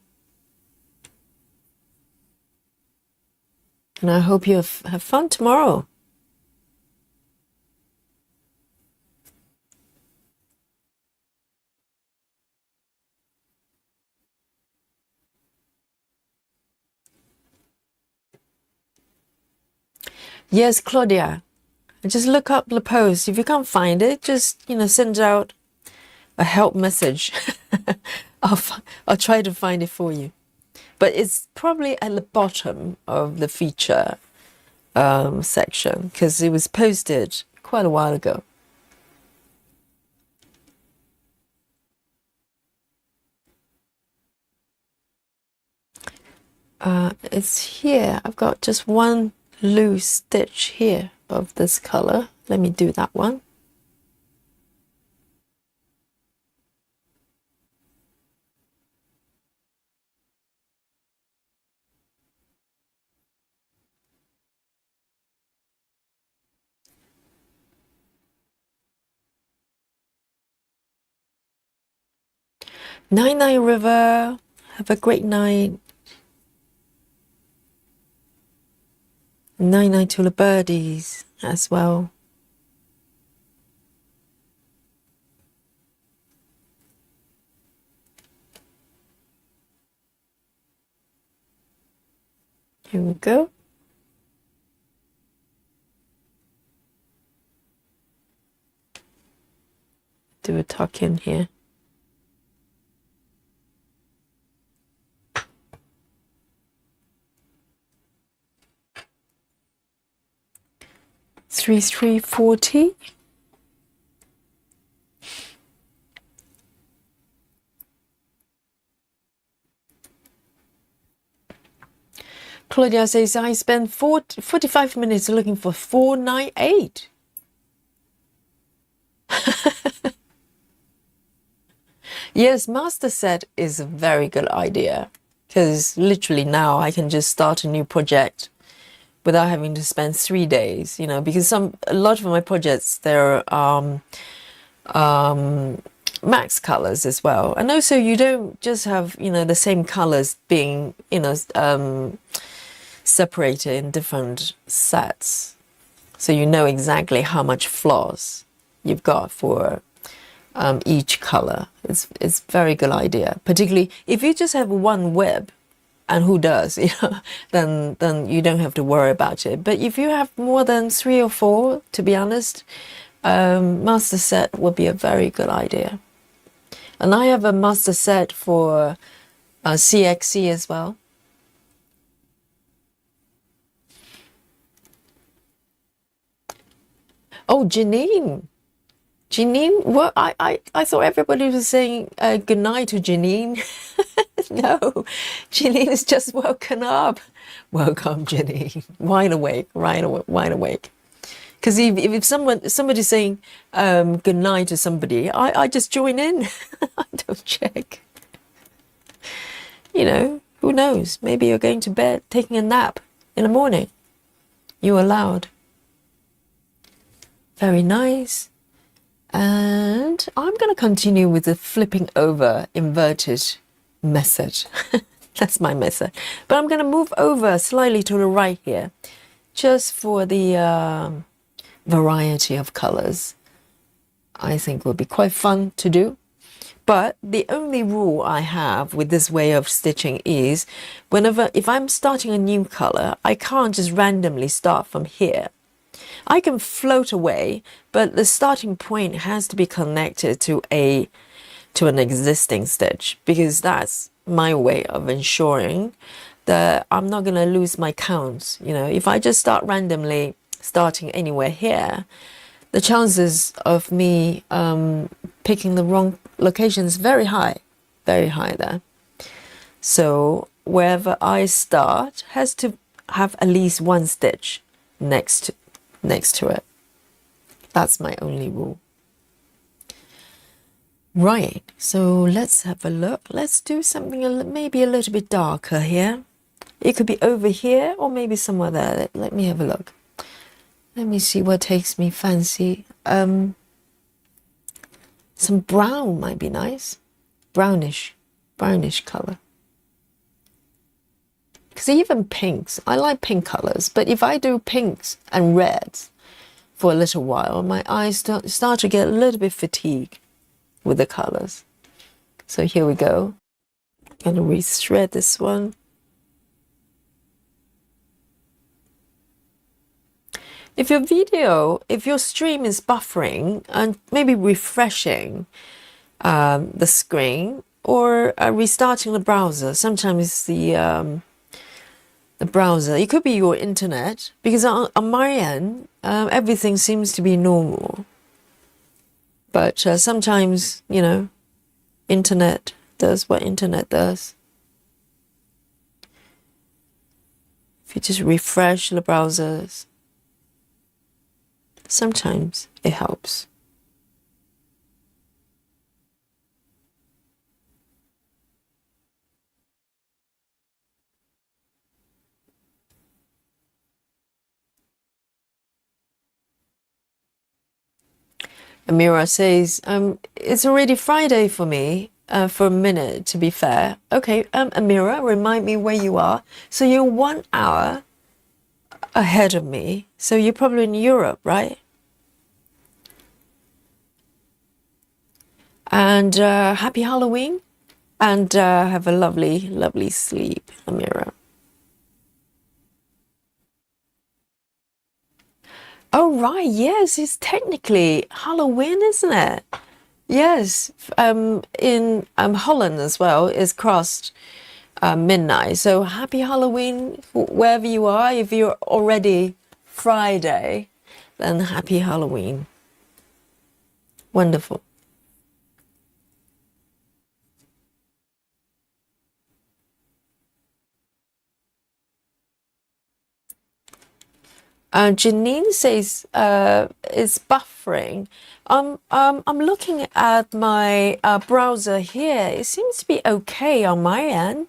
And I hope you have fun tomorrow. Yes, Claudia. Just look up the post. If you can't find it, just, send out a help message. I'll try to find it for you. But it's probably at the bottom of the feature section because it was posted quite a while ago. It's here. I've got just one loose stitch here of this color. Let me do that one. Night night, River. Have a great night. Night night to the birdies as well. Here we go. Do a tuck in here. Three 40. Claudia says, I spent 45 minutes looking for 498. Yes, master set is a very good idea, because literally now I can just start a new project without having to spend 3 days, you know, because a lot of my projects, they're max colors as well. And also you don't just have, you know, the same colors being, you know, separated in different sets. So you know exactly how much floss you've got for each color. It's very good idea, particularly if you just have one web, and who does, you know, then you don't have to worry about it. But if you have more than 3 or 4, to be honest, master set would be a very good idea. And I have a master set for CXC as well. Oh, Janine. Janine, what? I thought everybody was saying good night to Janine. No, Janine is just woken up. Welcome, Janine. Wide awake, wide awake. Because if somebody's saying good night to somebody, I just join in. I don't check. You know, who knows? Maybe you're going to bed, taking a nap in the morning. You're allowed. Very nice. And I'm going to continue with the flipping over inverted method. That's my method. But I'm going to move over slightly to the right here, just for the variety of colors. I think will be quite fun to do. But the only rule I have with this way of stitching is if I'm starting a new color, I can't just randomly start from here. I can float away, but the starting point has to be connected to an existing stitch, because that's my way of ensuring that I'm not going to lose my counts. You know, if I just start randomly starting anywhere here, the chances of me picking the wrong location is very high there. So wherever I start has to have at least one stitch next to it. That's my only rule. Right, so let's have a look. Let's do something maybe a little bit darker here. It could be over here or maybe somewhere there. Let me have a look. Let me see what takes me fancy. Some brown might be nice. Brownish color. Because even pinks, I like pink colors, but if I do pinks and reds for a little while, my eyes start to get a little bit fatigued with the colors. So here we go. I'm gonna rethread this one. If your stream is buffering and maybe refreshing the screen or restarting the browser, sometimes the browser, it could be your internet, because on my end, everything seems to be normal. But sometimes, you know, internet does what internet does. If you just refresh the browsers, sometimes it helps. Amira says, it's already Friday for me. for a minute, to be fair. Okay, Amira, remind me where you are. So you're 1 hour ahead of me. So you're probably in Europe, right? And happy Halloween. And have a lovely, lovely sleep, Amira. Oh, right. Yes, it's technically Halloween, isn't it? Yes. In Holland as well, it's crossed midnight. So happy Halloween wherever you are. If you're already Friday, then happy Halloween. Wonderful. Janine says it's buffering. I'm looking at my browser here. It seems to be okay on my end.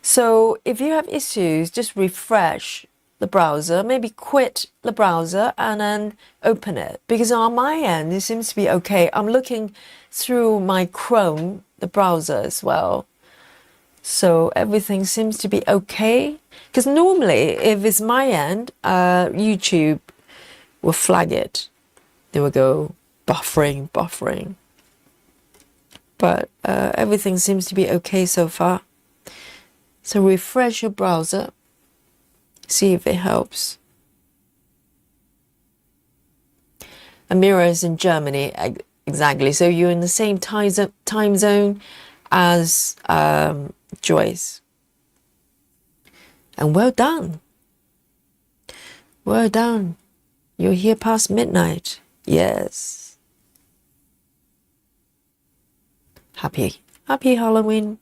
So if you have issues, just refresh the browser, maybe quit the browser and then open it. Because on my end, it seems to be okay. I'm looking through my Chrome, the browser as well. So everything seems to be okay. Because normally, if it's my end, YouTube will flag it. They will go buffering, buffering. But everything seems to be okay so far. So refresh your browser. See if it helps. Amira is in Germany, exactly. So you're in the same time zone as Joyce. And well done. Well done. You're here past midnight. Yes. Happy Halloween.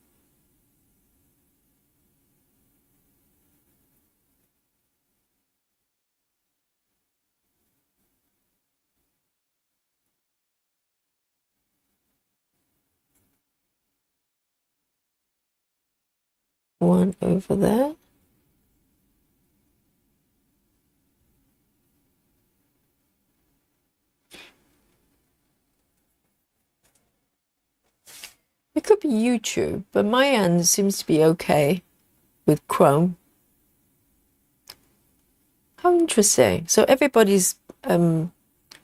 One over there. It could be YouTube, but my end seems to be okay with Chrome. How interesting. So everybody's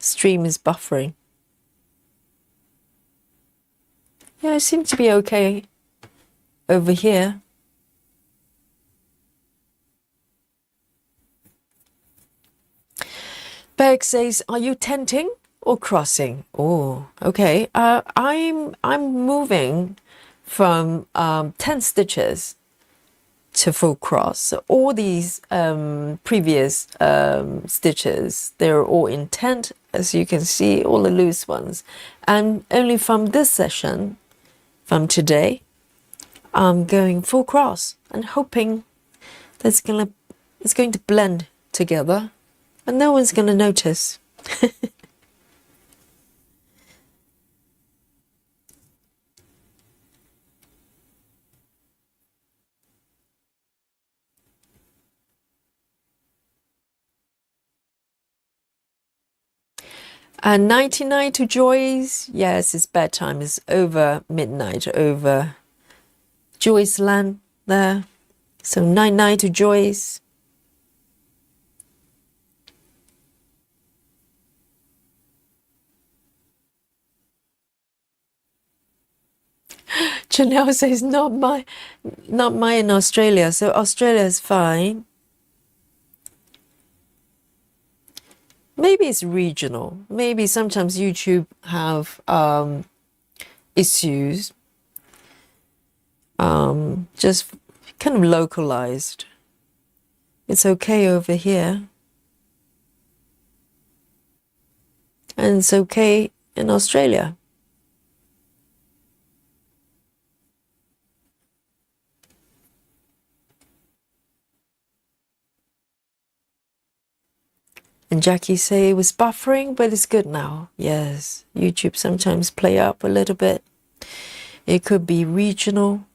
stream is buffering. Yeah, it seems to be okay over here. Berg says, "Are you tenting or crossing?" Oh, okay. I'm moving from 10 stitches to full cross. So all these previous stitches, they're all in tent, as you can see, all the loose ones. And only from this session, from today, I'm going full cross and hoping that's it's going to blend together and no one's going to notice. And 99 to Joyce. Yes, it's bedtime. It's over midnight, over Joyce land there. So 99 to Joyce. Janelle says not my in Australia. So Australia is fine. Maybe it's regional. Maybe sometimes YouTube have issues. Just kind of localized. It's okay over here. And it's okay in Australia. And Jackie say it was buffering, but it's good now. Yes, YouTube sometimes play up a little bit. It could be regional.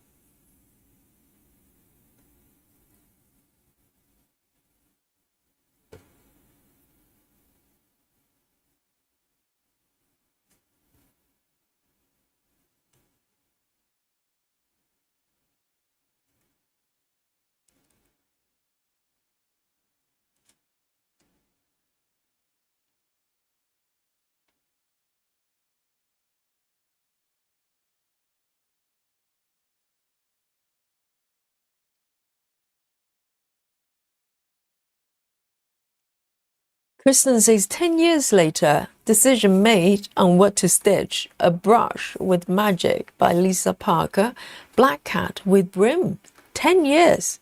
Kristen says 10 years later, decision made on what to stitch. A brush with magic by Lisa Parker. Black cat with brim. 10 years.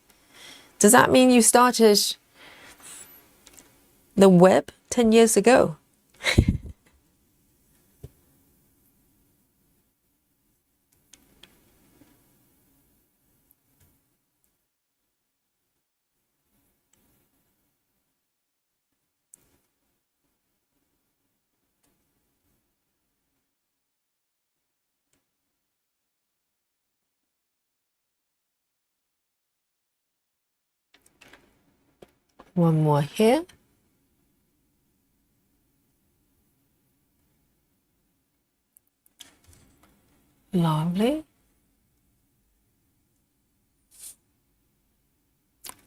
Does that mean you started the web 10 years ago? One more here. Lovely.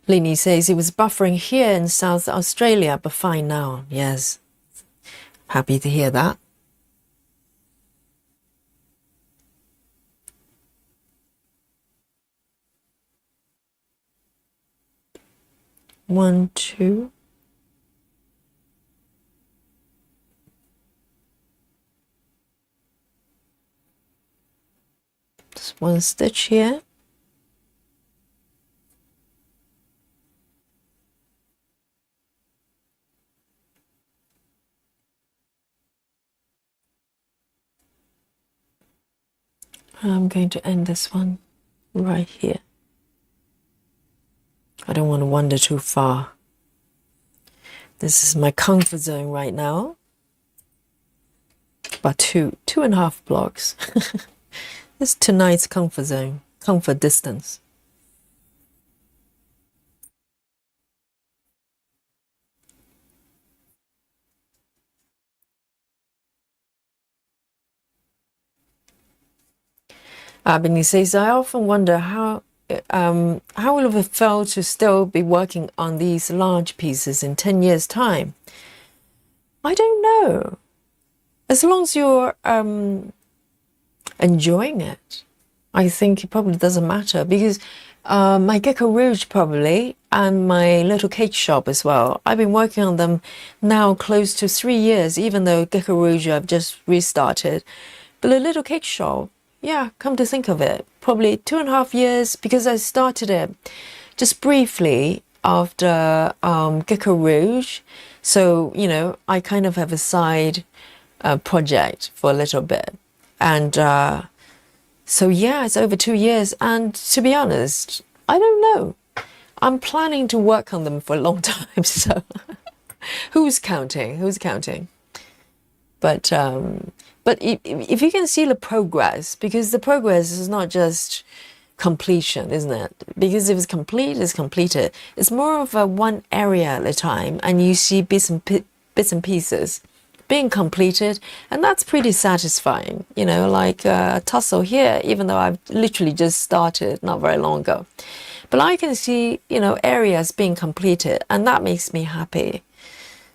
Lenny says it was buffering here in South Australia, but fine now. Yes. Happy to hear that. One, two. Just one stitch here. I'm going to end this one right here. I don't want to wander too far. This is my comfort zone right now. About 2.5 blocks. This is tonight's comfort zone, comfort distance. Aimee says, I often wonder how will it feel to still be working on these large pieces in 10 years' time? I don't know. As long as you're enjoying it, I think it probably doesn't matter, because my Gecko Rouge probably, and my little cake shop as well, I've been working on them now close to 3 years, even though Gecko Rouge I've just restarted. But the little cake shop, yeah, come to think of it, probably 2.5 years, because I started it just briefly after Gecko Rouge. So, you know, I kind of have a side project for a little bit. And so, yeah, it's over 2 years. And to be honest, I don't know. I'm planning to work on them for a long time. So who's counting? Who's counting? But if you can see the progress, because the progress is not just completion, isn't it? Because if it's complete, it's completed. It's more of a one area at a time, and you see bits and pieces being completed, and that's pretty satisfying. You know, like a tussle here, even though I've literally just started not very long ago. But I can see, you know, areas being completed, and that makes me happy.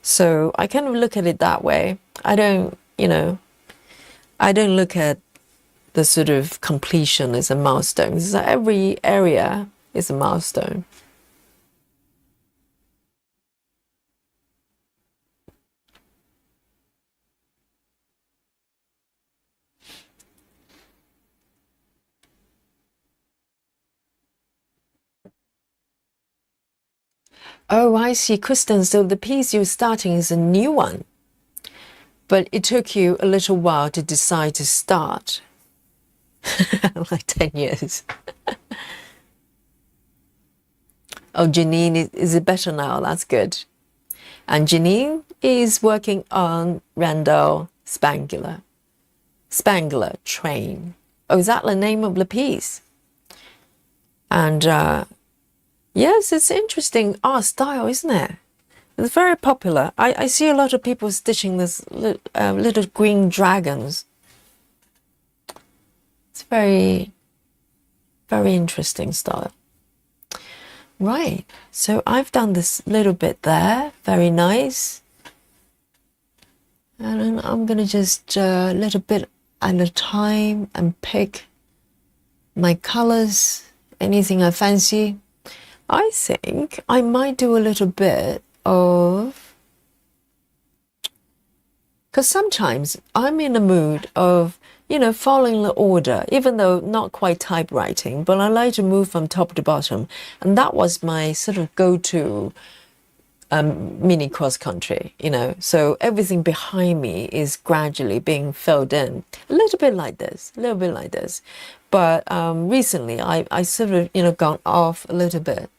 So I kind of look at it that way. I don't, you know, I don't look at the sort of completion as a milestone. So every area is a milestone. Oh, I see, Kristen. So the piece you're starting is a new one, but it took you a little while to decide to start. Like 10 years. Oh, Janine, is it better now? That's good. And Janine is working on Randall Spangler Train. Oh, is that the name of the piece? And yes, it's interesting art style, isn't it? It's very popular. I see a lot of people stitching this little green dragons. It's very, very interesting style. Right, so I've done this little bit there, very nice. And then I'm gonna just a little bit at a time and pick my colors, anything I fancy. I think I might do a little bit of Because sometimes I'm in a mood of, you know, following the order, even though not quite typewriting, but I like to move from top to bottom. And that was my sort of go-to mini cross country, you know. So everything behind me is gradually being filled in. A little bit like this, a little bit like this. But recently I sort of, you know, gone off a little bit.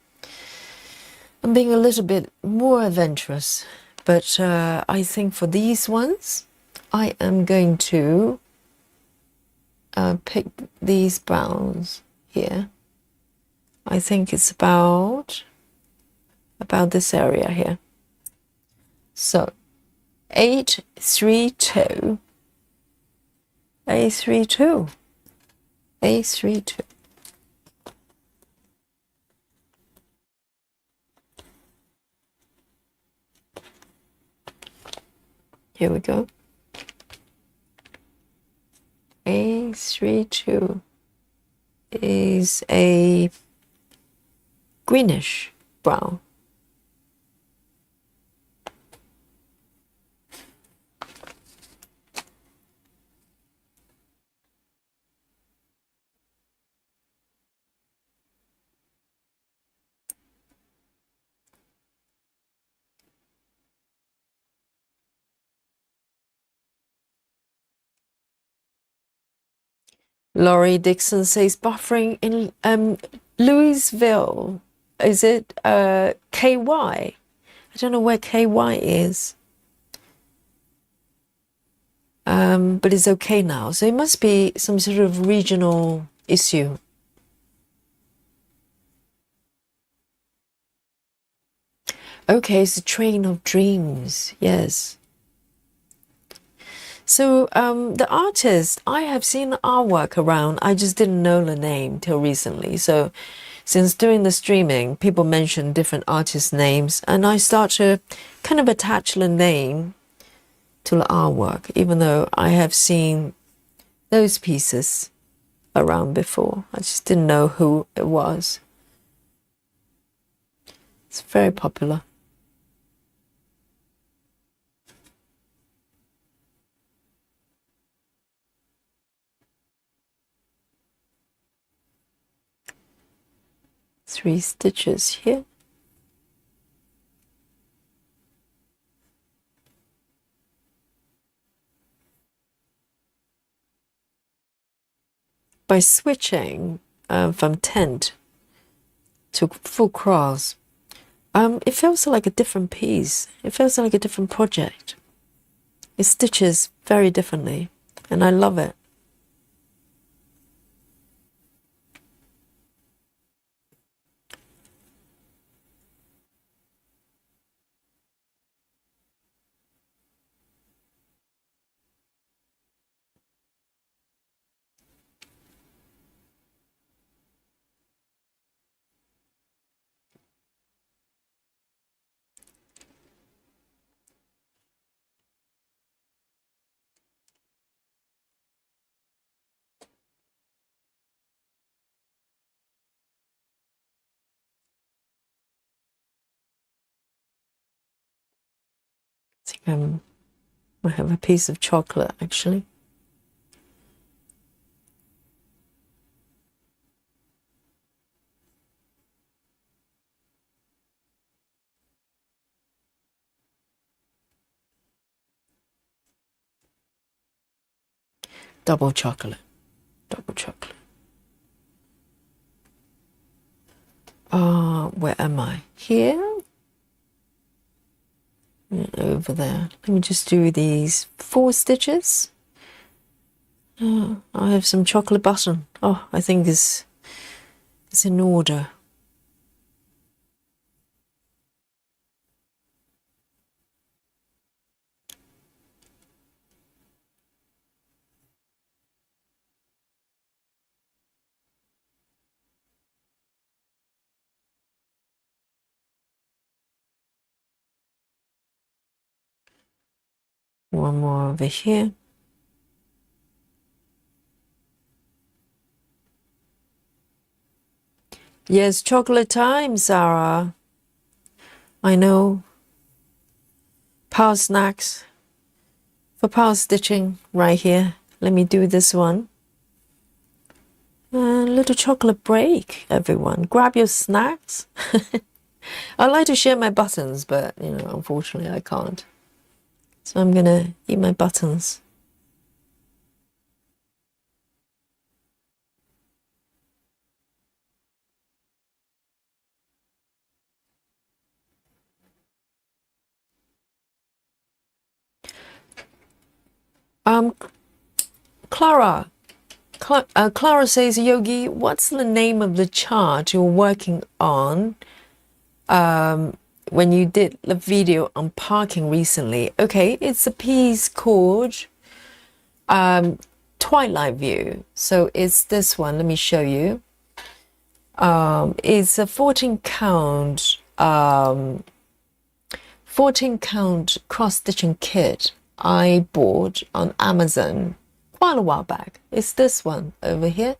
I'm being a little bit more adventurous. But I think for these ones, I am going to pick these browns here. I think it's about this area here. So 832, A32, A32. Here we go. A32 is a greenish brown. Laurie Dixon says buffering in Louisville. Is it KY? I don't know where KY is. But it's okay now. So it must be some sort of regional issue. Okay, it's a train of dreams. Yes. So the artist, I have seen the artwork around. I just didn't know the name till recently. So since doing the streaming, people mention different artist names, and I start to kind of attach the name to the artwork, even though I have seen those pieces around before. I just didn't know who it was. It's very popular. Three stitches here. By switching from tent to full cross, it feels like a different piece. It feels like a different project. It stitches very differently, and I love it. I think I have a piece of chocolate actually. Double chocolate. Double chocolate. Where am I? Here? Over there. Let me just do these 4 stitches. I have some chocolate button. Oh, I think it's in order. One more over here. Yes, chocolate time, Sarah. I know. Power snacks. for power stitching right here. Let me do this one. A little chocolate break, everyone. Grab your snacks. I like to share my buttons, but you know, unfortunately I can't. So I'm gonna eat my buttons. Clara. Clara says, Yogi, what's the name of the chart you're working on when you did the video on parking recently? Okay, it's a piece called Twilight View. So it's this one. Let me show you. It's a 14 count cross-stitching kit I bought on Amazon quite a while back. It's this one over here.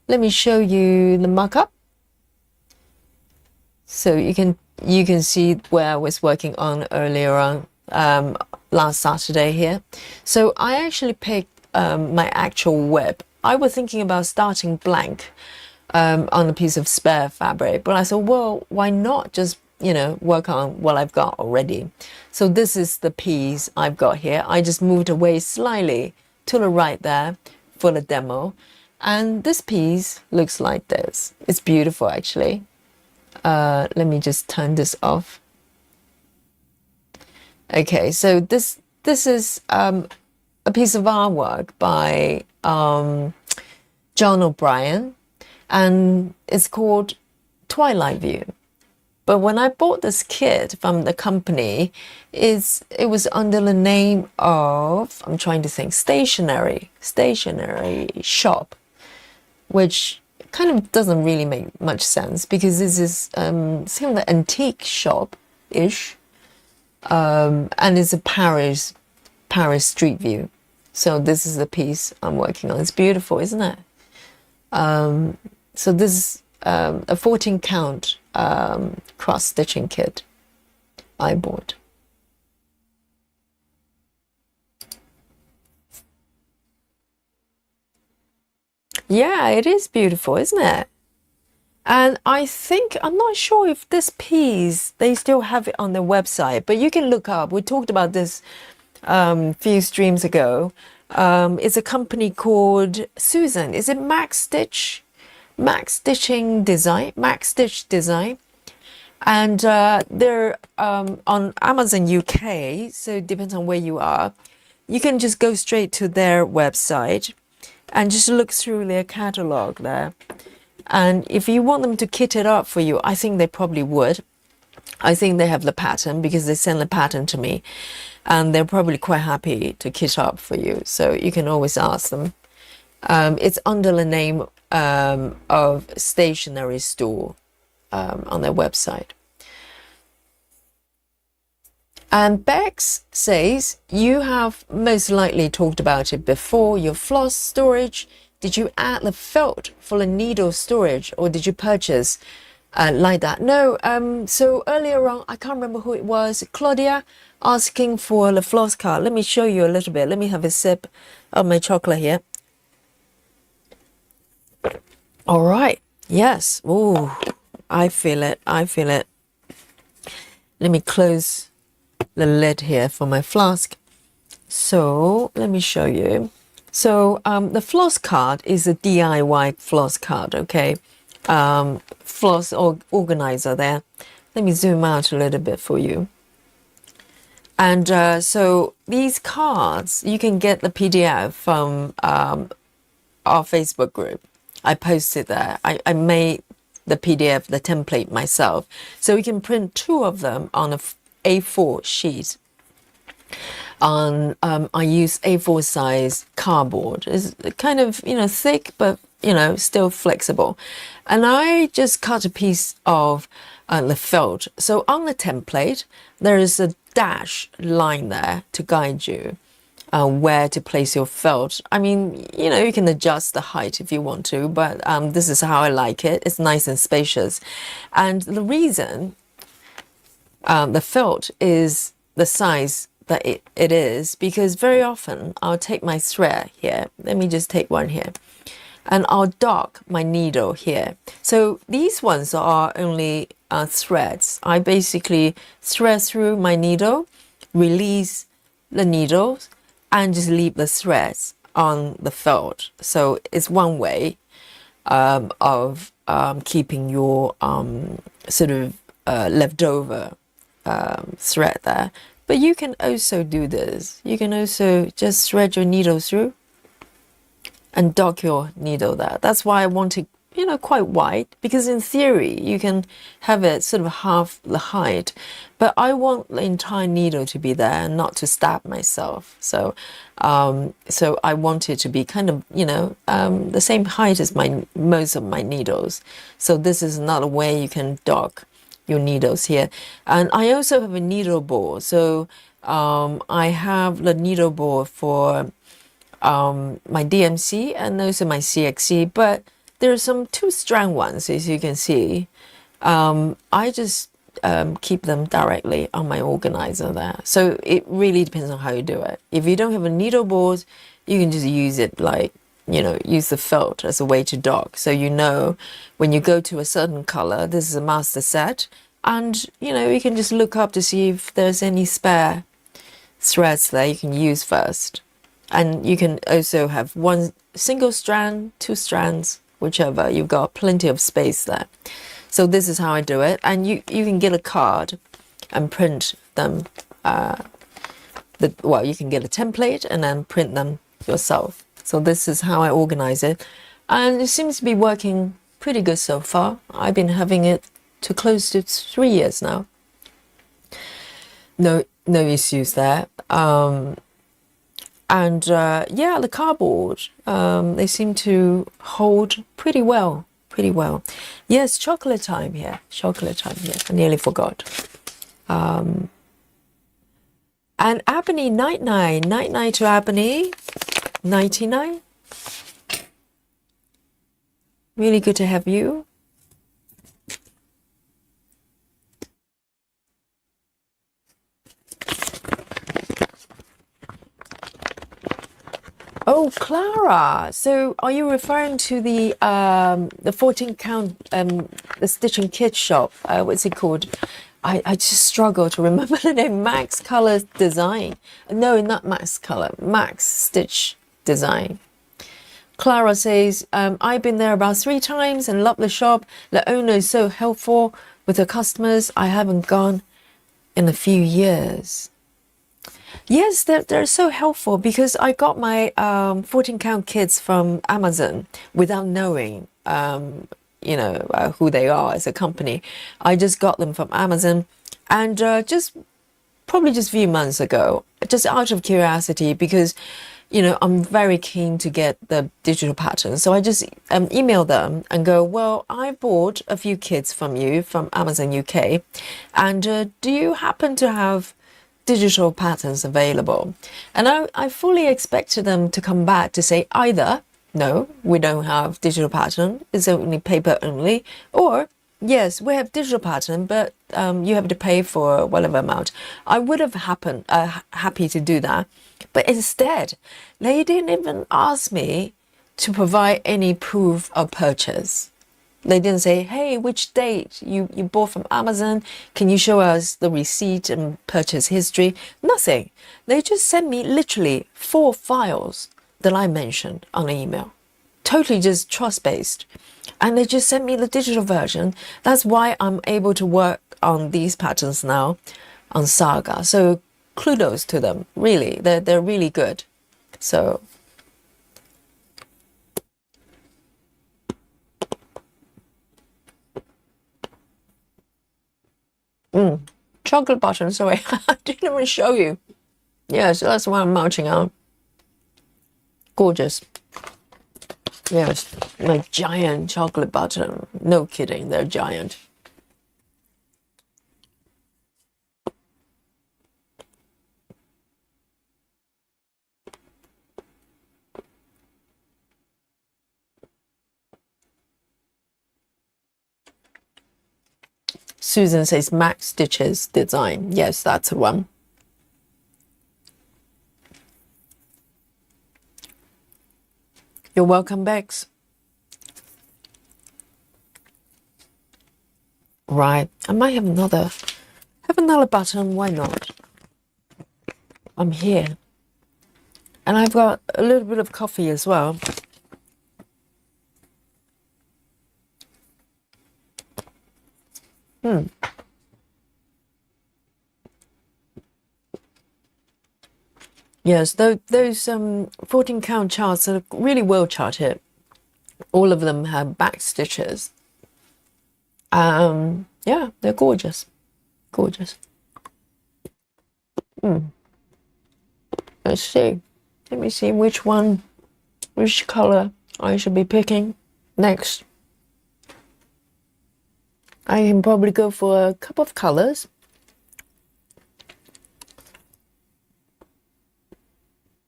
Let me show you the mock-up. So you can see where I was working on earlier on last Saturday here. So I actually picked my actual web. I was thinking about starting blank on a piece of spare fabric, but I thought, well, why not just, you know, work on what I've got already. So this is the piece I've got here. I just moved away slightly to the right there for the demo, and this piece looks like this. It's beautiful, actually. Let me just turn this off. Okay, so this is a piece of artwork by John O'Brien, and it's called Twilight View. But when I bought this kit from the company, it was under the name of, I'm trying to think, Stationery Shop, which kind of doesn't really make much sense because this is it's kind of an antique shop-ish, and it's a Paris street view. So this is the piece I'm working on. It's beautiful, isn't it? So this is a 14 count cross-stitching kit I bought. Yeah, it is beautiful, isn't it? And I think, I'm not sure if this piece, they still have it on their website, but you can look up. We talked about this few streams ago. It's a company called Susan. Is it Max Stitch Design? And they're on Amazon UK, so it depends on where you are. You can just go straight to their website and just look through their catalog there. And if you want them to kit it up for you, I think they probably would. I think they have the pattern because they send the pattern to me, and they're probably quite happy to kit up for you. So you can always ask them. It's under the name of Stationery Store on their website. And Bex says, you have most likely talked about it before, your floss storage. Did you add the felt for the needle storage, or did you purchase like that? No, so earlier on, I can't remember who it was, Claudia asking for the floss card. Let me show you a little bit. Let me have a sip of my chocolate here. All right. Yes. Ooh, I feel it. I feel it. Let me close the lid here for my flask. So let me show you. So the floss card is a DIY floss card, okay? Floss organizer there. Let me zoom out a little bit for you. And so these cards, you can get the PDF from our Facebook group. I posted there. I made the PDF, the template myself. So you can print 2 of them on a A4 sheet. I use A4 size cardboard. It's kind of, you know, thick, but, you know, still flexible. And I just cut a piece of the felt. So on the template, there is a dash line there to guide you where to place your felt. I mean, you know, you can adjust the height if you want to, but this is how I like it. It's nice and spacious. And the reason the felt is the size that it is, because very often I'll take my thread here. Let me just take one here. And I'll dock my needle here. So these ones are only threads. I basically thread through my needle, release the needles, and just leave the threads on the felt. So it's one way of keeping your sort of leftover thread there. But you can also do this. You can also just thread your needle through and dock your needle there. That's why I want it, you know, quite wide, because in theory you can have it sort of half the height, but I want the entire needle to be there and not to stab myself. So so I want it to be kind of, you know, the same height as most of my needles. So this is another way you can dock your needles here. And I also have a needle bore. So I have the needle bore for my DMC and also my CXC, but there are some 2-strand ones, as you can see. I just keep them directly on my organizer there. So it really depends on how you do it. If you don't have a needle board, you can just use it like, you know, use the felt as a way to dock. So you know when you go to a certain color, this is a master set, and you know, you can just look up to see if there's any spare threads there you can use first. And you can also have one single strand, 2 strands, whichever. You've got plenty of space there. So this is how I do it. And you can get a card and print them. Well, you can get a template and then print them yourself. So this is how I organize it. And it seems to be working pretty good so far. I've been having it to close to 3 years now. No issues there. And yeah, the cardboard, they seem to hold pretty well. Yes, chocolate time here. I nearly forgot. And Aimee, night to Aimee, 99. Really good to have you. Oh, Clara. So are you referring to the 14 count the stitching kit shop? What's it called? I just struggle to remember the name. Max Color Design. No, not Max Color. Max Stitch Design. Clara says, I've been there about 3 times and love the shop. The owner is so helpful with the customers. I haven't gone in a few years. Yes, they're so helpful, because I got my 14 count kits from Amazon without knowing, you know, who they are as a company. I just got them from Amazon, and probably just a few months ago, just out of curiosity, because, you know, I'm very keen to get the digital patterns. So I just email them and go, well, I bought a few kits from you from Amazon UK, and do you happen to have digital patterns available? And I fully expected them to come back to say either, no, we don't have digital pattern, it's only paper only, or yes, we have digital pattern, but you have to pay for whatever amount. I would have happy to do that, but instead they didn't even ask me to provide any proof of purchase. They didn't say, hey, which date you bought from Amazon? Can you show us the receipt and purchase history? Nothing. They just sent me literally 4 files that I mentioned on the email. Totally just trust-based. And they just sent me the digital version. That's why I'm able to work on these patterns now on Saga. So kudos to them, really. They're really good. So chocolate button, sorry, I didn't even show you. Yes, that's what I'm marching on. Gorgeous. Yes, like giant chocolate button. No kidding, they're giant. Susan says Max Stitches Design. Yes, that's the one. You're welcome, Bex. Right, I might have another button. Why not? I'm here, and I've got a little bit of coffee as well. Yes, those 14 count charts are really well charted. All of them have back stitches. Yeah, they're gorgeous. Gorgeous. Let's see. Let me see which color I should be picking next. I can probably go for a couple of colors.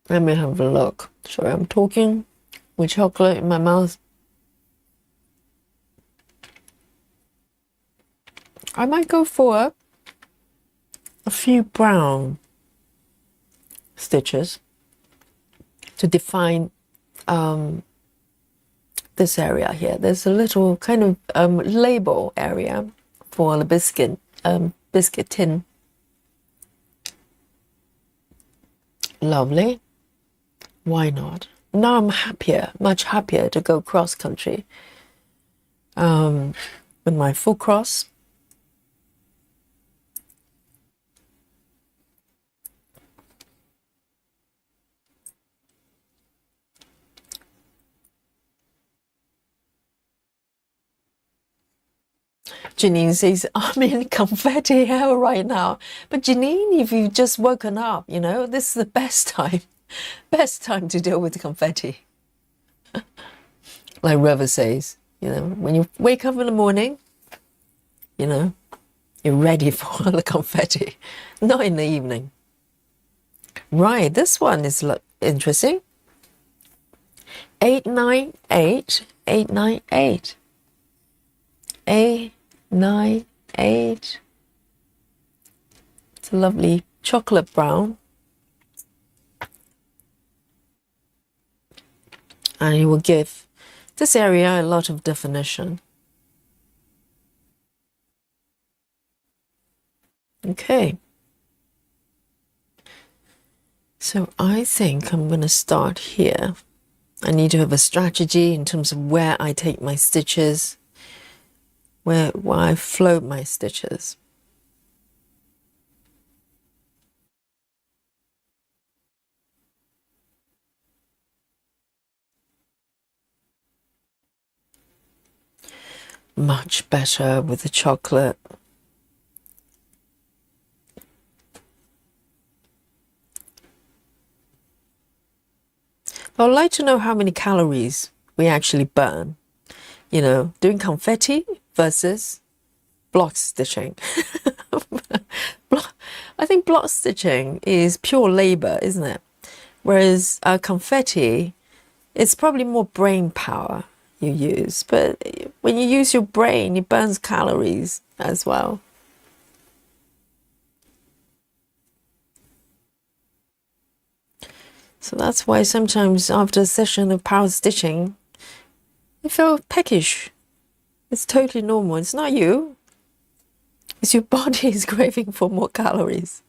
Let me have a look. Sorry, I'm talking with chocolate in my mouth. I might go for a few brown stitches to define this area here. There's a little kind of label area for the biscuit tin. Lovely. Why not? Now I'm happier, much happier to go cross country with my full cross. Janine says, I'm in confetti hell right now. But Janine, if you've just woken up, you know, this is the best time to deal with confetti. Like River says, you know, when you wake up in the morning, you know, you're ready for the confetti, not in the evening. Right, this one is interesting. 898, 898. 898. It's a lovely chocolate brown. And it will give this area a lot of definition. Okay. So I think I'm going to start here. I need to have a strategy in terms of where I take my stitches, where I float my stitches. Much better with the chocolate. I'd like to know how many calories we actually burn, you know, doing confetti versus block stitching. I think block stitching is pure labor, isn't it? Whereas confetti, it's probably more brain power you use. But when you use your brain, it burns calories as well. So that's why sometimes after a session of power stitching, you feel peckish. It's totally normal. It's not you. It's your body is craving for more calories.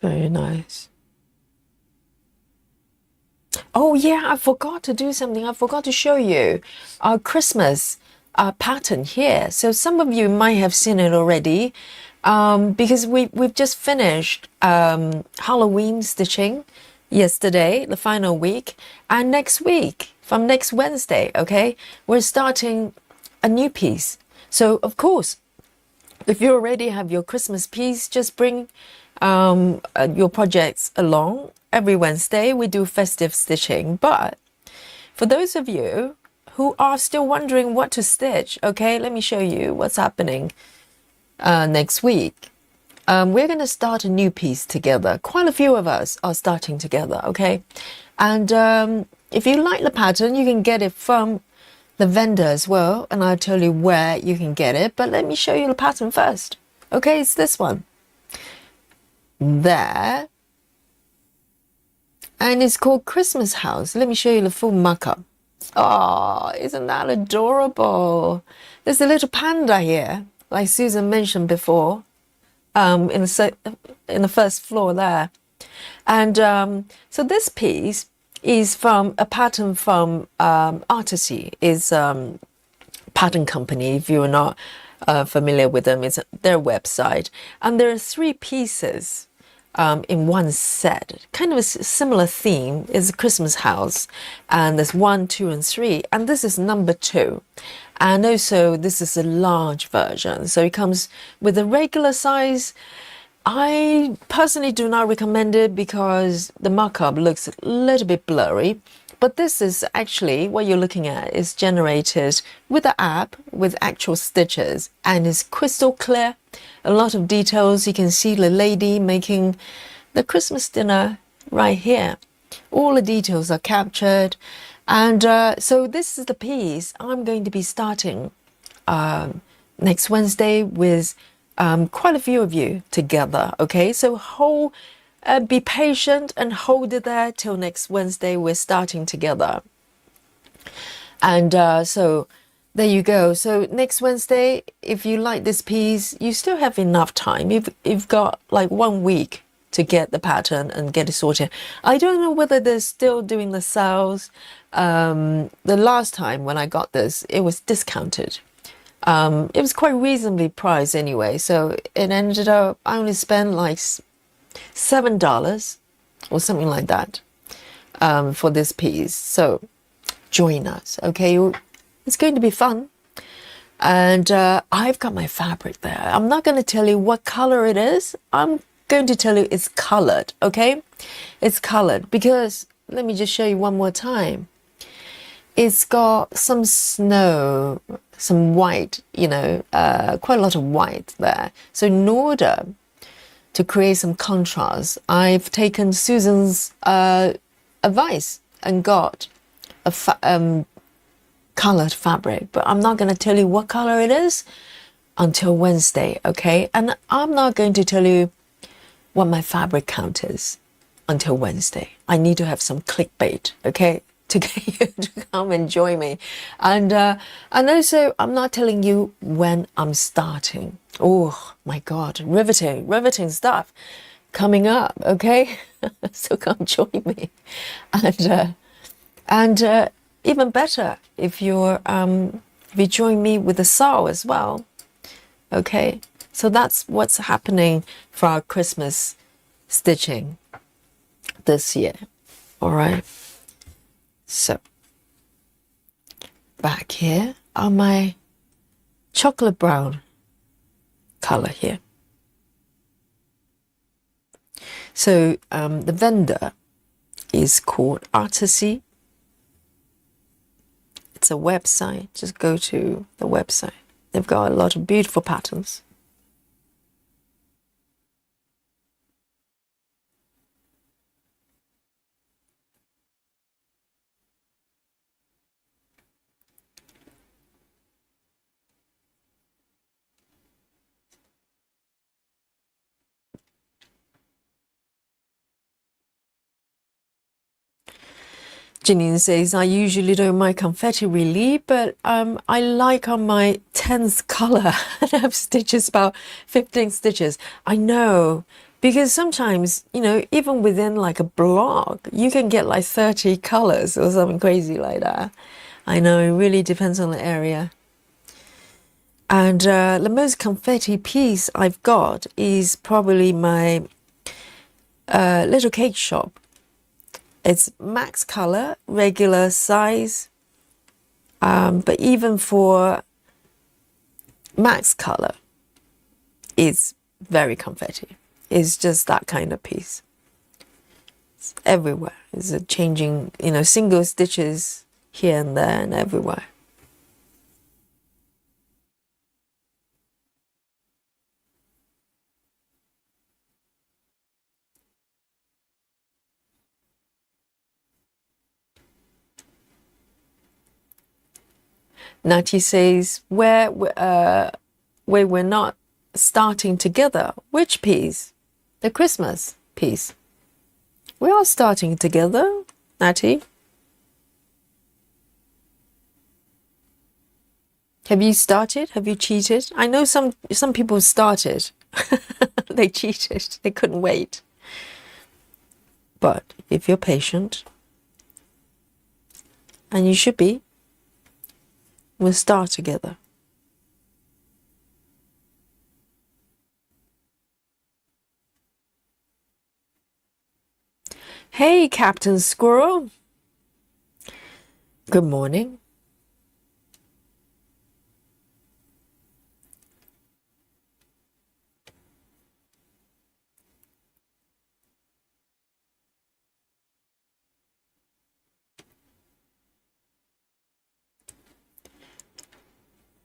Very nice. Oh yeah, I forgot to do something. I forgot to show you our Christmas pattern here. So some of you might have seen it already because we've just finished Halloween stitching yesterday, the final week, and next week, from next Wednesday, okay, we're starting a new piece. So of course, if you already have your Christmas piece, just bring your projects along. Every Wednesday we do festive stitching, but for those of you who are still wondering what to stitch, okay, let me show you what's happening next week. We're going to start a new piece together. Quite a few of us are starting together, okay? And if you like the pattern, you can get it from the vendor as well, and I'll tell you where you can get it. But let me show you the pattern first. Okay, it's this one there, and it's called Christmas House. Let me show you the full mock-up. Oh, isn't that adorable? There's a little panda here, like Susan mentioned before, in the first floor there. And so this piece is from a pattern from Artisy, is pattern company. If you're not familiar with them, it's their website. And there are 3 pieces in one set, kind of a similar theme. Is a Christmas house, and there's 1, 2, and 3, and this is number 2. And also this is a large version, so it comes with a regular size. I personally do not recommend it because the mock-up looks a little bit blurry, but this is actually what you're looking at is generated with the app with actual stitches, and it's crystal clear. A lot of details. You can see the lady making the Christmas dinner right here. All the details are captured. And so this is the piece I'm going to be starting next Wednesday with quite a few of you together. Okay, so be patient and hold it there till next Wednesday. We're starting together. And so there you go. So next Wednesday, if you like this piece, you still have enough time. You've got like 1 week to get the pattern and get it sorted. I don't know whether they're still doing the sales. The last time when I got this, it was discounted. It was quite reasonably priced anyway, so it ended up I only spent like $7 or something like that for this piece. So join us, okay? It's going to be fun. And I've got my fabric there. I'm not going to tell you what color it is. I'm going to tell you it's colored, okay? It's colored because, let me just show you one more time. It's got some snow, some white, quite a lot of white there. So in order to create some contrast, I've taken Susan's advice and got a colored fabric, but I'm not going to tell you what color it is until Wednesday, okay? And I'm not going to tell you what my fabric count is until Wednesday. I need to have some clickbait, okay, to get you to come and join me. And also, I'm not telling you when I'm starting. Oh my God, riveting stuff coming up, okay? So come join me. And even better if you join me with the saw as well, okay? So that's what's happening for our Christmas stitching this year. All right. So back here are my chocolate brown color here. So the vendor is called Artisy. It's a website. Just go to the website. They've got a lot of beautiful patterns. Janine says, I usually don't mind confetti really, but I like on my 10th color and I have stitches, about 15 stitches. I know, because sometimes, even within like a blog, you can get like 30 colors or something crazy like that. I know, it really depends on the area. And the most confetti piece I've got is probably my little cake shop. It's max color, regular size, but even for max color, it's very confetti. It's just that kind of piece. It's everywhere. It's a changing, single stitches here and there and everywhere. Natty says, where we're not starting together. Which piece? The Christmas piece. We are starting together, Natty. Have you started? Have you cheated? I know some people started. They cheated. They couldn't wait. But if you're patient, and you should be, we'll start together. Hey, Captain Squirrel. Good morning.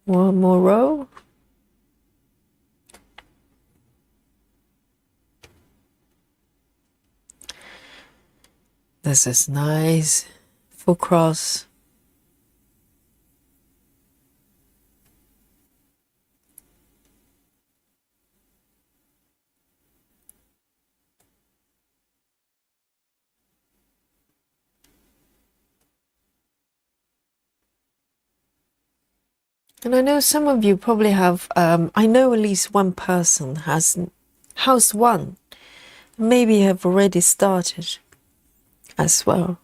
One more row. This is nice. Full cross. And I know some of you probably have, I know at least one person has house one. Maybe have already started as well.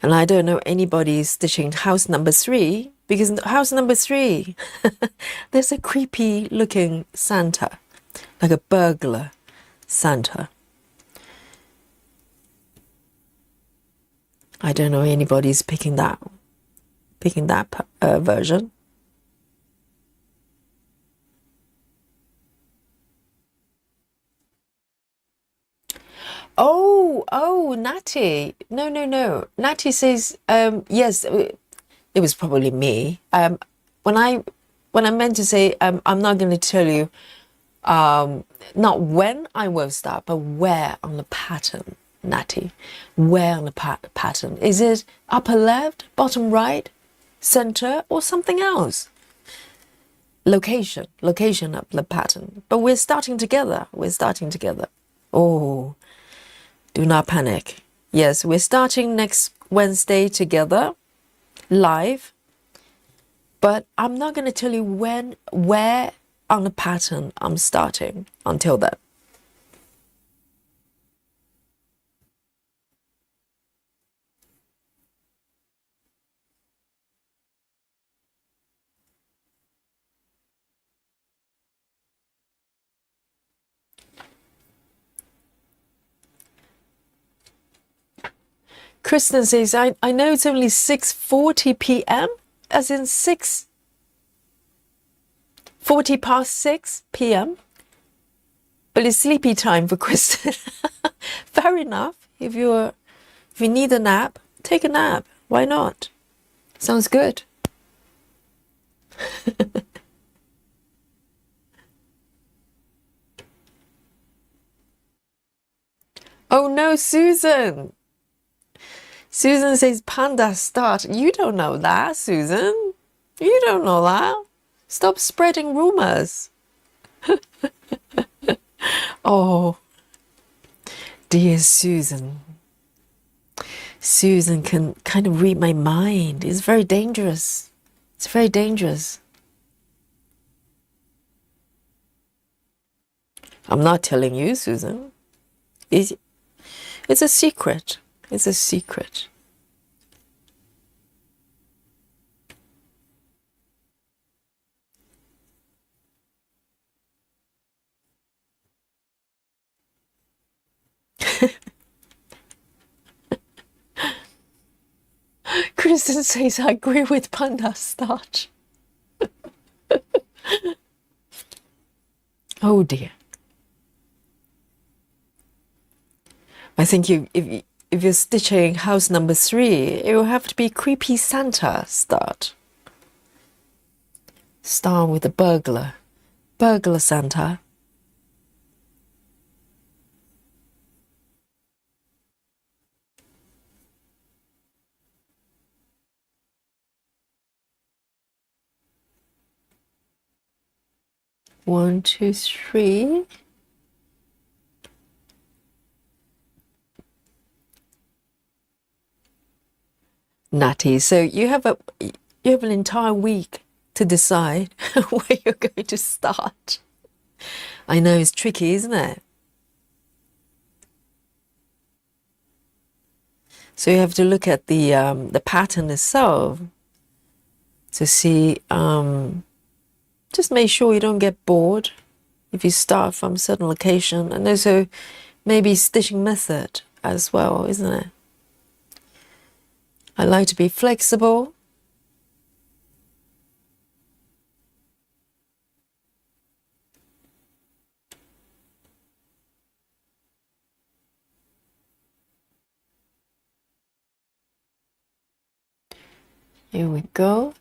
And I don't know anybody stitching house number 3, because house number 3, there's a creepy looking Santa, like a burglar Santa. I don't know anybody's picking that version. Oh, Natty. No. Natty says, yes, it was probably me. When I meant to say, I'm not going to tell you, not when I will start, but where on the pattern, Natty. Where on the pattern? Is it upper left, bottom right, center, or something else? Location of the pattern. But we're starting together. Oh, do not panic. Yes, we're starting next Wednesday together, live. But I'm not going to tell you where on the pattern I'm starting until then. Kristen says, I know it's only 6:40 p.m., as in 6:40 past 6 p.m., but it's sleepy time for Kristen. Fair enough. If you need a nap, take a nap. Why not? Sounds good. Oh no, Susan. Susan says panda start. You don't know that, Susan. You don't know that. Stop spreading rumors. Oh, dear Susan. Susan can kind of read my mind. It's very dangerous. It's very dangerous. I'm not telling you, Susan. It's a secret. It's a secret. Kristen says, I agree with panda starch. Oh dear. I think if you're stitching house number 3, it will have to be creepy Santa start. Start with the burglar Santa. 1, 2, 3. Natty, so you have an entire week to decide where you're going to start. I know it's tricky, isn't it? So you have to look at the pattern itself to see. Just make sure you don't get bored if you start from a certain location, and also maybe stitching method as well, isn't it? I like to be flexible. Here we go.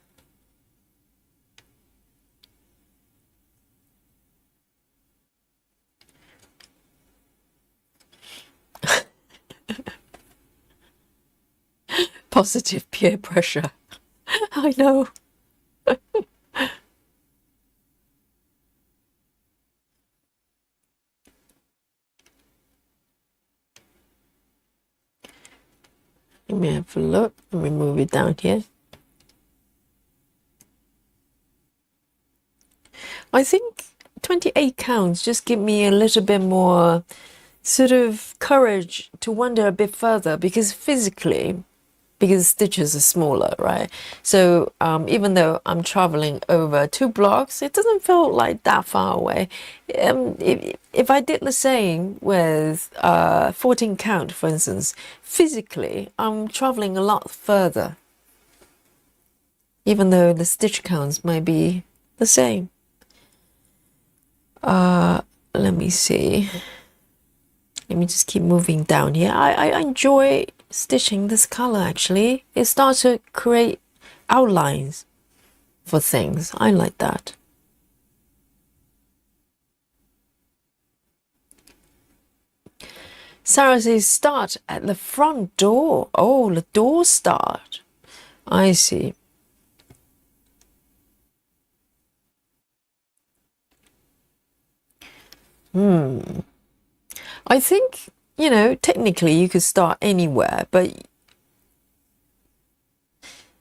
Positive peer pressure. I know. Let me have a look. Let me move it down here. I think 28 counts just give me a little bit more sort of courage to wander a bit further, because physically, because stitches are smaller, right? So even though I'm traveling over 2 blocks, it doesn't feel like that far away. If I did the same with 14 count, for instance, physically, I'm traveling a lot further, even though the stitch counts might be the same. Let me see. Let me just keep moving down here. I enjoy stitching this color, actually. It starts to create outlines for things. I like that. Sarah says start at the front door. Oh, the door start. I see. I think, you know, technically you could start anywhere, but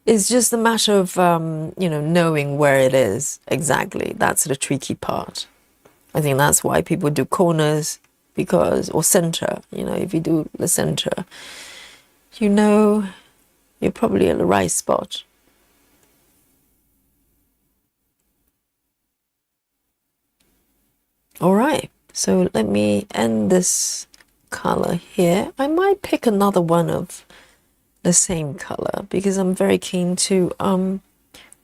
it's just a matter of, you know, knowing where it is exactly. That's the tricky part. I think that's why people do corners, because, or center, you know, if you do the center, you know, you're probably at the right spot. All right, so let me end this color here. I might pick another one of the same color, because I'm very keen to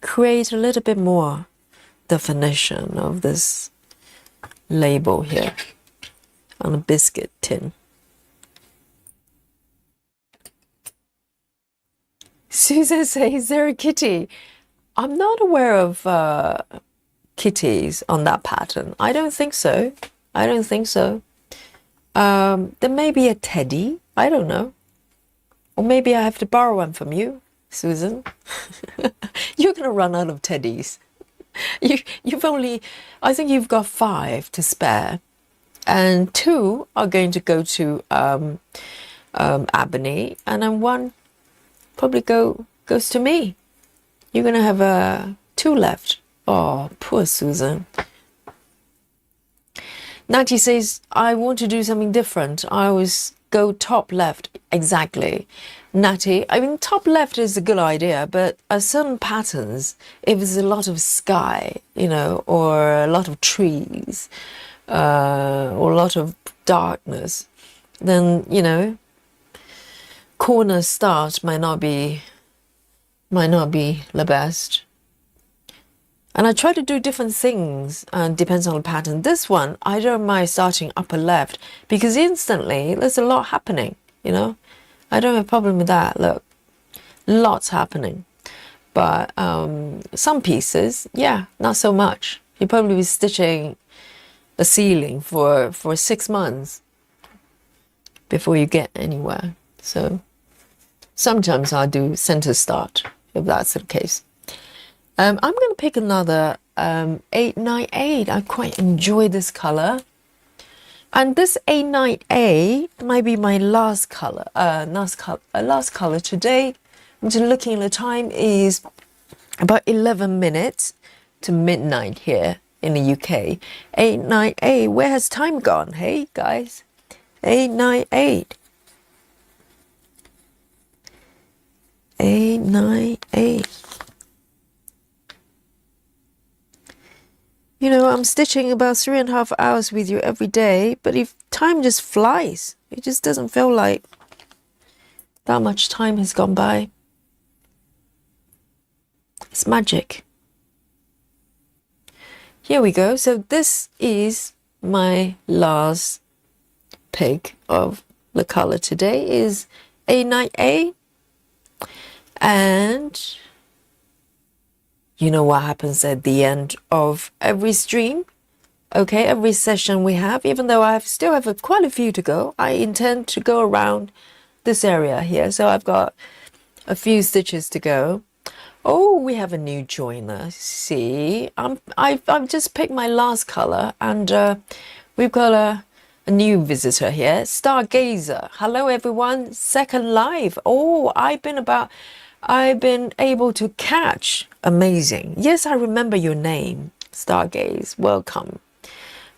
create a little bit more definition of this label here on a biscuit tin. Susan says, is there a kitty? I'm not aware of kitties on that pattern. I don't think so. I don't think so. There may be a teddy. I don't know. Or maybe I have to borrow one from you, Susan. You're going to run out of teddies. You've only, I think you've got 5 to spare. And 2 are going to go to Aimee, and then 1 probably goes to me. You're going to have 2 left. Oh, poor Susan. Natty says, I want to do something different. I always go top left. Exactly. Natty, I mean, top left is a good idea, but certain patterns, if there's a lot of sky, you know, or a lot of trees, or a lot of darkness, then, you know, corner start might not be the best. And I try to do different things, and depends on the pattern. This one, I don't mind starting upper left, because instantly there's a lot happening, you know. I don't have a problem with that. Look, lots happening. But some pieces, yeah, not so much. You'll probably be stitching the ceiling for 6 months before you get anywhere. So sometimes I'll do center start, if that's the case. I'm going to pick another 898. I quite enjoy this color. And this 898 might be my last color, last color today. I'm just looking at the time, is about 11 minutes to midnight here in the UK. 898, where has time gone? Hey guys, 898. 898. You know, I'm stitching about 3.5 hours with you every day, but if time just flies, it just doesn't feel like that much time has gone by. It's magic. Here we go. So this is my last pick of the color today, is A98. And you know what happens at the end of every stream, okay, every session we have, even though I still have quite a few to go, I intend to go around this area here. So I've got a few stitches to go. Oh, we have a new joiner. See, I've just picked my last color, and we've got a new visitor here, Stargazer. Hello everyone, second live. Oh, I've been able to catch. Amazing. Yes, I remember your name, Stargaze. Welcome.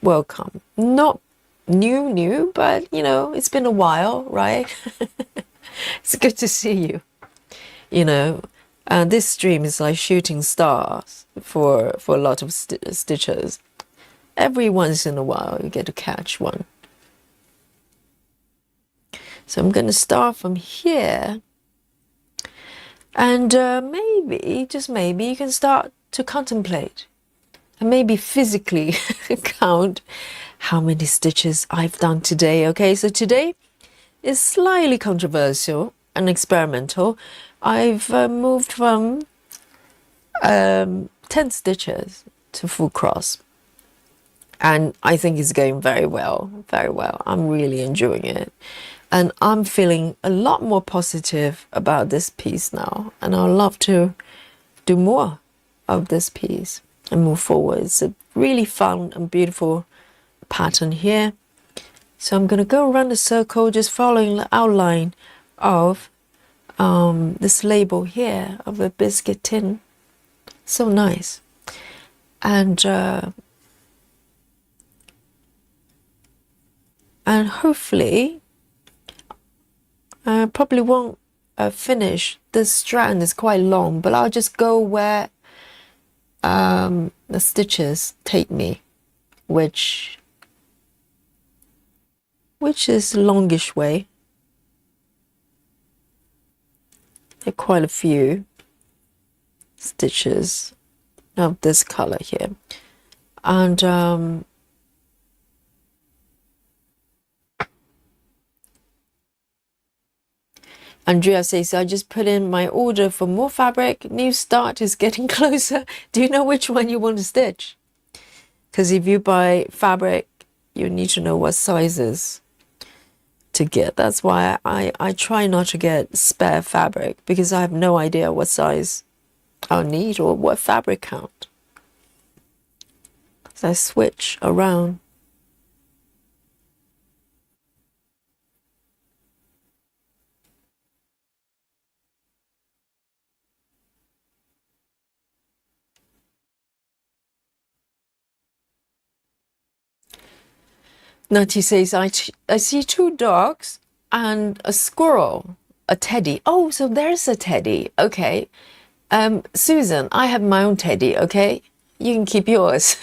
Welcome. Not new, but you know, it's been a while, right? It's good to see you. You know, this stream is like shooting stars for a lot of stitchers. Every once in a while, you get to catch one. So I'm going to start from here. And maybe, just maybe, you can start to contemplate and maybe physically count how many stitches I've done today. Okay, so today is slightly controversial and experimental. I've moved from 10 stitches to full cross. And I think it's going very well, very well. I'm really enjoying it. And I'm feeling a lot more positive about this piece now. And I'd love to do more of this piece and move forward. It's a really fun and beautiful pattern here. So I'm going to go around the circle, just following the outline of this label here of a biscuit tin. So nice. And hopefully, I probably won't finish. This strand is quite long, but I'll just go where the stitches take me, which is the longish way. There are quite a few stitches of this color here, and Andrea says, I just put in my order for more fabric. New start is getting closer. Do you know which one you want to stitch? Because if you buy fabric, you need to know what sizes to get. That's why I try not to get spare fabric, because I have no idea what size I'll need or what fabric count. So I switch around. Nati says, I see two dogs and a squirrel, a teddy. Oh, so there's a teddy. Okay. Susan, I have my own teddy, okay? You can keep yours.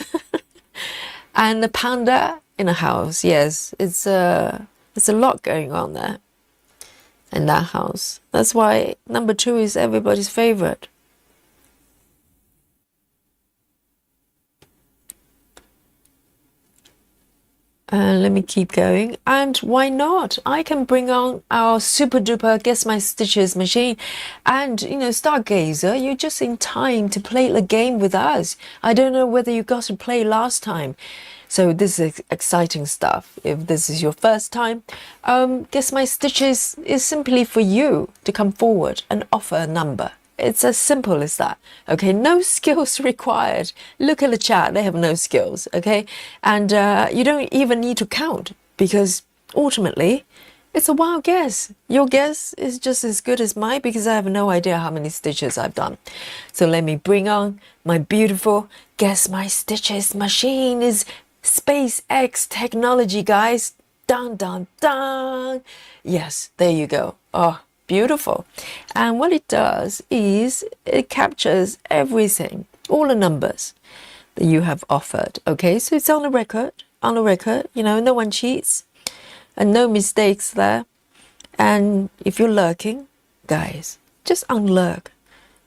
And the panda in a house. Yes, it's a lot going on there in that house. That's why number 2 is everybody's favorite. Let me keep going. And why not? I can bring on our super duper Guess My Stitches machine. And, you know, Stargazer, you're just in time to play the game with us. I don't know whether you got to play last time. So this is exciting stuff. If this is your first time, Guess My Stitches is simply for you to come forward and offer a number. It's as simple as that. Okay, no skills required. Look at the chat, they have no skills. Okay, and you don't even need to count, because ultimately it's a wild guess. Your guess is just as good as mine, because I have no idea how many stitches I've done. So let me bring on my beautiful Guess My Stitches machine. Is SpaceX technology, guys. Dun dun dun. Yes, there you go. Oh, beautiful. And what it does is it captures everything, all the numbers that you have offered. Okay, so it's on the record, you know, no one cheats and no mistakes there. And if you're lurking, guys, just unlurk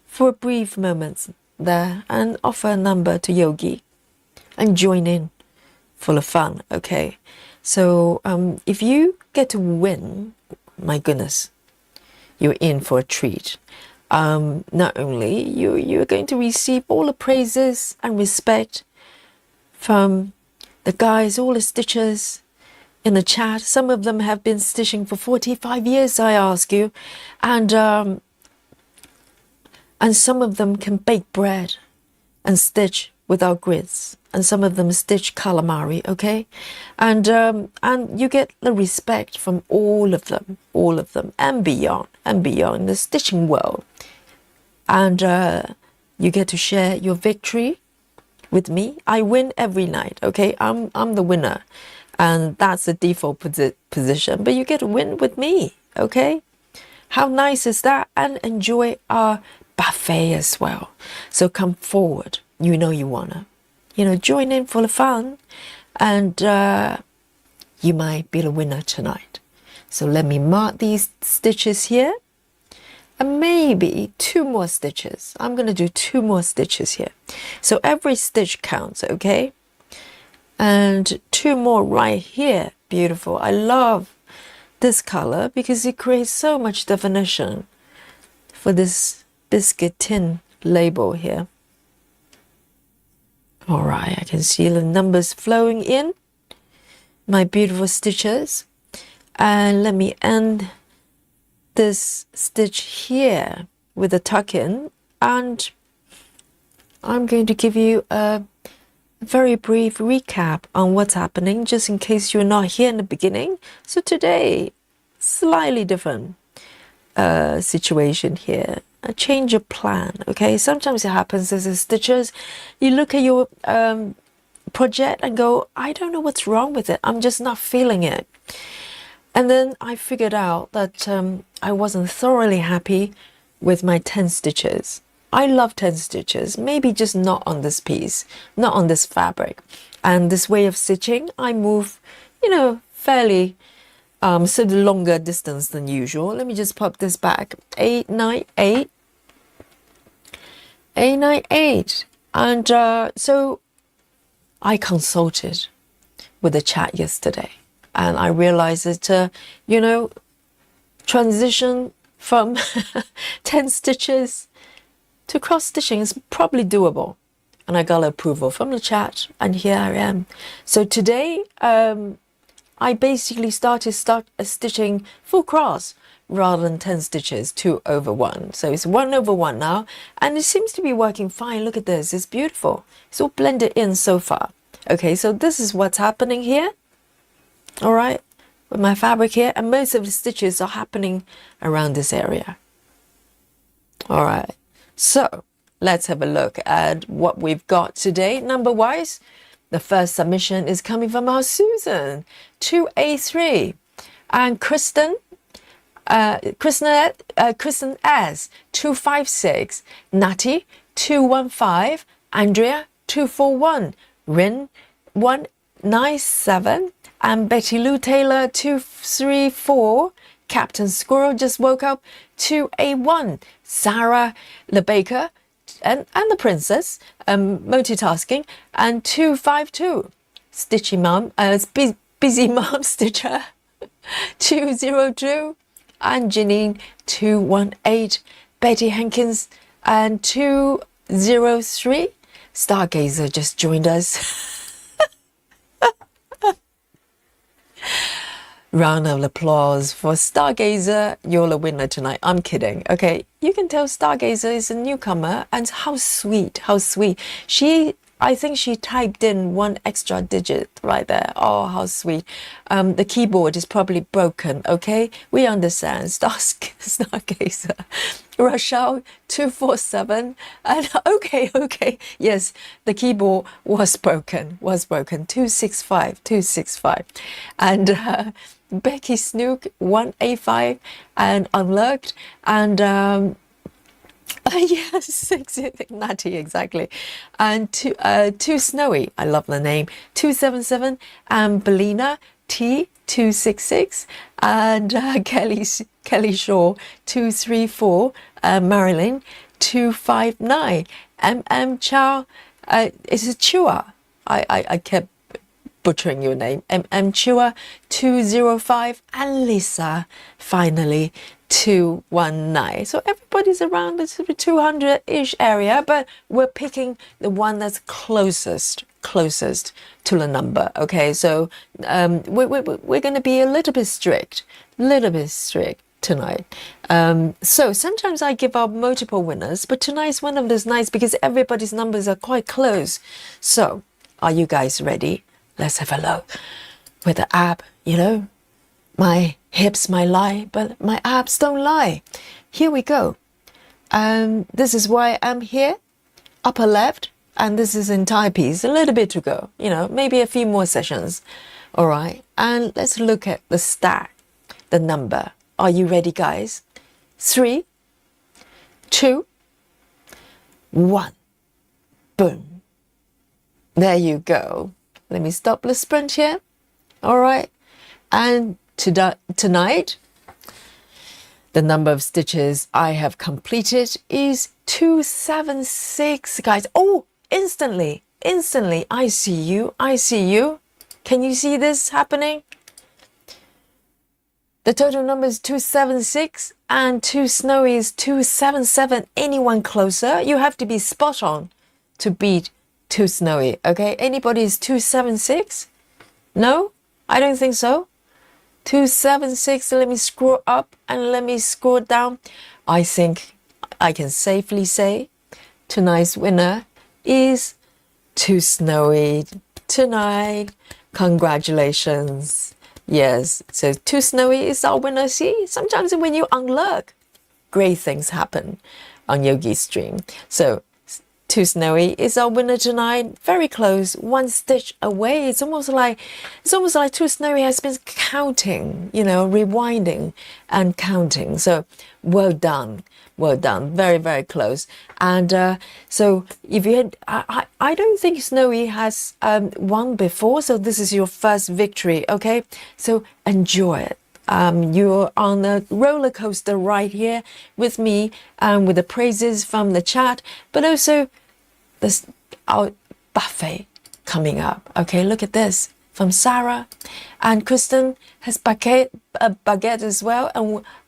for a brief moment there and offer a number to Yogi and join in for the fun. Okay, so if you get to win, my goodness, you're in for a treat. Not only you're going to receive all the praises and respect from the guys, all the stitchers in the chat. Some of them have been stitching for 45 years, I ask you, and some of them can bake bread and stitch without grids, and some of them stitch calamari. Okay, and you get the respect from all of them, and beyond in the stitching world, and you get to share your victory with me. I win every night. Okay, I'm the winner, and that's the default position, but you get to win with me. Okay, how nice is that? And enjoy our buffet as well. So come forward, you know you wanna, join in for the fun, and you might be the winner tonight. So let me mark these stitches here, and maybe 2 more stitches. I'm gonna do 2 more stitches here, so every stitch counts. Okay, and 2 more right here. Beautiful. I love this color because it creates so much definition for this biscuit tin label here. All right, I can see the numbers flowing in, my beautiful stitches. And let me end this stitch here with a tuck in, and I'm going to give you a very brief recap on what's happening, just in case you're not here in the beginning. So today, slightly different situation here, a change of plan. Okay, sometimes it happens as a stitchers, you look at your project and go, I don't know what's wrong with it, I'm just not feeling it. And then I figured out that I wasn't thoroughly happy with my 10 stitches. I love 10 stitches, maybe just not on this piece, not on this fabric. And this way of stitching, I move, fairly sort of longer distance than usual. Let me just pop this back. 8, 9, 8. 8, 9, 8. And so I consulted with the chat yesterday, and I realized that, transition from 10 stitches to cross stitching is probably doable. And I got approval from the chat, and here I am. So today, I basically started stitching full cross rather than 10 stitches, 2 over 1. So it's 1 over 1 now, and it seems to be working fine. Look at this, it's beautiful. It's all blended in so far. Okay, so this is what's happening here. All right, with my fabric here, and most of the stitches are happening around this area. All right, so let's have a look at what we've got today. Number wise, the first submission is coming from our Susan, 2A3, and Kristen S, 256, Natty, 215, Andrea, 241, Rin, 197, and Betty Lou Taylor, 234, Captain Squirrel just woke up, 2A1, Sarah LeBaker, and the princess, multitasking, and 252, Stitchy Mom, Busy Mom Stitcher, 202, and Janine, 218, Betty Hankins, and 203, Stargazer just joined us. Round of applause for Stargazer. You're the winner tonight. I'm kidding. Okay, you can tell Stargazer is a newcomer, and how sweet, how sweet. I think she typed in one extra digit right there. Oh, how sweet. The keyboard is probably broken, okay? We understand. Stargazer. Rochelle 247. And okay. Yes, the keyboard was broken. 265. And Becky Snook 185 and Unlocked. And yes, Natty, exactly. And Too Snowy, I love the name, 277, and Belina T266, and Kelly Shaw 234, Marilyn 259, Chow, is it Chua? I kept butchering your name. Chua 205, and Lisa finally 219. So everybody's around the 200-ish area, but we're picking the one that's closest to the number. Okay, so we're going to be a little bit strict tonight. So sometimes I give out multiple winners, but tonight's one of those nights because everybody's numbers are quite close. So are you guys ready? Let's have a look with the app. My hips might lie, but my abs don't lie. Here we go. This is why I'm here, upper left, and this is entire piece. A little bit to go, maybe a few more sessions. All right, and let's look at the stat, the number. Are you ready, guys? 3, 2, 1. Boom. There you go. Let me stop the sprint here. All right, and tonight, the number of stitches I have completed is 276, guys. Oh, instantly, I see you. Can you see this happening? The total number is 276 and Too Snowy is 277. Anyone closer? You have to be spot on to beat Too Snowy, okay? Anybody is 276? No? I don't think so. 276, let me scroll up and let me scroll down. I think I can safely say tonight's winner is Too Snowy tonight. Congratulations. Yes, so Too Snowy is our winner. See, sometimes when you unlock, great things happen on Yogi's stream. So Too Snowy is our winner tonight. Very close, one stitch away. It's almost like Too Snowy has been counting, rewinding and counting. So well done. Very, very close. And so if you had, I don't think Snowy has won before. So this is your first victory. Okay, so enjoy it. You're on a roller coaster right here with me, with the praises from the chat, but also our buffet coming up. Okay, look at this from Sarah, and Kristen has baguette as well,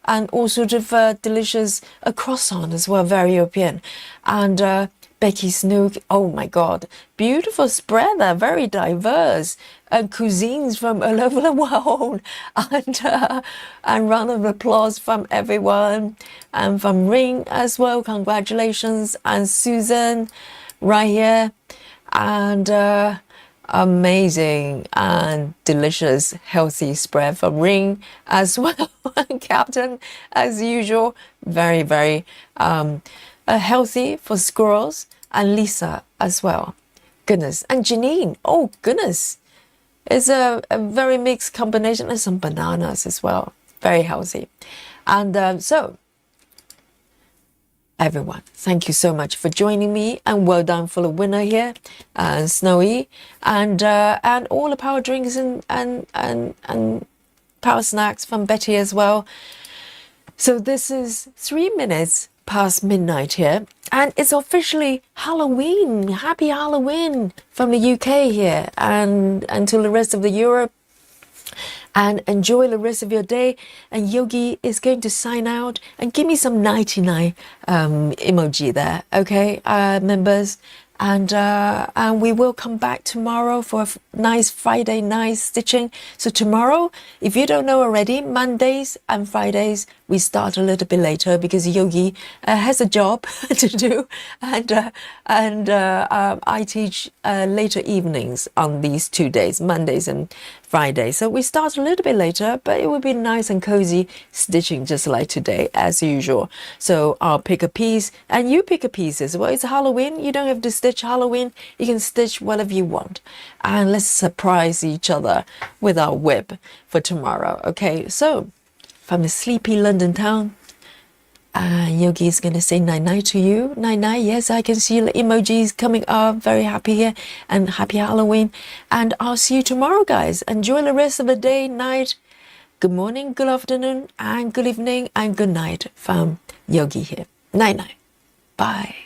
and all sort of delicious croissant as well, very European, and Becky Snook, oh my God, beautiful spread there, very diverse, cuisines from all over the world, and round of applause from everyone, and from Ring as well, congratulations, and Susan right here, and amazing and delicious healthy spread from Ring as well. Captain, as usual, very, very healthy for squirrels, and Lisa as well. Goodness. And Janine, oh goodness, it's a very mixed combination, and some bananas as well, very healthy. And so everyone, thank you so much for joining me, and well done for the winner here, Snowy, and all the power drinks and power snacks from Betty as well. So this is 3 minutes past midnight here, and it's officially Halloween. Happy Halloween from the UK here, and to the rest of the Europe. And enjoy the rest of your day. And Yogi is going to sign out, and give me some 99 emoji there, okay, members. and we will come back tomorrow for a nice Friday night stitching. So tomorrow, if you don't know already, Mondays and Fridays we start a little bit later because Yogi has a job to do, and I teach later evenings on these 2 days, Mondays and Fridays. So we start a little bit later, but it will be nice and cozy stitching just like today as usual. So I'll pick a piece and you pick a piece as well. It's Halloween, you don't have to stitch Halloween, you can stitch whatever you want, and let's surprise each other with our whip for tomorrow. Okay, so from a sleepy London town, Yogi is going to say night-night to you. Night-night. Yes, I can see the emojis coming up. Very happy here, and happy Halloween. And I'll see you tomorrow, guys. Enjoy the rest of the day, night. Good morning, good afternoon, and good evening, and good night from Yogi here. Night-night. Bye.